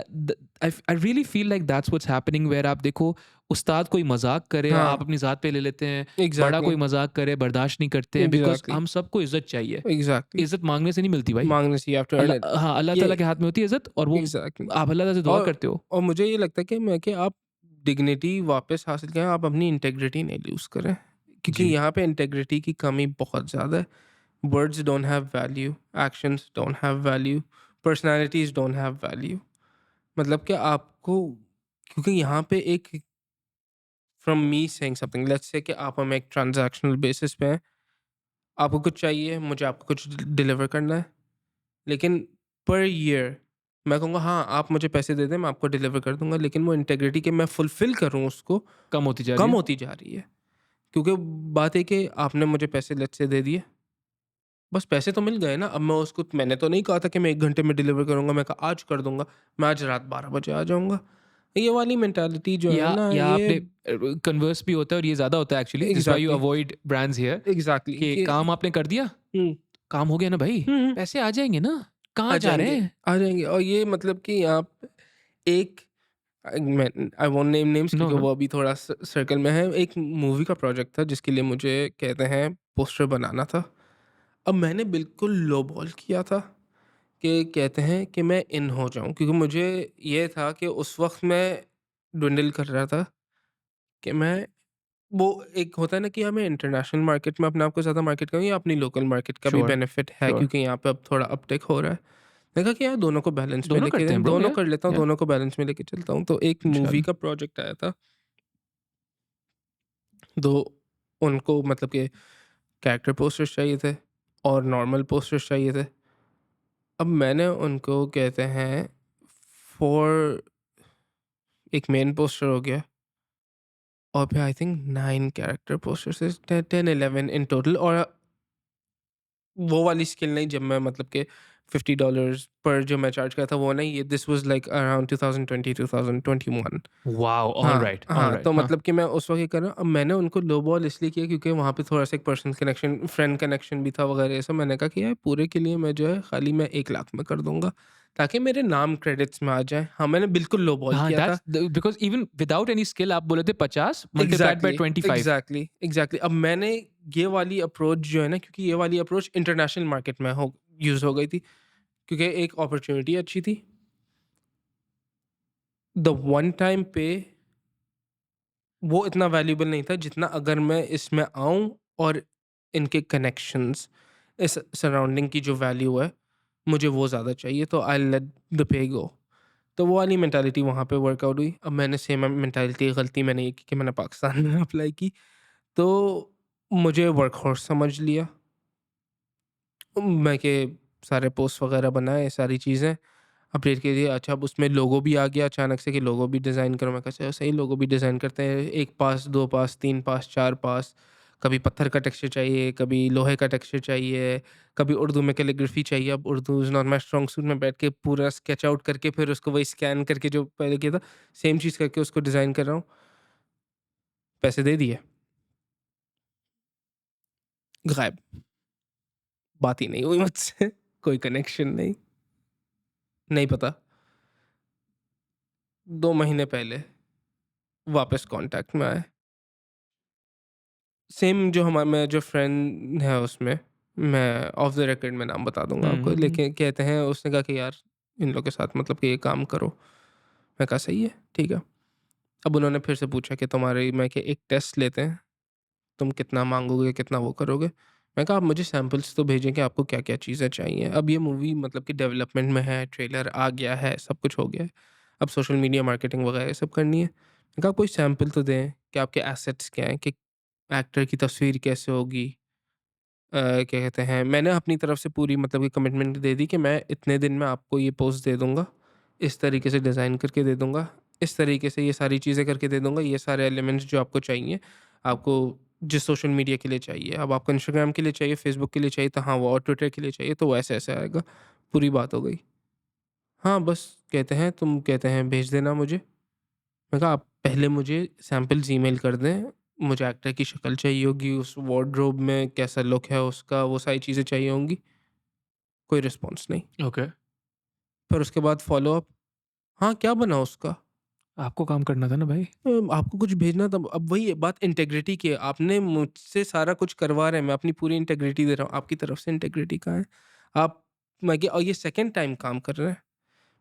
I really feel like that's what's happening, where आप देखो, उस्ताद कोई मजाक करे हाँ, आप अपनी ज़ात पे ले लेते हैं, बड़ा एग्ज़ैक्टली, कोई मजाक करे बर्दाश्त नहीं करते हैं, बिकॉज एग्ज़ैक्टली, हम सबको इज्जत चाहिए। एग्ज़ैक्टली, इज्जत मांगने से नहीं मिलती भाई। माँगने से you have to earn it. अल्लाह, हाँ, अल्लाह ये ताला के हाथ में होती है इज्जत, और वो एग्ज़ैक्टली। आप अल्लाह ताला से दुआ और करते हो। मुझे ये लगता है कि आप डिग्निटी वापस हासिल करें, आप अपनी इंटेग्रिटी नहीं लूज़ करें, क्योंकि जी, यहाँ पे इंटेग्रिटी की कमी बहुत ज़्यादा है। Words don't have value, actions don't have value, personalities don't have value. मतलब कि आपको, क्योंकि यहाँ पे एक, from me saying something, let's say कि आप हम एक ट्रांज़ैक्शनल बेसिस पे हैं, आपको कुछ चाहिए, मुझे आपको कुछ डिलीवर करना है, लेकिन पर ईयर मैं कहूँगा हाँ, आप मुझे पैसे दे दें, मैं आपको डिलीवर कर दूँगा, लेकिन वो इंटीग्रिटी कि मैं फुलफ़िल करूँ उसको, कम होती जा रही कम है। होती जा रही है। क्योंकि बात है कि आपने मुझे पैसे लेट्स से दे दिए, बस पैसे तो मिल गए ना, अब मैं उसको, मैंने तो नहीं कहा था कि मैं 1 घंटे में डिलीवर करूँगा, मैं कहा आज कर दूँगा, मैं आज रात 12 बजे आ जाऊँगा। ये वाली मेंटालिटी जो है ना, या ये आपने कन्वर्स भी होता है, और ये ज़्यादा होता है actually, this why you exactly, avoid brands here, exactly कि कि काम आपने कर दिया, हुँ, काम हो गया ना भाई, हुँ, हुँ, पैसे आ जाएँगे ना, आ कहाँ जा रहे जाएँगे, हैं? आ जाएँगे। और ये मतलब कि आप एक, मैं I won't name names no, क्योंकि नो। वो अभी थोड़ा सर्कल में है। एक मूवी का प्रोजेक्ट था जिसके लिए मुझे कहते हैं पोस्टर बनाना था। अब मैंने बिल्कुल लो बॉल किया था कि कहते हैं कि मैं इन हो जाऊँ, क्योंकि मुझे ये था कि उस वक़्त मैं dwindle कर रहा था कि मैं वो एक होता है ना कि हमें इंटरनेशनल मार्केट में अपने आप को ज़्यादा मार्केट करूँ या अपनी लोकल मार्केट का भी श्योर, बेनिफिट है, श्योर। क्योंकि यहाँ पे अब थोड़ा अपटेक हो रहा है। मैंने कहा कि यार दोनों को बैलेंस में दोनों लेके करते हैं ब्रो, दोनों या कर लेता हूँ, या दोनों को बैलेंस में लेके चलता हूँ। तो एक मूवी इंशाल्लाह। का प्रोजेक्ट आया था, तो उनको मतलब कि कैरेक्टर पोस्टर्स चाहिए थे और नॉर्मल पोस्टर्स चाहिए थे। अब मैंने उनको कहते हैं फॉर एक मेन पोस्टर हो गया और फिर I think 9 character posters, 10-11 in total. और वो वाली स्किल नहीं जब मैं मतलब कि $50 पर जो मैं चार्ज करता था वो नहीं, ये this was like around 2020-2021। Wow! हाँ, ऑलराइट, हाँ, ऑलराइट, तो हाँ। मतलब कि मैं उस वक़्त ये कर रहा हूँ। अब मैंने उनको लो बॉल इसलिए किया क्योंकि वहाँ पे थोड़ा-सा एक पर्सनल कनेक्शन, फ्रेंड कनेक्शन भी था वगैरह ये सब। मैंने कहा कि यार पूरे के लिए मैं जो है खाली मैं 1 लाख में कर दूँगा, ताकि मेरे नाम क्रेडिट्स में आ जाए। हाँ, मैंने बिल्कुल लो बॉल हाँ, किया था। That's the because even without any skill आप बोले थे 50 multiplied by exactly, 25। Exactly, exactly. अब मैंने ये वाली अप्रोच जो है ना, क्योंकि ये वाली अप्रोच इंटरनेशनल मार्केट में हो यूज़ हो गई थी, क्योंकि एक अपॉर्च्युनिटी अच्छी थी। द वन टाइम पे वो इतना वैल्यूएबल नहीं था जितना अगर मैं इसमें आऊँ और इनके कनेक्शंस, इस सराउंडिंग की जो वैल्यू है, मुझे वो ज़्यादा चाहिए, तो आई लेट द पे गो। तो वो वाली मेंटालिटी वहाँ पे वर्कआउट हुई। अब मैंने सेम मेंटालिटी गलती मैंने ये की कि मैंने पाकिस्तान में अप्लाई की, तो मुझे वर्कहॉर्स समझ लिया। मैं के सारे पोस्ट वगैरह बनाए, सारी चीज़ें अपडेट के लिए। अच्छा, अब उसमें लोगो भी आ गया अचानक से कि लोगो भी डिज़ाइन करो। मैं कहा चलो सही, लोगो भी डिज़ाइन करते हैं। 1 पास, 2 पास, 3 पास, 4 पास, कभी पत्थर का टेक्सचर चाहिए, कभी लोहे का टेक्सचर चाहिए, कभी उर्दू में कैलीग्राफी चाहिए। अब Urdu is not my strong suit, में बैठ के पूरा स्केच आउट करके फिर उसको वही स्कैन करके जो पहले किया था, सेम चीज़ करके उसको डिज़ाइन कर रहा हूँ। पैसे दे दिए, गायब, बात ही नहीं हुई मुझसे, कोई कनेक्शन नहीं, नहीं पता। 2 महीने पहले वापस कॉन्टैक्ट में आए। सेम जो मेरा जो फ्रेंड है उसमें, मैं ऑफ द रिकॉर्ड में नाम बता दूँगा हुँ, आपको, हुँ, हुँ। लेकिन कहते हैं उसने कहा कि यार इन लोग के साथ मतलब कि ये काम करो। मैं कहा सही है, ठीक है। अब उन्होंने फिर से पूछा कि तुम्हारी, मैं कि एक टेस्ट लेते हैं, तुम कितना माँगोगे, कितना वो करोगे? मैं कहा आप मुझे सैंपल्स तो भेजें कि आपको क्या-क्या चीज़ें चाहिए। अब ये मूवी मतलब कि डेवलपमेंट में है, ट्रेलर आ गया है, सब कुछ हो गया है। अब सोशल मीडिया मार्केटिंग वगैरह ये सब करनी है। मैंने कहा कोई सैंपल तो दें कि आपके एसेट्स क्या हैं, कि एक्टर की तस्वीर कैसे होगी? क्या कहते हैं, मैंने अपनी तरफ से पूरी मतलब कि कमिटमेंट दे दी कि मैं इतने दिन में आपको ये पोस्ट दे दूँगा, इस तरीके से डिज़ाइन करके दे दूँगा, इस तरीके से ये सारी चीज़ें करके दे दूँगा, ये सारे एलिमेंट्स जो आपको चाहिए, आपको जिस सोशल मीडिया के लिए चाहिए। अब आपको इंस्टाग्राम के लिए चाहिए, फेसबुक के लिए चाहिए तो हाँ, वो, और ट्विटर के लिए चाहिए तो वो ऐसे-ऐसे आएगा। पूरी बात हो गई। हाँ, बस कहते हैं तुम कहते हैं भेज देना मुझे। मैंने कहा आप पहले मुझे सैंपल्स ईमेल कर दें, मुझे एक्टर की शक्ल चाहिए होगी, उस वार्डरोब में कैसा लुक है उसका, वो सारी चीज़ें चाहिए होंगी। कोई रिस्पॉन्स नहीं। ओके। फिर उसके बाद फ़ॉलो-अप, हाँ, क्या बना उसका? आपको काम करना था ना भाई। आपको कुछ भेजना था। अब वही है बात इंटीग्रिटी की है। आपने मुझसे सारा कुछ करवा रहे हैं, मैं अपनी पूरी इंटीग्रिटी दे रहा हूँ, आपकी तरफ से इंटीग्रिटी कहाँ है? आप मैं कि और ये सेकंड टाइम काम कर रहे हैं।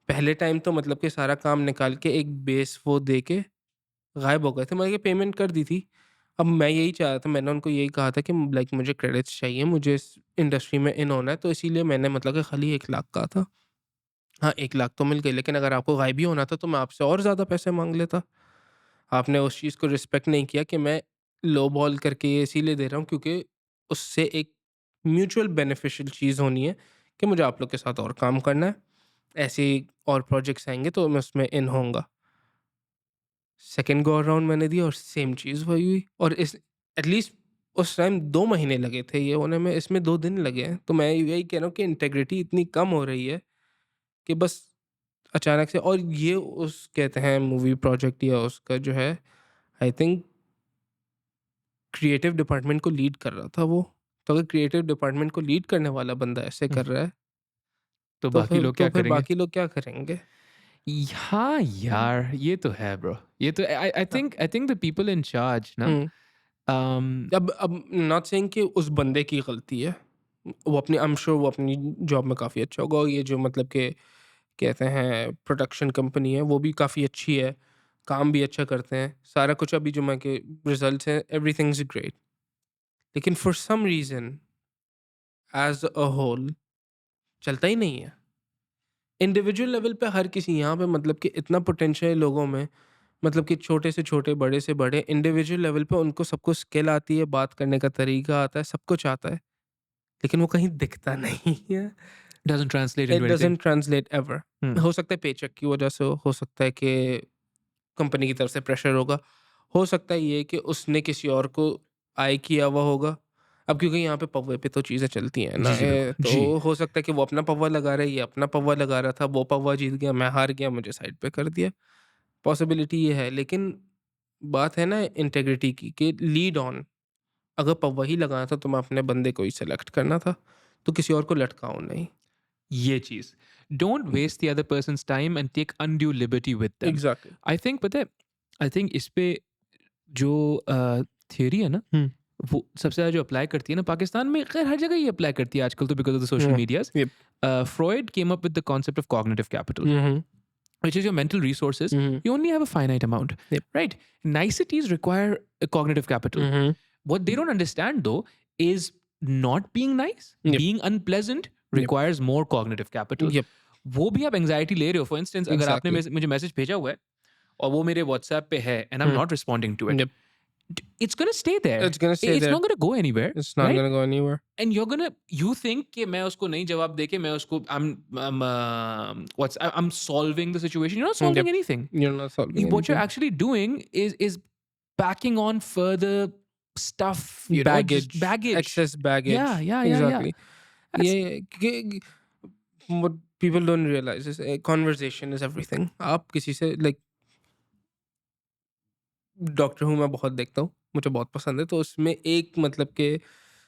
पहले टाइम तो मतलब कि सारा काम निकाल के एक बेस वो दे के गायब हो गए थे। मैंने ये पेमेंट कर दी थी। अब मैं यही चाह रहा था, मैंने उनको यही कहा था कि लाइक मुझे क्रेडिट्स चाहिए, मुझे इस इंडस्ट्री में इन होना है, तो इसीलिए मैंने मतलब कि खाली 1 लाख कहा था। हाँ, 1 लाख तो मिल गई, लेकिन अगर आपको गायब ही होना था तो मैं आपसे और ज़्यादा पैसे माँग लेता। आपने उस चीज़ को रिस्पेक्ट नहीं किया कि मैं लो बॉल करके ये इसीलिए दे रहा हूँ क्योंकि उससे एक म्यूचुअल बेनिफिशियल चीज़ होनी है कि मुझे आप लोग के साथ और काम करना है। ऐसे ही और प्रोजेक्ट्स आएँगे तो मैं उसमें इन होऊँगा। सेकंड गो अराउंड मैंने दिया और सेम चीज़ वही हुई, और इस एटलीस्ट उस टाइम 2 महीने लगे थे ये होने में, इसमें 2 दिन लगे हैं। तो मैं यही कह रहा हूँ कि इंटीग्रिटी इतनी कम हो रही है कि बस अचानक से, और ये उस कहते हैं मूवी प्रोजेक्ट या उसका जो है, आई थिंक क्रिएटिव डिपार्टमेंट को लीड कर रहा था वो। तो अगर क्रिएटिव डिपार्टमेंट को लीड करने वाला बंदा ऐसे हुँ, कर रहा है, तो बाकी लोग तो क्या फिर करेंगे? बाकी लोग क्या करेंगे? हाँ यार, ये तो है ब्रो। ये तो हाँ। I think the people in charge ना हुँ। अम, अब नॉट सेइंग कि उस बंदे की गलती है। वो अपनी, आई एम श्योर वो अपनी जॉब में काफ़ी अच्छा होगा, और ये जो मतलब कि कहते हैं प्रोडक्शन कंपनी है वो भी काफ़ी अच्छी है। काम भी अच्छा करते हैं, सारा कुछ अभी जुमा के रिजल्ट्स हैं, एवरीथिंग इज ग्रेट, लेकिन for some reason as a whole चलता ही नहीं है। इंडिविजुअल लेवल पे हर किसी यहाँ पे मतलब कि इतना पोटेंशियल है लोगों में, मतलब कि छोटे से छोटे, बड़े से बड़े, इंडिविजुअल लेवल पे उनको सब कुछ स्किल आती है, बात करने का तरीका आता है, सब कुछ आता है, लेकिन वो कहीं दिखता नहीं है। Doesn't translate it into anything. Doesn't translate ever. हो सकता है पेचेक की वजह से हो सकता है कि कंपनी की तरफ से प्रेशर होगा, हो सकता है ये कि उसने किसी और को आय किया हुआ होगा। अब क्योंकि यहाँ पे पव्वे पे तो चीज़ें चलती हैं ना, जी, जी, बिल्कुल। तो जी। हो सकता है कि वो अपना पव्वा लगा रहा है, ये अपना पव्वा लगा रहा था, वो पव्वा जीत गया, मैं हार गया, मुझे साइड पे कर दिया। पॉसिबिलिटी ये है, लेकिन बात है ना इंटेग्रिटी की, कि लीड ऑन। अगर पव्वा ही लगाना था तो मैं अपने बंदे को ही सेलेक्ट करना था, तो किसी और को लटकाओ नहीं। ये चीज, don't waste the other person's time and take undue liberty with them. Exactly. I think पता है, आई थिंक इस पे जो थियोरी है ना, वो सबसे ज़्यादा जो अप्लाई करती है ना पाकिस्तान में, खैर हर जगह ही अप्लाई करती है आजकल तो, because of the social medias. Yep. Freud came up with the concept of cognitive capital, Mhm. which is your mental resources. Mhm. You only have a finite amount, Yep. right? Niceties require a cognitive capital. Mhm. What they don't understand though is not being nice, Yep. being unpleasant Yep. requires more cognitive capital. Yep. वो भी आप anxiety ले रहे हो। For instance, अगर आपने Exactly. मुझे message भेजा हुआ है और वो मेरे व्हाट्सएप पे है and I am not responding to it, Yep. it's gonna stay there. It's gonna stay It's there. not gonna go anywhere, It's not right? gonna go anywhere. And you're gonna, you think कि मैं उसको नहीं जवाब देके मैं उसको I'm solving the situation. You're not solving Yep. anything. You're not solving What you're anything. actually doing is packing on further stuff, Baggage, just baggage. excess baggage. Yeah. Exactly. That's, Yeah. What people don't realize is conversation is everything. आप किसी से like doctor हूँ, मैं बहुत देखता हूँ, मुझे बहुत पसंद है, तो उसमें एक मतलब के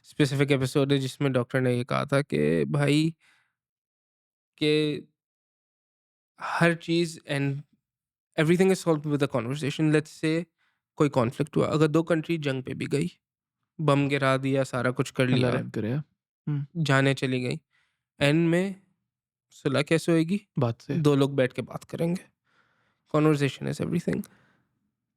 स्पेसिफिक एपिसोड है जिसमें डॉक्टर ने ये कहा था कि भाई कि हर चीज़ and everything is solve with a conversation. Let's say कोई कॉन्फ्लिक्ट हुआ, अगर दो कंट्री जंग पे भी गई, बम गिरा दिया, सारा कुछ कर अल्लाह लिया, रहम करे। जाने चली गई, एंड में सुलह कैसे होएगी? बात से दो लोग बैठ के बात करेंगे। Conversation is everything.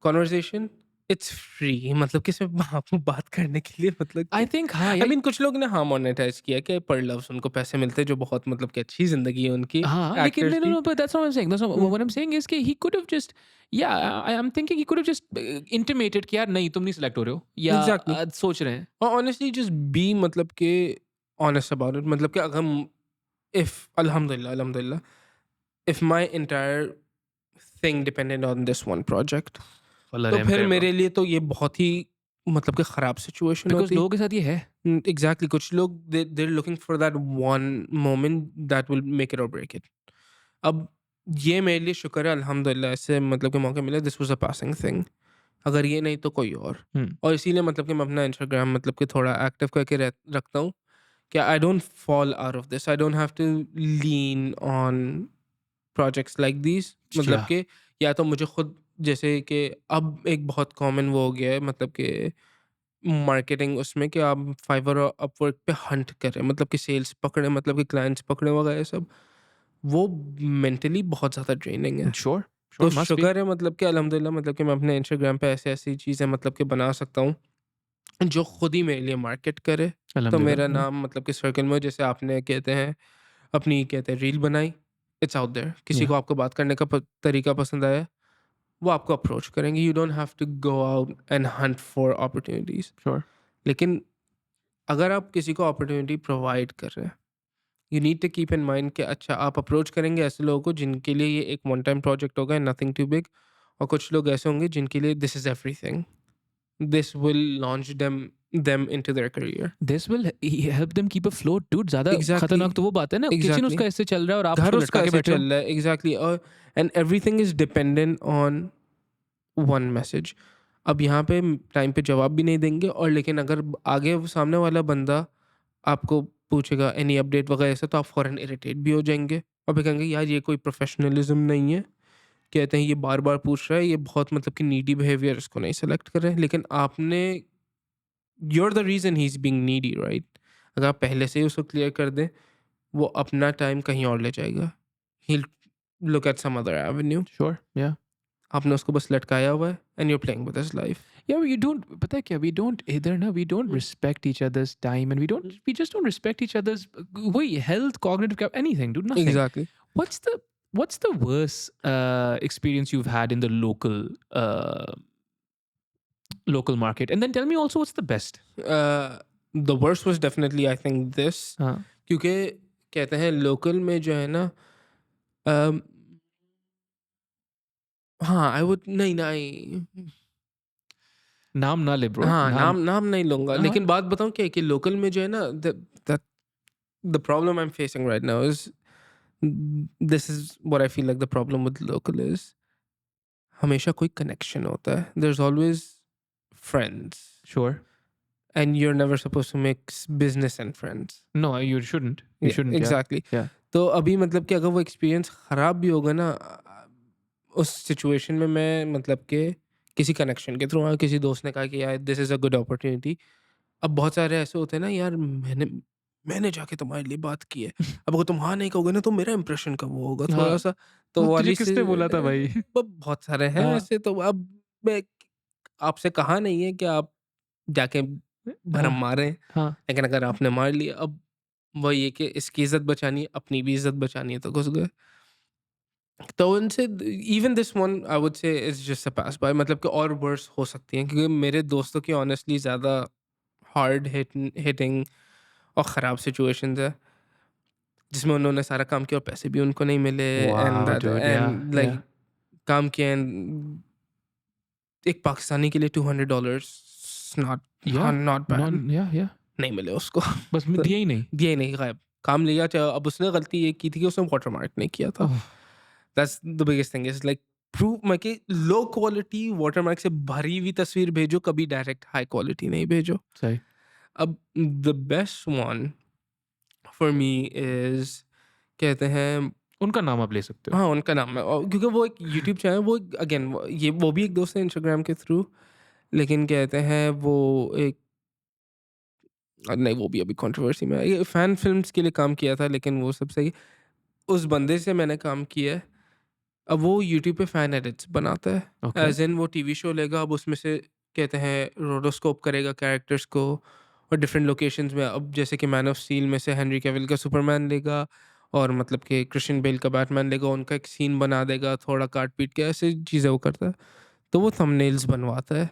Conversation it's free, मतलब किसी बात करने के लिए, मतलब आई थिंक, हाँ आई मीन कुछ लोग ने हाँ मोनेटाइज किया कि पर लव्स उनको पैसे मिलते हैं, जो बहुत मतलब कि अच्छी जिंदगी है उनकी हाँ, लेकिन एक्टर्स की। no, but that's not what I'm saying. That's not what I'm saying is कि he could have just, I'm thinking he could have just intimated कि यार नहीं, तुम नहीं select हो रहे हो, या एग्जैक्टली। सोच रहे हैं। और ऑनेस्टली जस्ट बी मतलब कि ऑनेस्ट अबाउट इट, मतलब कि अगर हम इफ अल्हम्दुलिल्लाह if my entire thing depended on this one project, अल्लाह तो रहम फिर करे bro. मेरे लिए तो ये बहुत ही मतलब कि खराब सिचुएशन Because होती। लोगों के साथ ये है। एग्जैक्टली, कुछ लोग they looking for that one moment that will make it और ब्रेक इट। अब ये मेरे लिए शुक्र है अल्हम्दुलिल्लाह, ऐसे मतलब कि मौके मिले, this was a passing thing. अगर ये नहीं तो कोई और इसीलिए मतलब कि मैं अपना इंस्टाग्राम मतलब कि थोड़ा एक्टिव करके रखता हूँ कि I don't fall out of this, I don't have to lean on projects like this. मतलब Yeah. कि या तो मुझे खुद, जैसे कि अब एक बहुत कॉमन वो हो गया है, मतलब कि मार्केटिंग उसमें, कि आप फाइवर और अपवर्क पे हंट करें, मतलब कि सेल्स पकड़े, मतलब कि क्लाइंट्स पकड़े वगैरह सब, वो मेंटली बहुत ज़्यादा ड्रेनिंग है। Sure. तो Sure, must be. शुक्र है मतलब कि अल्हम्दुलिल्लाह, मतलब कि मैं अपने इंस्टाग्राम पे ऐसी ऐसी चीज़ें मतलब कि बना सकता हूँ जो खुद ही मेरे लिए मार्केट करे। तो अल्हम्दुलिल्लाह। मेरा नाम मतलब कि सर्कल में, जैसे आपने कहते हैं अपनी कहते हैं रील बनाई, इट्स आउट देयर, किसी Yeah. को आपको बात करने का तरीका पसंद आया, वो आपको अप्रोच करेंगे। You don't have to go out and hunt for opportunities. Sure. लेकिन अगर आप किसी को अपॉर्चुनिटी प्रोवाइड कर रहे हैं, you need to keep in mind कि अच्छा, आप अप्रोच करेंगे ऐसे लोगों को जिनके लिए ये एक वन टाइम प्रोजेक्ट होगा, नथिंग टू बिग, और कुछ लोग ऐसे होंगे जिनके लिए this is everything, this will launch them into their career. This will help them keep afloat, dude. ज़्यादा एग्जैक्टली। खतरनाक तो वो बात है ना, किचन एग्जैक्टली, उसका ऐसे चल रहा है और आप घर उसको उसका लटका के ऐसे बैठे हो। चल रहा है। एग्जैक्टली, और and everything is dependent on one message. अब यहाँ पे टाइम पे जवाब भी नहीं देंगे, और लेकिन अगर आगे वो सामने वाला बंदा आपको पूछेगा एनी अपडेट वगैरह ऐसा, तो आप फ़ौरन इरिटेट भी हो जाएंगे और फिर कहेंगे यार ये कोई प्रोफेशनलिज्म नहीं है। कहते हैं ये बार बार पूछ रहा है, ये बहुत मतलब कि नीडी बिहेवियर, इसको नहीं सेलेक्ट कर रहे हैं। लेकिन आपने, you are the reason he is being needy, right? अगर आप पहले से ही उसको क्लियर कर दें, वो अपना टाइम कहीं और ले जाएगा, he look at some other avenue. Sure. Yeah. आपने उसको बस लटकाया हुआ है and you are playing with his life. Yeah, we don't. पता है क्या? We don't either. ना, we don't respect each other's time, and we just don't respect each other's वही health, cognitive anything, dude. Nothing. Exactly. What's the worst experience you've had in the local market? And then tell me also what's the best. The worst was definitely I think this. हाँ. क्योंकि कहते हैं local में जो है ना हाँ I would नहीं नाम ना ले ब्रो. हाँ नाम नहीं लूंगा. लेकिन बात बताऊं क्या कि लोकल में जो है ना the problem I'm facing right now is this is what I feel like the problem with local is हमेशा कोई connection होता है. There's always friends. Sure. And you're never supposed to mix business and friends. No, you shouldn't. You shouldn't. Exactly. Yeah. तो अभी मतलब कि अगर वो एक्सपीरियंस ख़राब भी होगा ना उस सिचुएशन में मैं मतलब कि किसी कनेक्शन के थ्रू किसी दोस्त ने कहा कि यार this is a good opportunity. अब बहुत सारे ऐसे होते हैं ना यार मैंने जाके तुम्हारे लिए बात की है. अब अगर तुम हाँ नहीं कहोगे ना तो मेरा इंप्रेशन कब वो होगा थोड़ा सा. तो वाली किसने बोला था भाई? बहुत सारे हैं ऐसे. तो अब मैं आपसे कहा नहीं है कि आप जाके भरम मारें. लेकिन अगर आपने मार लिया अब वही है कि इसकी इज्जत बचानी है अपनी भी इज्जत बचानी है तो घुस गए. तो उनसे even this one I would say is just a pass by. मतलब कि और वर्स हो सकती हैं क्योंकि मेरे दोस्तों की ऑनेस्टली ज़्यादा हार्ड हिटिंग और ख़राब सिचुएशंस है जिसमें उन्होंने सारा काम किया और पैसे भी उनको नहीं मिले. एंड लाइक काम किया एक पाकिस्तानी के लिए $200 नॉट बैड. नहीं मिले उसको. बस दिया ही नहीं गायब. काम लिया. अब उसने गलती ये की थी कि उसने वाटरमार्क नहीं किया था. That's the biggest thing is like prove मैं कि लो क्वालिटी वाटरमार्क से भरी हुई तस्वीर भेजो कभी डायरेक्ट हाई क्वालिटी नहीं भेजो. सही. अब the best one for me is कहते हैं उनका नाम आप ले सकते हो. हाँ उनका नाम है क्योंकि वो एक यूट्यूब चैनल वो अगेन वो भी एक दोस्त है इंस्टाग्राम के थ्रू. लेकिन कहते हैं वो एक नहीं वो भी अभी कंट्रोवर्सी में है. फैन फिल्म्स के लिए काम किया था लेकिन वो सब सही. उस बंदे से मैंने काम किया है. अब वो यूट्यूब पे फैन एडिट्स बनाता है. एज इन वो टीवी शो लेगा. अब उसमें से कहते हैं रोडोस्कोप करेगा कैरेक्टर्स को और डिफरेंट लोकेशंस में. अब जैसे कि मैन ऑफ स्टील में से हेनरी कैविल का सुपरमैन लेगा और मतलब कि क्रिश्चियन बेल का बैटमैन लेगा. उनका एक सीन बना देगा थोड़ा काट पीट के ऐसे चीज़ें वो करता है. तो वो थंबनेल्स बनवाता है.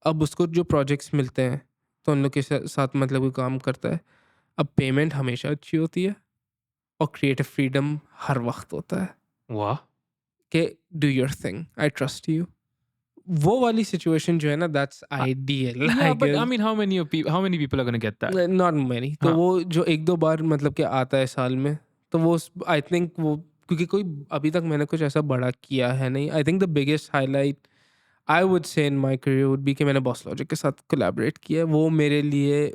अब उसको जो प्रोजेक्ट्स मिलते हैं तो उन लोग के साथ मतलब वो काम करता है. अब पेमेंट हमेशा अच्छी होती है और क्रिएटिव फ्रीडम हर वक्त होता है. वाह. कि do your thing I trust you. वो वाली सिचुएशन जो है ना that's ideal. But I mean how many people are gonna get that. Not many. तो वो जो एक दो बार मतलब कि आता है साल में तो वो आई थिंक वो क्योंकि कोई अभी तक मैंने कुछ ऐसा बड़ा किया है नहीं. I think the biggest highlight I would से इन माई करियर वुड बी कि मैंने बॉस लॉजिक के साथ कोलैबोरेट किया. वो मेरे लिए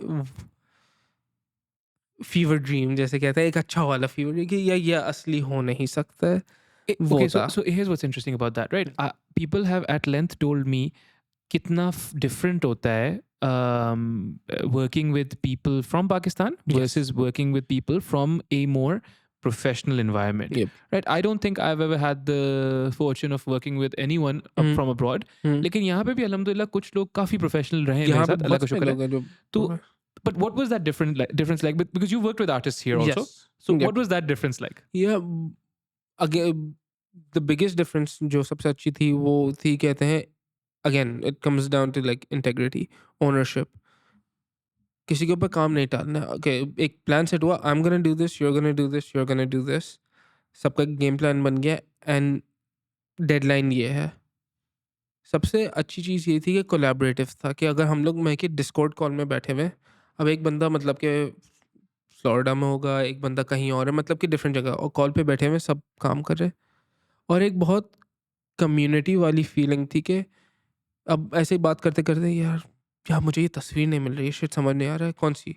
फीवर ड्रीम जैसे कहते हैं एक अच्छा वाला फीवर ड्रीम कि ये असली हो नहीं सकता है. Okay, so here's what's interesting about that, right? People have at length told me कितना different होता है working with people from Pakistan versus working with people from a more professional environment. Right? I don't think I've ever had the fortune of working with anyone from abroad. लेकिन यहाँ पे भी अल्हम्दुलिल्लाह कुछ लोग काफी professional रहे मेरे साथ. अल्लाह का शुक्र है. तो but what was that difference like? Because you worked with artists here also. So what was that difference like? Again the biggest difference जो सबसे अच्छी थी वो थी कहते हैं again it comes down to like integrity ownership. किसी के ऊपर काम नहीं डालना. ओके एक प्लान सेट हुआ. I am gonna do this, you are gonna do this, you are gonna do this. सबका गेम प्लान बन गया एंड डेडलाइन ये है. सबसे अच्छी चीज़ ये थी कि कोलैबोरेटिव था कि अगर हम लोग मैं कि डिस्कॉर्ड कॉल में बैठे हुए. अब एक बंदा मतलब कि फ्लोरिडा में होगा, एक बंदा कहीं और है, मतलब कि डिफरेंट जगह, और कॉल पे बैठे हुए सब काम कर रहे. और एक बहुत कम्युनिटी वाली फीलिंग थी कि अब ऐसे ही बात करते करते यार मुझे ये तस्वीर नहीं मिल रही है, शिट समझ नहीं आ रहा है कौन सी,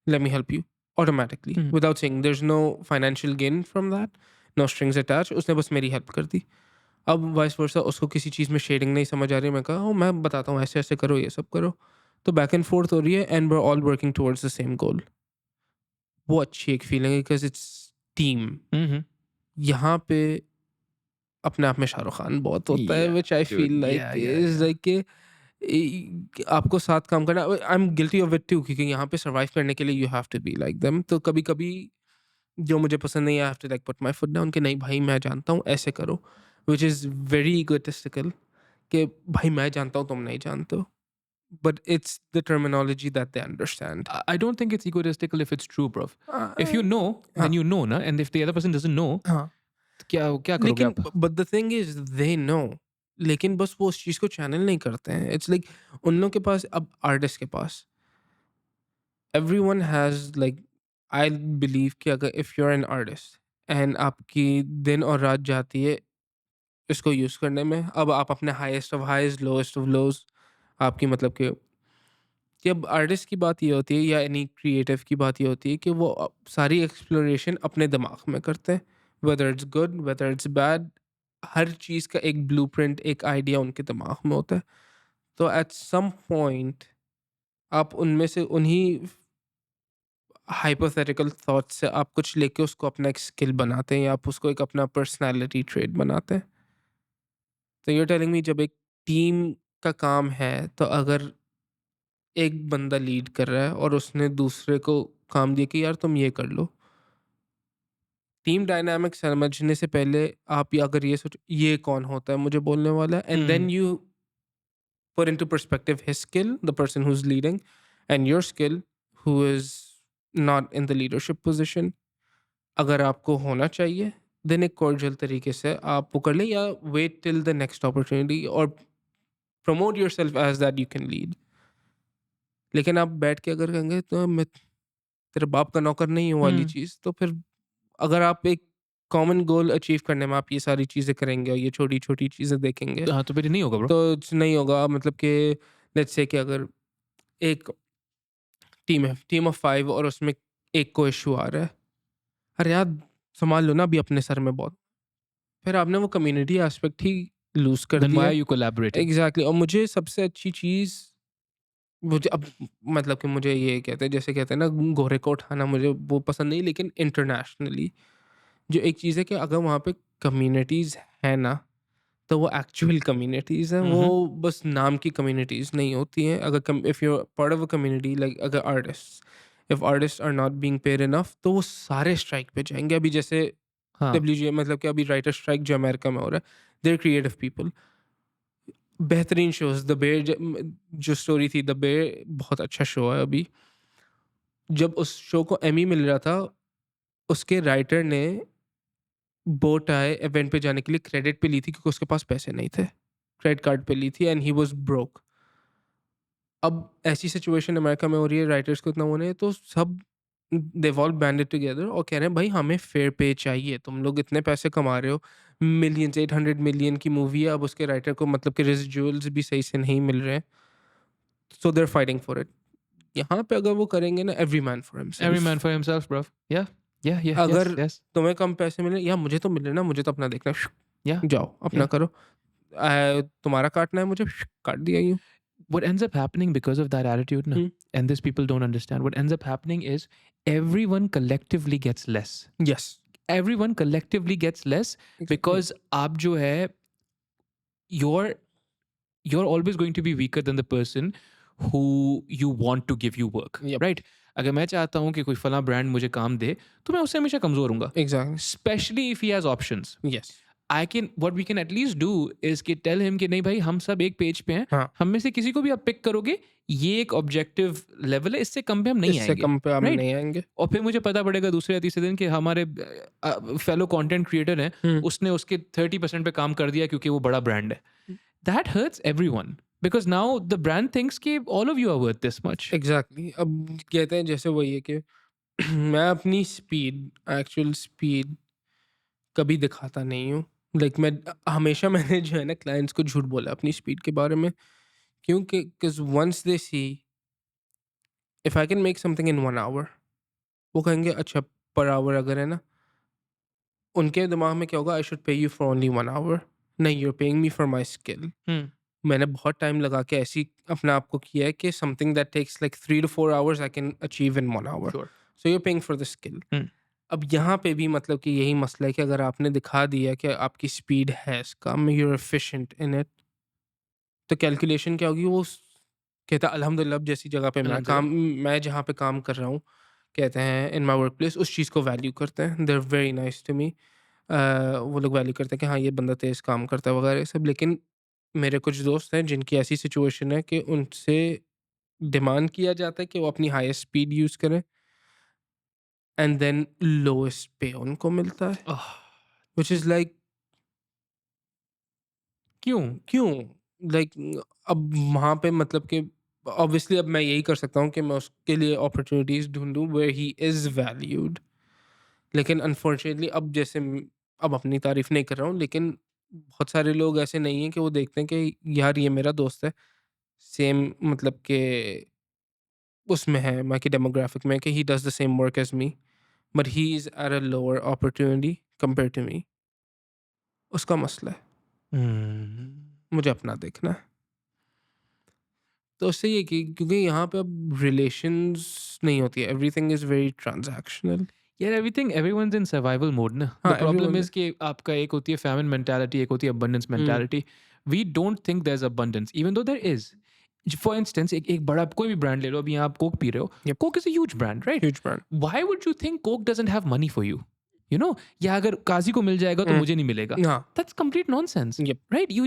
let me help you automatically without saying. There is no financial gain from that, no strings attach. उसने बस मेरी हेल्प कर दी. अब वाइस वर्सा उसको किसी चीज़ में शेडिंग नहीं समझ आ रही, मैं कहा मैं बताता हूँ ऐसे ऐसे करो, ये सब करो. तो बैक एंड फोर्थ हो रही है and we are all working towards the same goal. वो अच्छी एक फीलिंग है बिकॉज इट्स टीम. यहाँ पे अपने आप में शाहरुख खान बहुत होता है, Yeah, which I dude. Feel Yeah, like yeah, is yeah. Like कि आपको साथ काम करना, I am guilty of it too, क्योंकि यहाँ पे सर्वाइव करने के लिए you have to be like them. तो कभी कभी जो मुझे पसंद नहीं, I have to like put my foot down कि नहीं भाई मैं जानता हूँ ऐसे करो, व्हिच इज वेरी इगोटिस्टिकल कि भाई मैं जानता हूँ तुम नहीं जानते हो, but it's the terminology that they understand. I don't think it's egotistical if it's true, bro. If you know, हाँ then you know, na. And if the other person doesn't know, हाँ, तो क्या करोगे लेकिन आप? But the thing is they know, लेकिन बस वो उस चीज़ को चैनल नहीं करते हैं। इट्स लाइक उन लोगों के पास, अब आर्टिस्ट के पास everyone has like, I believe कि अगर if you're an artist and आपकी दिन और रात जाती है इसको यूज़ करने में, अब आप अपने highest of highs, lowest of lows, आपकी मतलब कि अब आर्टिस्ट की बात ये होती है या एनी क्रिएटिव की बात ये होती है कि वो सारी एक्सप्लोरेशन अपने दिमाग में करते हैं, whether it's good whether it's bad, हर चीज़ का एक ब्लूप्रिंट, एक आइडिया उनके दिमाग में होता है। तो एट सम पॉइंट आप उनमें से उन्हीं हाइपोथेटिकल थॉट से आप कुछ लेके उसको अपना एक स्किल बनाते हैं, या आप उसको एक अपना पर्सनालिटी ट्रेट बनाते हैं। तो यूर टेलिंग मी, जब एक टीम का काम है तो अगर एक बंदा लीड कर रहा है और उसने दूसरे को काम दिया कि यार तुम ये कर लो, टीम डायनामिक समझने से पहले आप अगर ये सोचो ये कौन होता है मुझे बोलने वाला, and then you put into perspective his skill, the person who's leading, and your skill, who is not in the leadership position, अगर आपको होना चाहिए देन एक कॉर्डियल तरीके से आप वो कर लें, या wait till the next opportunity और promote yourself as that you can lead. लेकिन आप बैठ के अगर कहेंगे तो मैं तेरे बाप का नौकर नहीं हूँ वाली चीज़, तो फिर अगर आप एक कॉमन गोल अचीव करने में आप ये सारी चीज़ें करेंगे और ये छोटी छोटी चीज़ें देखेंगे, हाँ, तो फिर नहीं होगा, bro. तो नहीं होगा। मतलब कि लेट्स से कि अगर एक टीम है, टीम ऑफ 5, और उसमें एक को इश्यू आ रहा है, अरे यार संभाल लो ना अभी अपने सर में बहुत, फिर आपने वो कम्युनिटी एस्पेक्ट ही लूज कर Then why दिया। are you collaborating? एग्जैक्टली। और मुझे सबसे अच्छी चीज़, मुझे अब मतलब कि मुझे ये कहते हैं, जैसे कहते हैं ना घोड़े को उठाना, मुझे वो पसंद नहीं, लेकिन इंटरनेशनली जो एक चीज़ है कि अगर वहाँ पे कम्युनिटीज़ है ना, तो वो एक्चुअल कम्युनिटीज़ हैं, वो Mm-hmm. बस नाम की कम्युनिटीज़ नहीं होती हैं। अगर if you are part of a community, like अगर artist, if artist are not being paid enough, तो वो सारे स्ट्राइक पे जाएंगे। अभी जैसे हाँ. डब्ल्यूजीए, मतलब कि अभी राइटर स्ट्राइक जो अमेरिका में हो रहा है, देयर क्रिएटिव पीपल, बेहतरीन शोज, द बेर जो स्टोरी थी, द बेर बहुत अच्छा शो है। अभी जब उस शो को एमी मिल रहा था, उसके राइटर ने बोट आए इवेंट पे जाने के लिए क्रेडिट पे ली थी, क्योंकि उसके पास पैसे नहीं थे, क्रेडिट कार्ड पे ली थी, एंड ही वाज ब्रोक। अब ऐसी सिचुएशन अमेरिका में हो रही है, राइटर्स को इतना वो नहीं, तो सब देव ऑल बैंडेड टुगेदर और कह रहे हैं भाई हमें फेयर पे चाहिए, तुम लोग इतने पैसे कमा रहे हो, मिलियंस, 800 मिलियन की मूवी है, अब उसके राइटर को मतलब कि रेजिडुअल्स भी सही से नहीं मिल रहे हैं, so they're fighting for it. यहाँ पे अगर वो करेंगे ना, every man for Every himself. man for himself, bro. Yeah. Yeah, yeah, yes, अगर yes. तुम्हें कम पैसे मिले, या मुझे तो मिले ना, मुझे तो अपना देखना है, Yeah, जाओ अपना yeah. करो। तुम्हारा काटना है मुझे, काट दिया यूं। What ends up happening because of that attitude, na, and this people don't understand, what ends up happening is everyone collectively gets less. Yes Everyone collectively gets less because आप जो है, you're you're always going to be weaker than the person who you want to give you work, yep right? अगर मैं चाहता हूँ कि कोई फला ब्रांड मुझे काम दे, तो मैं उससे हमेशा कमजोर हूँगा, exactly especially if he has options. Yes What we can at least do is कि tell him कि नहीं भाई हम सब एक पेज पे हैं, हाँ, हम में से किसी को भी आप पिक करोगे, ये एक ऑब्जेक्टिव लेवल है, इससे कम पे हम नहीं इससे आएंगे, कम पे हम राइट? नहीं आएंगे। और फिर मुझे पता पड़ेगा दूसरे या तीसरे दिन कि हमारे फेलो कंटेंट क्रिएटर हैं, उसने उसके 30% पे काम कर दिया क्योंकि वो बड़ा ब्रांड है. That hurts everyone because now the brand thinks कि all of you are worth this much. Exactly. अब कहते हैं जैसे वही है कि मैं अपनी स्पीड, एक्चुअल स्पीड कभी दिखाता नहीं हूँ। लाइक मैं हमेशा मैंने जो है ना क्लाइंट्स को झूठ बोला अपनी स्पीड के बारे में, क्योंकि because once they see if I can make something in 1 hour, वो कहेंगे अच्छा पर आवर अगर है ना, उनके दिमाग में क्या होगा, I should pay you for only 1 hour, नहीं you're paying me for my skill. Hmm. मैंने बहुत टाइम लगा के ऐसी अपने आप को किया है कि something that takes like 3 to 4 hours I can achieve in 1 hour, Sure. So you're paying for the skill. Hmm. अब यहाँ पे भी मतलब कि यही मसला है कि अगर आपने दिखा दिया कि आपकी स्पीड है कम, यूर एफिशिएंट इन इट, तो कैलकुलेशन क्या होगी, वो कहता है अल्हम्दुलिल्लाह अब जैसी जगह पे मैं जहाँ पे काम कर रहा हूँ, कहते हैं इन माय वर्क प्लेस, उस चीज़ को वैल्यू करते हैं, they are very nice to me. वो लोग वैल्यू करते हैं कि हाँ ये बंदा तेज़ काम करता है वगैरह सब। लेकिन मेरे कुछ दोस्त हैं जिनकी ऐसी सिचुएशन है कि उनसे डिमांड किया जाता है कि वो अपनी हाईएस्ट स्पीड यूज़ करें, एंड देन लोएस्ट पे उनको मिलता है, व्हिच इज़ लाइक क्यों? क्यों? लाइक अब वहाँ पे मतलब कि ऑब्वियसली अब मैं यही कर सकता हूँ कि मैं उसके लिए अपॉर्चुनिटीज़ ढूँढूँ वेयर ही इज़ वैल्यूड। लेकिन अनफॉर्चुनेटली अब जैसे अब अपनी तारीफ़ नहीं कर रहा हूँ, लेकिन बहुत सारे लोग ऐसे नहीं हैं कि वो देखते हैं कि यार ये मेरा दोस्त है, सेम मतलब के उसमें है, मैं कि डेमोग्राफिक में, कि he does the same work as me, but he is at a lower opportunity compare to me. उसका मसला है, मुझे अपना देखना है। तो उससे ये कि क्योंकि यहाँ पे अब रिलेशंस नहीं होती है, एवरीथिंग इज़ वेरी ट्रांज़ैक्शनल। यार एवरीवन's इन सर्वाइवल मोड ना। द हाँ, प्रॉब्लम एवरीवन। इज कि आपका एक होती है फैमिन मेंटालिटी, एक होती है अबंडेंस हुँ, mentality. We don't think there is abundance even though there is. For instance एक बड़ा कोई भी ब्रांड ले लो, अभी यहाँ आप कोक पी रहे हो, yep, Coke is a huge brand right? Huge brand. Why would you think Coke doesn't have money for you? You know, या अगर काजी को मिल जाएगा तो हुँ, मुझे नहीं मिलेगा। हाँ, that's complete nonsense, yep. Right? You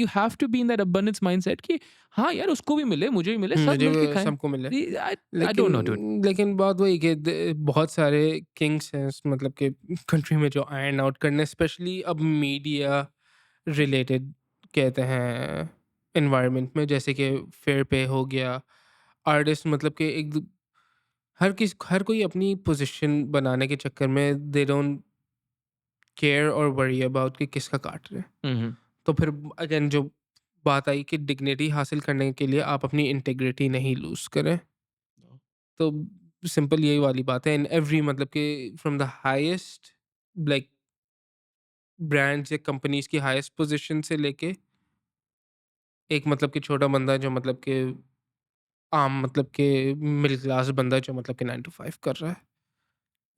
have to be in that abundance mindset कि हाँ यार उसको भी मिले मुझे भी मिले, सब मुझे मिलके वो खाएं। सबको मिले। आई आई लेकिन डोंट नो डूड। लेकिन बात वही कि बहुत सारे किंग्स हैं मतलब कि कंट्री में जो आयरन आउट करने, स्पेशली अब मीडिया रिलेटेड कहते हैं एनवायरनमेंट में, जैसे कि फेयर पे हो गया, आर्टिस्ट मतलब कि हर कोई अपनी पोजीशन बनाने के चक्कर में दे डोंट केयर और वरी अबाउट कि किसका काट रहे हैं। तो फिर अगेन जो बात आई कि डिग्निटी हासिल करने के लिए आप अपनी इंटेग्रिटी नहीं लूज करें। तो सिंपल यही वाली बात है इन एवरी मतलब कि from the highest like brands या कंपनीज की हाईएस्ट पोजीशन से लेके एक मतलब कि छोटा बंदा जो मतलब कि आम मतलब कि मिडिल क्लास बंदा जो मतलब कि 9 टू 5 कर रहा है,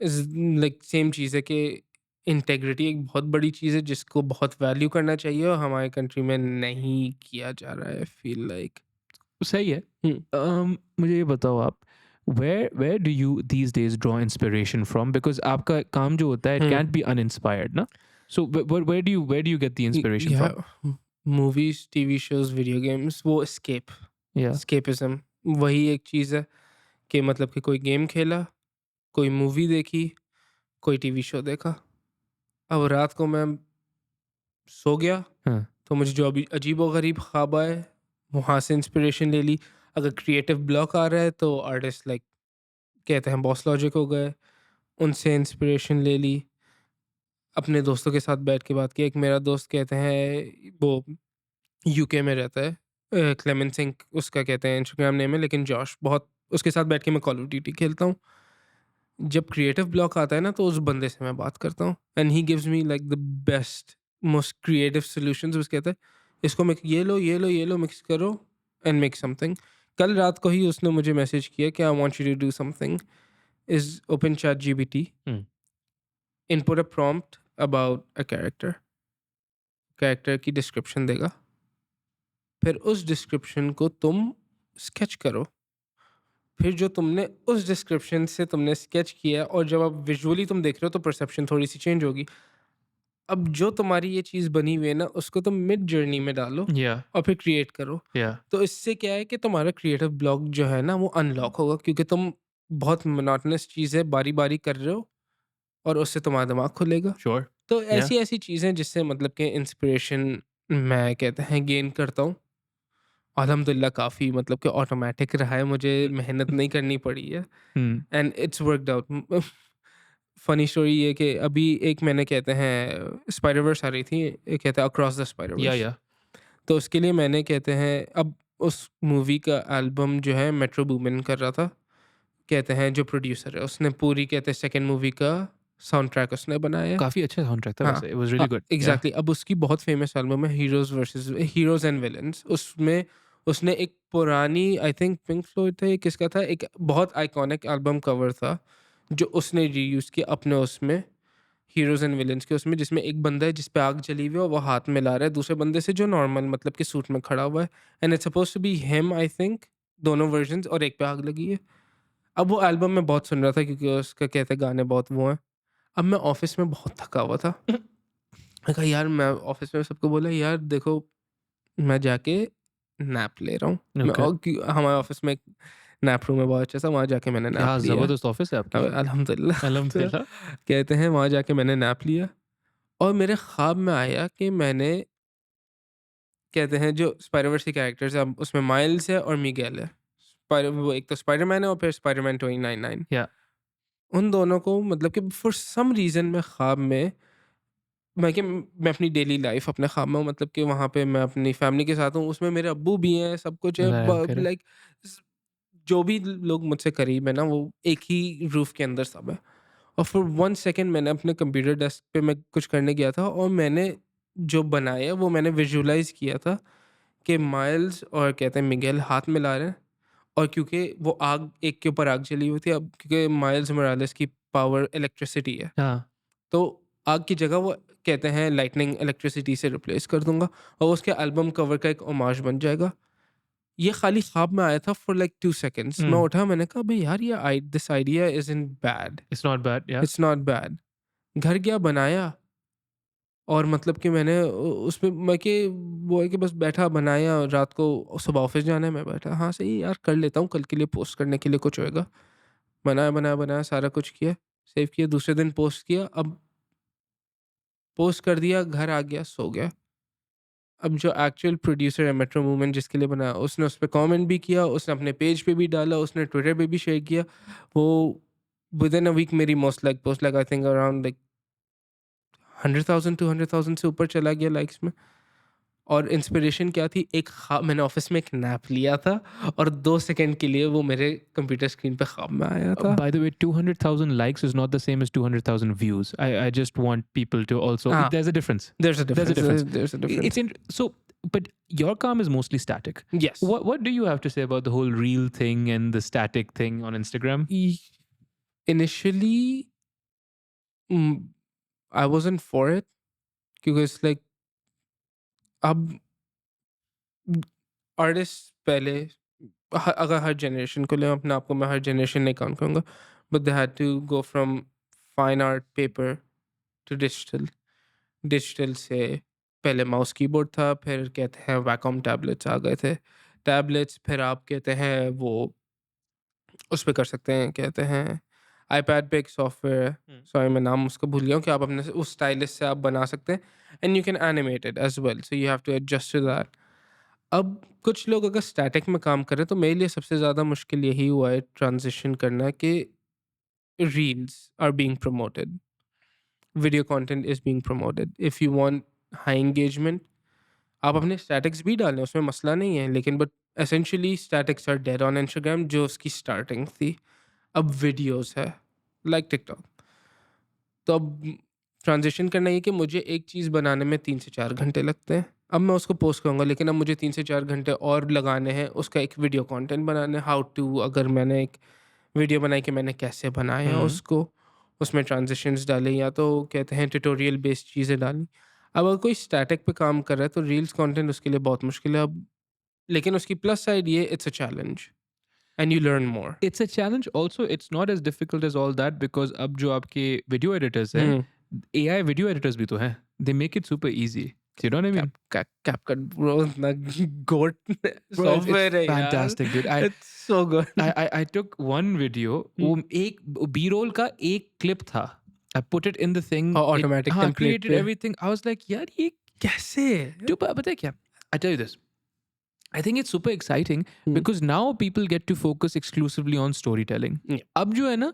इज लाइक सेम चीज़ है कि इंटेग्रिटी एक बहुत बड़ी चीज़ है जिसको बहुत वैल्यू करना चाहिए और हमारे कंट्री में नहीं किया जा रहा है, फील लाइक। सही है। हम्म, मुझे ये बताओ आप, where do you these days draw inspiration from? Because आपका काम जो होता है it hmm, can't be uninspired ना। So where do you get the inspiration या from? Movies, TV shows, video games, वो या एस्केपिज्म वही एक चीज़ है कि मतलब कि कोई गेम खेला, कोई मूवी देखी, कोई टीवी शो देखा। अब रात को मैं सो गया हाँ। तो मुझे जो अभी अजीबो-गरीब ख्वाब आए, वहाँ से इंस्पिरेशन ले ली। अगर क्रिएटिव ब्लॉक आ रहा है तो आर्टिस्ट लाइक कहते हैं बॉस लॉजिक हो गए, उनसे इंस्पिरेशन ले ली। अपने दोस्तों के साथ बैठ के बात की। एक मेरा दोस्त कहते हैं वो यूके में रहता है, क्लेमेंट सिंह उसका कहते हैं इंस्टाग्राम नेम है, लेकिन जॉश बहुत उसके साथ बैठ के मैं कॉल ऑफ ड्यूटी खेलता हूँ। जब क्रिएटिव ब्लॉक आता है ना तो उस बंदे से मैं बात करता हूँ and he gives me like the best most creative solutions. उस कहता है इसको मिक्स, ये लो मिक्स करो एंड मेक समथिंग। कल रात को ही उसने मुझे मैसेज किया कि I want you to do something, is open ChatGPT, hmm. Input a prompt about a character, character की डिस्क्रिप्शन देगा, फिर उस डिस्क्रिप्शन को तुम स्केच करो, फिर जो तुमने उस डिस्क्रिप्शन से तुमने स्केच किया और जब आप विजुअली तुम देख रहे हो तो परसेप्शन थोड़ी सी चेंज होगी। अब जो तुम्हारी ये चीज़ बनी हुई है ना उसको तुम मिड जर्नी में डालो या और फिर क्रिएट करो। या तो इससे क्या है कि तुम्हारा क्रिएटिव ब्लॉक जो है ना वो अनलॉक होगा, क्योंकि तुम बहुत मोनोटोनस चीज़ें बारी-बारी कर रहे हो और उससे तुम्हारा दिमाग खुलेगा। श्योर। तो या ऐसी-ऐसी चीज़ें जिससे मतलब कि इंस्पिरेशन मैं कहते हैं गेन करता हूँ। अल्हम्दुलिल्लाह काफ़ी मतलब कि ऑटोमैटिक रहा है, मुझे मेहनत नहीं करनी पड़ी है hmm. And it's worked out. Funny story ये कि अभी एक मैंने कहते हैं स्पाइडरवर्स आ रही थी, एक कहते हैं अक्रॉस द स्पाइडरवर्स। या तो उसके लिए मैंने कहते हैं अब उस मूवी का एल्बम जो है मेट्रो बूमिन कर रहा था, कहते हैं जो प्रोड्यूसर है उसने पूरी कहते हैं सेकंड मूवी का साउंड ट्रैक उसने बनाया है। काफी अच्छा साउंड ट्रैक था हाँ, वैसे, इट वाज रियली गुड। या एग्जैक्टली। अब उसकी बहुत फेमस एल्बम है हीरोज एंड विलन्स। उसमें उसने एक पुरानी आई थिंक पिंक फ्लोइड था या किसका था, एक बहुत आइकॉनिक एल्बम कवर था जो उसने रीयूज़ किया अपने उसमें हीरोज़ एंड विलेन्स के उसमें, जिसमें एक बंदा है जिस पे आग जली हुई है और वो हाथ में ला रहा है दूसरे बंदे से जो नॉर्मल मतलब कि सूट में खड़ा हुआ है, and it's supposed to be him I think, दोनों वर्जन्स, और एक पे आग लगी है। अब वो एल्बम मैं बहुत सुन रहा था क्योंकि उसका कहते हैं गाने बहुत वो हैं। अब मैं ऑफ़िस में बहुत थका हुआ था। मैं कहा यार, मैं ऑफ़िस में सबको बोला यार देखो मैं जाके नैप ले रहा हूँ। मैं ओके, हमारे ऑफ़िस में एक नैप रूम है बहुत अच्छा सा, वहाँ जाके मैंने क्या नैप लिया। जबरदस्त ऑफिस है आपकी। अब अल्हम्दुलिल्लाह तो अल्हम्दुलिल्लाह। कहते हैं वहाँ जाके मैंने नैप लिया और मेरे ख्वाब में आया कि मैंने कहते हैं जो स्पाइडरवर्स के कैरेक्टर्स हैं, अब उसमें माइल्स है और मिगेल है। वो एक तो स्पाइडरमैन है और फिर स्पाइडरमैन 2099, या उन दोनों को मतलब कि फॉर सम रीज़न मैं ख्वाब में मैं अपनी डेली लाइफ अपने ख्वाब में हूँ, मतलब कि वहाँ पे मैं अपनी फैमिली के साथ हूँ, उसमें मेरे अब्बू भी हैं, सब कुछ है, करेक्ट। लाइक जो भी लोग मुझसे करीब है ना, वो एक ही रूफ के अंदर सब है। और फॉर 1 सेकेंड मैंने अपने कंप्यूटर डेस्क पे मैं कुछ करने गया था और मैंने जो बनाया वो मैंने विजुलाइज किया था कि माइल्स और कहते हैं मिगेल हाथ मिला रहे हैं, और क्योंकि वो आग एक के ऊपर आग जली हुई थी, अब क्योंकि माइल्स मोरालेस की पावर इलेक्ट्रिसिटी है, हाँ, तो आग की जगह वो कहते हैं लाइटनिंग इलेक्ट्रिसिटी से रिप्लेस कर दूंगा और उसके एल्बम कवर का एक ओमाज बन जाएगा। ये खाली ख्वाब में आया था फॉर लाइक 2 सेकेंड्स। मैं उठा, मैंने कहा भाई यार ये this idea is in bad, it's not bad. या इट्स नॉट बैड। घर गया बनाया और मतलब कि मैंने उसमें मैं कि वो है कि बस बैठा बनाया, और रात को सुबह ऑफिस जाना है, मैं बैठा हाँ सही यार कर लेता हूँ, कल के लिए पोस्ट करने के लिए कुछ होएगा। बनाया बनाया बनाया सारा कुछ किया, सेव किया, दूसरे दिन पोस्ट किया। अब पोस्ट कर दिया, घर आ गया, सो गया। अब जो एक्चुअल प्रोड्यूसर है मेट्रो मूवमेंट जिसके लिए बनाया, उसने उस पे कमेंट भी किया, उसने अपने पेज पे भी डाला, उसने ट्विटर पे भी शेयर किया। वो विद इन अ वीक मेरी most like post like I think around like 100,000 200,000 से ऊपर चला गया लाइक्स में। और इंस्पिरेशन क्या थी, मैंने ऑफिस में एक नैप लिया था और 2 सेकंड के लिए वो मेरे कंप्यूटर स्क्रीन पे ख्वाब में आया था। By the way, 200,000 likes is not the same as 200,000 views. I just want people to also. हाँ, There's a difference. there's a There's a difference, difference. there's a difference. It's in so, but your calm is mostly static. Yes. What do you have to say about the whole reel thing and the static thing on Instagram? Initially, I wasn't for it क्योंकि it's like अब artist पहले अगर हर generation को ले, अपने आप को मैं हर जनरेशन नहीं काउंट करूँगा, but they had to go from fine art paper to digital. Digital से पहले माउस कीबोर्ड था, फिर कहते हैं वैकॉम टैबलेट्स आ गए थे, टैबलेट्स फिर आप कहते हैं वो उस पे कर सकते हैं, कहते हैं आईपैड पे एक सॉफ्टवेयर है, सॉरी मैं नाम उसका भूल गया हूँ, कि आप अपने उस स्टाइलिश से आप बना सकते हैं and you can animate it as well, so you have to adjust to that. अब कुछ लोग अगर स्टैटिक में काम करें तो मेरे लिए सबसे ज़्यादा मुश्किल यही हुआ है ट्रांजिशन करना कि reels are being promoted, video content is being promoted, if you want high engagement आप अपने स्टैटिक्स भी डालें, उसमें मसला नहीं है, लेकिन but essentially statics are dead on Instagram, जो उसकी स्टार्टिंग थी। अब वीडियोस है लाइक टिकटॉक, तो अब ट्रांजिशन करना ये कि मुझे एक चीज़ बनाने में 3 से 4 घंटे लगते हैं, अब मैं उसको पोस्ट करूँगा, लेकिन अब मुझे 3 से 4 घंटे और लगाने हैं उसका एक वीडियो कंटेंट बनाने, हाउ टू, अगर मैंने एक वीडियो बनाई कि मैंने कैसे बनाया उसको, उसमें ट्रांजिशंस डाले, या तो कहते हैं ट्यूटोरियल बेस्ड चीज़ें डाली। अब अगर कोई स्टैटिक पे काम कर रहा है तो रील्स कंटेंट उसके लिए बहुत मुश्किल है अब, लेकिन उसकी प्लस साइड ये it's a challenge and you learn more. It's a challenge. Also, it's not as difficult as all that because अब जो आपके video editors हैं, AI video editors भी तो हैं. They make it super easy. Do you know what I mean? CapCut bro इतना गोट Bro, software है it's यार, fantastic, dude. It's so good. I took one video. वो एक B-roll का एक clip था. I put it in the thing. Automatic हाँ, template created पे everything. I was like, यार ये कैसे? dude, पता है क्या? I tell you this. I think it's super exciting because now people get to focus exclusively on storytelling. अब जो है ना,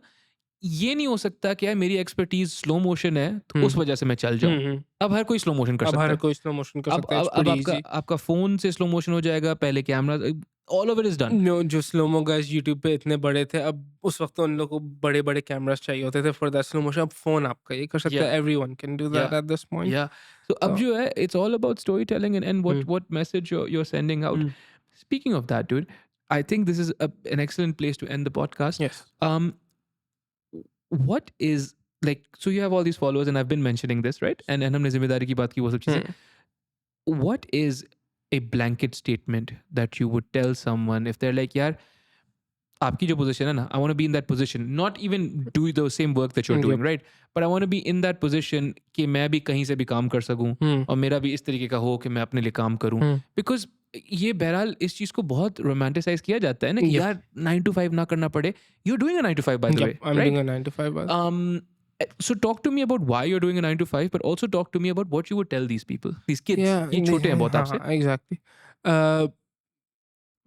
ये नहीं हो सकता कि यार मेरी एक्सपर्टीज स्लो मोशन है तो उस वजह से मैं चल जाऊं. अब हर कोई स्लो मोशन कर अब सकता हर है. कोई स्लो मोशन कर अब सकता है, अब इट्स अब प्रीटी आपका इजी। आपका फोन से स्लो मोशन हो जाएगा. पहले camera, all of it is done. जो स्लोमो गाइस यूट्यूब पे इतने बड़े थे, अब उस वक्त तो उन लोगों को बड़े बड़े कैमरास चाहिए होते थे फॉर दैट स्लो मोशन, अब फोन आपका ये कर सकता या है, एवरीवन कैन डू दैट या एट दिस पॉइंट। या So अब जो है, it's all about storytelling and what message you're sending out. Speaking of that, dude, I think this is an excellent place to end the podcast. Yes. Um, what is like, so you have all these followers and I've been mentioning this, right? And हमने जिम्मेदारी की बात की, वो सब चीजें. What is a blanket statement that you would tell someone if they're like, यार आपकी जो position है ना, I want to be in that position, not even do the same work that you're doing, right? But I want to be in that position कि मैं भी कहीं से भी काम कर सकूं और मेरा भी इस तरीके का हो कि मैं अपने लिए काम करूं. Because ये बहरहाल इस चीज को बहुत रोमांटिसाइज किया जाता है ना कि यार 9 to 5 ना करना पड़े. You're doing a 9 to 5 by the way, I'm right? doing a 9 to 5. So talk to me about why you're doing a 9 to 5, but also talk to me about what you would tell these people, these kids. ये छोटे हैं बहुत आपसे. Exactly.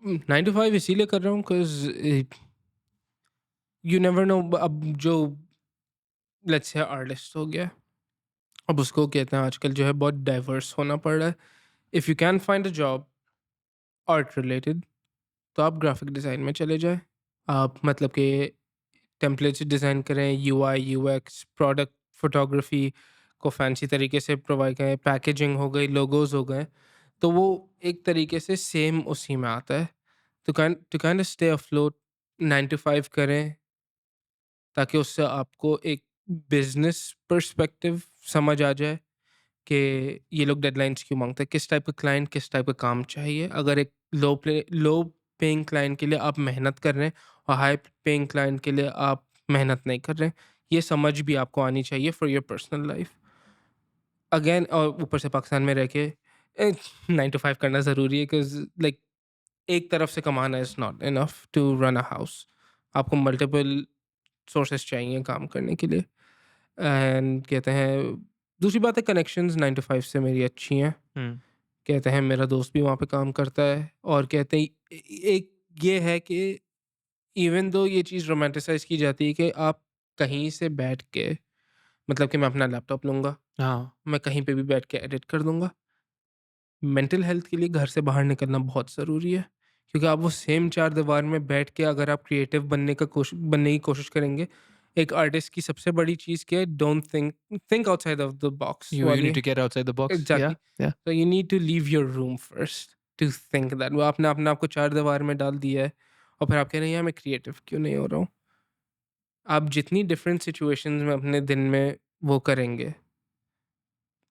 9 to 5 इसीलिए कर रहा हूँ because you never know. अब जो let's say artist हो गया, अब उसको कहते हैं आजकल जो है बहुत डाइवर्स होना पड़ रहा है. If you can find a job art related तो आप ग्राफिक डिज़ाइन में चले जाए. आप मतलब कि टेम्पलेट्स डिज़ाइन करें, यूआई यूएक्स, प्रोडक्ट फोटोग्राफी को फैंसी तरीके से प्रोवाइड करें, पैकेजिंग हो गई, लोगोज हो गए, तो वो एक तरीके से सेम उसी में आता है. To kind stay afloat 9 to 5 करें ताकि उससे आपको एक बिजनेस पर्सपेक्टिव समझ आ जाए कि ये लोग डेडलाइंस क्यों मांगते हैं, किस टाइप का क्लाइंट, किस टाइप का काम चाहिए. अगर एक लो पेइंग क्लाइंट के लिए आप मेहनत कर रहे हैं और हाई पेइंग क्लाइंट के लिए आप मेहनत नहीं कर रहे हैं, ये समझ भी आपको आनी चाहिए for your personal life. Again, और ऊपर से पाकिस्तान में रह के 9 to 5 करना ज़रूरी है बिकॉज लाइक एक तरफ से कमाना is not enough to run a house. आपको मल्टीपल सोर्सेस चाहिए काम करने के लिए. एंड कहते हैं दूसरी बात है, कनेक्शंस 9 to 5 से मेरी अच्छी हैं. कहते हैं मेरा दोस्त भी वहाँ पे काम करता है, और कहते हैं एक ये है कि इवन दो ये चीज़ रोमांटिसाइज की जाती है कि आप कहीं से बैठ के, मतलब कि मैं अपना लैपटॉप लूँगा, मैं कहीं पे भी बैठ के एडिट कर दूँगा. मेंटल हेल्थ के लिए घर से बाहर निकलना बहुत ज़रूरी है, क्योंकि आप वो सेम चार दीवार में बैठ के अगर आप क्रिएटिव बनने की कोशिश करेंगे, एक आर्टिस्ट की सबसे बड़ी चीज़ क्या है, don't think outside of the box You वाली need to get outside the box. Exactly. Yeah. So you need to leave your room first to think that. वो आपने अपने आप को चार दीवार में डाल दिया है और फिर आप कह रहे हैं यार मैं क्रिएटिव क्यों नहीं हो रहा हूँ. आप जितनी डिफरेंट सिचुएशंस में अपने दिन में वो करेंगे,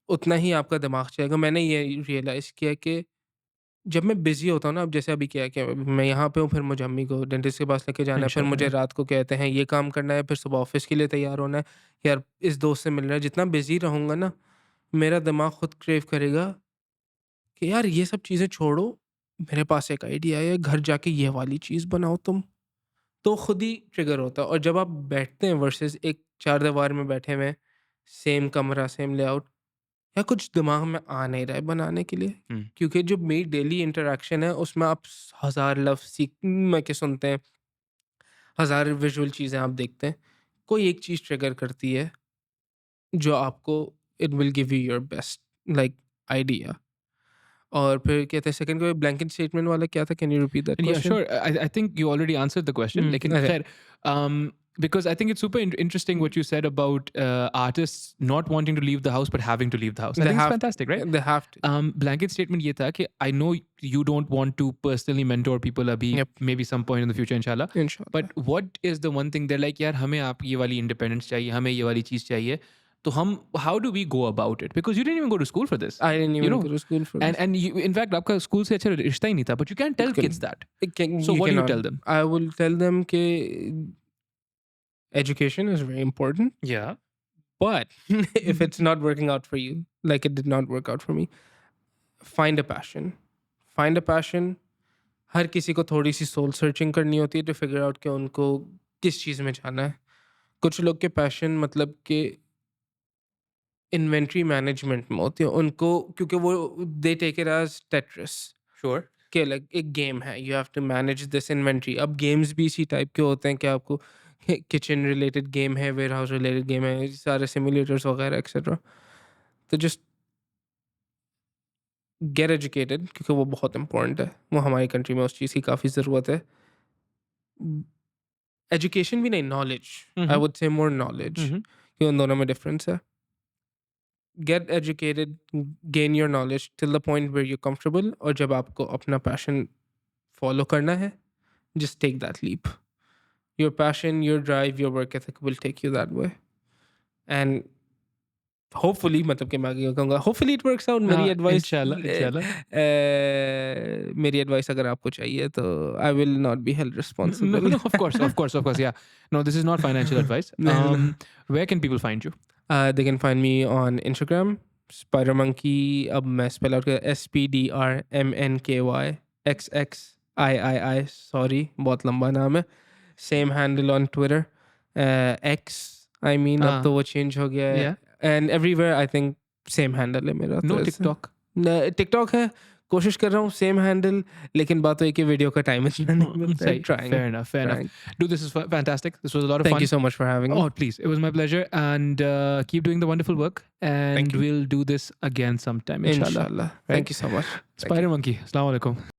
उतना ही आपका दिमाग चलेगा. मैंने ये रियलाइज़ किया कि जब मैं बिज़ी होता हूँ ना, अब जैसे अभी क्या है कि मैं यहाँ पे हूँ, फिर मुझे अम्मी को डेंटिस्ट के पास लेके जाना है, फिर Ensure, मुझे yeah. रात को कहते हैं ये काम करना है, फिर सुबह ऑफिस के लिए तैयार होना है, यार इस दोस्त से मिलना है. जितना बिज़ी रहूँगा ना, मेरा दिमाग खुद क्रेव करेगा कि यार ये सब चीज़ें छोड़ो, मेरे पास एक आइडिया है, घर जाके ये वाली चीज़ बनाओ तुम. तो खुद ही ट्रिगर होता है. और जब आप बैठते हैं वर्सेस एक चार दीवार में बैठे हुए, सेम कमरा, सेम लेआउट, या कुछ दिमाग में आ नहीं रहा है बनाने के लिए, क्योंकि जो मेरी डेली इंटरेक्शन है उसमें आप हज़ार लफ्ज़ सीख में के सुनते हैं, हज़ार विजुअल चीज़ें आप देखते हैं, कोई एक चीज़ ट्रिगर करती है जो आपको it will give you your best like idea. और फिर कहते हैं सेकंड को ब्लैंकेट स्टेटमेंट वाला क्या था, can you repeat that And yeah, question? sure. I think you already answered the question. Like, Okay. because I think it's super interesting what you said about artists not wanting to leave the house but having to leave the house. I They think it's have fantastic, right? they have to. Blanket statement ये था कि I know you don't want to personally mentor people अभी, Yep. maybe some point in the future, inshallah. Inshallah. But what is the one thing they're like, यार हमें आप ये वाली independence चाहिए, हमें ये वाली चीज़ चाहिए. तो हम, how do we go about it? Because you didn't even go to school for this. I didn't even go to school for this. And you, in fact, आपका school से अच्छा रिश्ता ही नहीं था. But you can't tell kids that. So what do you tell them? I will tell them कि education is very important. Yeah. But if it's not working out for you, like it did not work out for me, find a passion. Find a passion. हर किसी को थोड़ी सी soul searching करनी होती है to figure out कि उनको किस चीज़ में जाना है. कुछ लोग के पैशन मतलब कि इन्वेंट्री मैनेजमेंट में होती है उनको, क्योंकि वो they take it as Tetris. Sure. कि लाइक एक गेम है, you have to manage this inventory. अब गेम्स भी इसी टाइप के होते हैं कि आपको किचन रिलेटेड गेम है, वेयर हाउस रिलेटेड गेम है, सारे सिमुलेटर्स वगैरह एक्सेट्रा. तो जस्ट गेट एजुकेटेड, क्योंकि वो बहुत इंपॉर्टेंट है. वो हमारी कंट्री में उस चीज़ की काफ़ी ज़रूरत है. एजुकेशन भी नहीं, नॉलेज. आई वुड से मोर नॉलेज, कि उन दोनों में डिफरेंस है. Get educated, gain your knowledge till the point where you comfortable, और जब आपको अपना पैशन फॉलो करना है, just take that leap. your passion, your drive, your work ethic will take you that way. And hopefully, मतलब कि मैं आगे कहूँगा, hopefully it works out. मेरी advice, मेरी advice अगर आपको चाहिए तो I will not be held responsible. No, of course, yeah. No, this is not financial advice. Where can people find you? They can find me on Instagram, Spdrmnky. अब मैं spell out कर SPDRMNKY XXIII. Sorry, बहुत लंबा नाम है. Same handle on Twitter. X, I mean, अब तो वो change हो गया है. Yeah. And everywhere, I think, same handle है मेरा. No TikTok? TikTok है. कोशिश कर रहा हूँ सेम हैंडल, लेकिन बात तो एक ही वीडियो का टाइम इतना नहीं मिलता है. Trying. Fair enough. Dude, this is fantastic. This was a lot of fun. Thank you so much for having me. Oh, please. It was my pleasure. And keep doing the wonderful work. And we'll do this again sometime, inshallah. Inshallah. Thank you so much. Spdrmnky. Assalamu alaikum.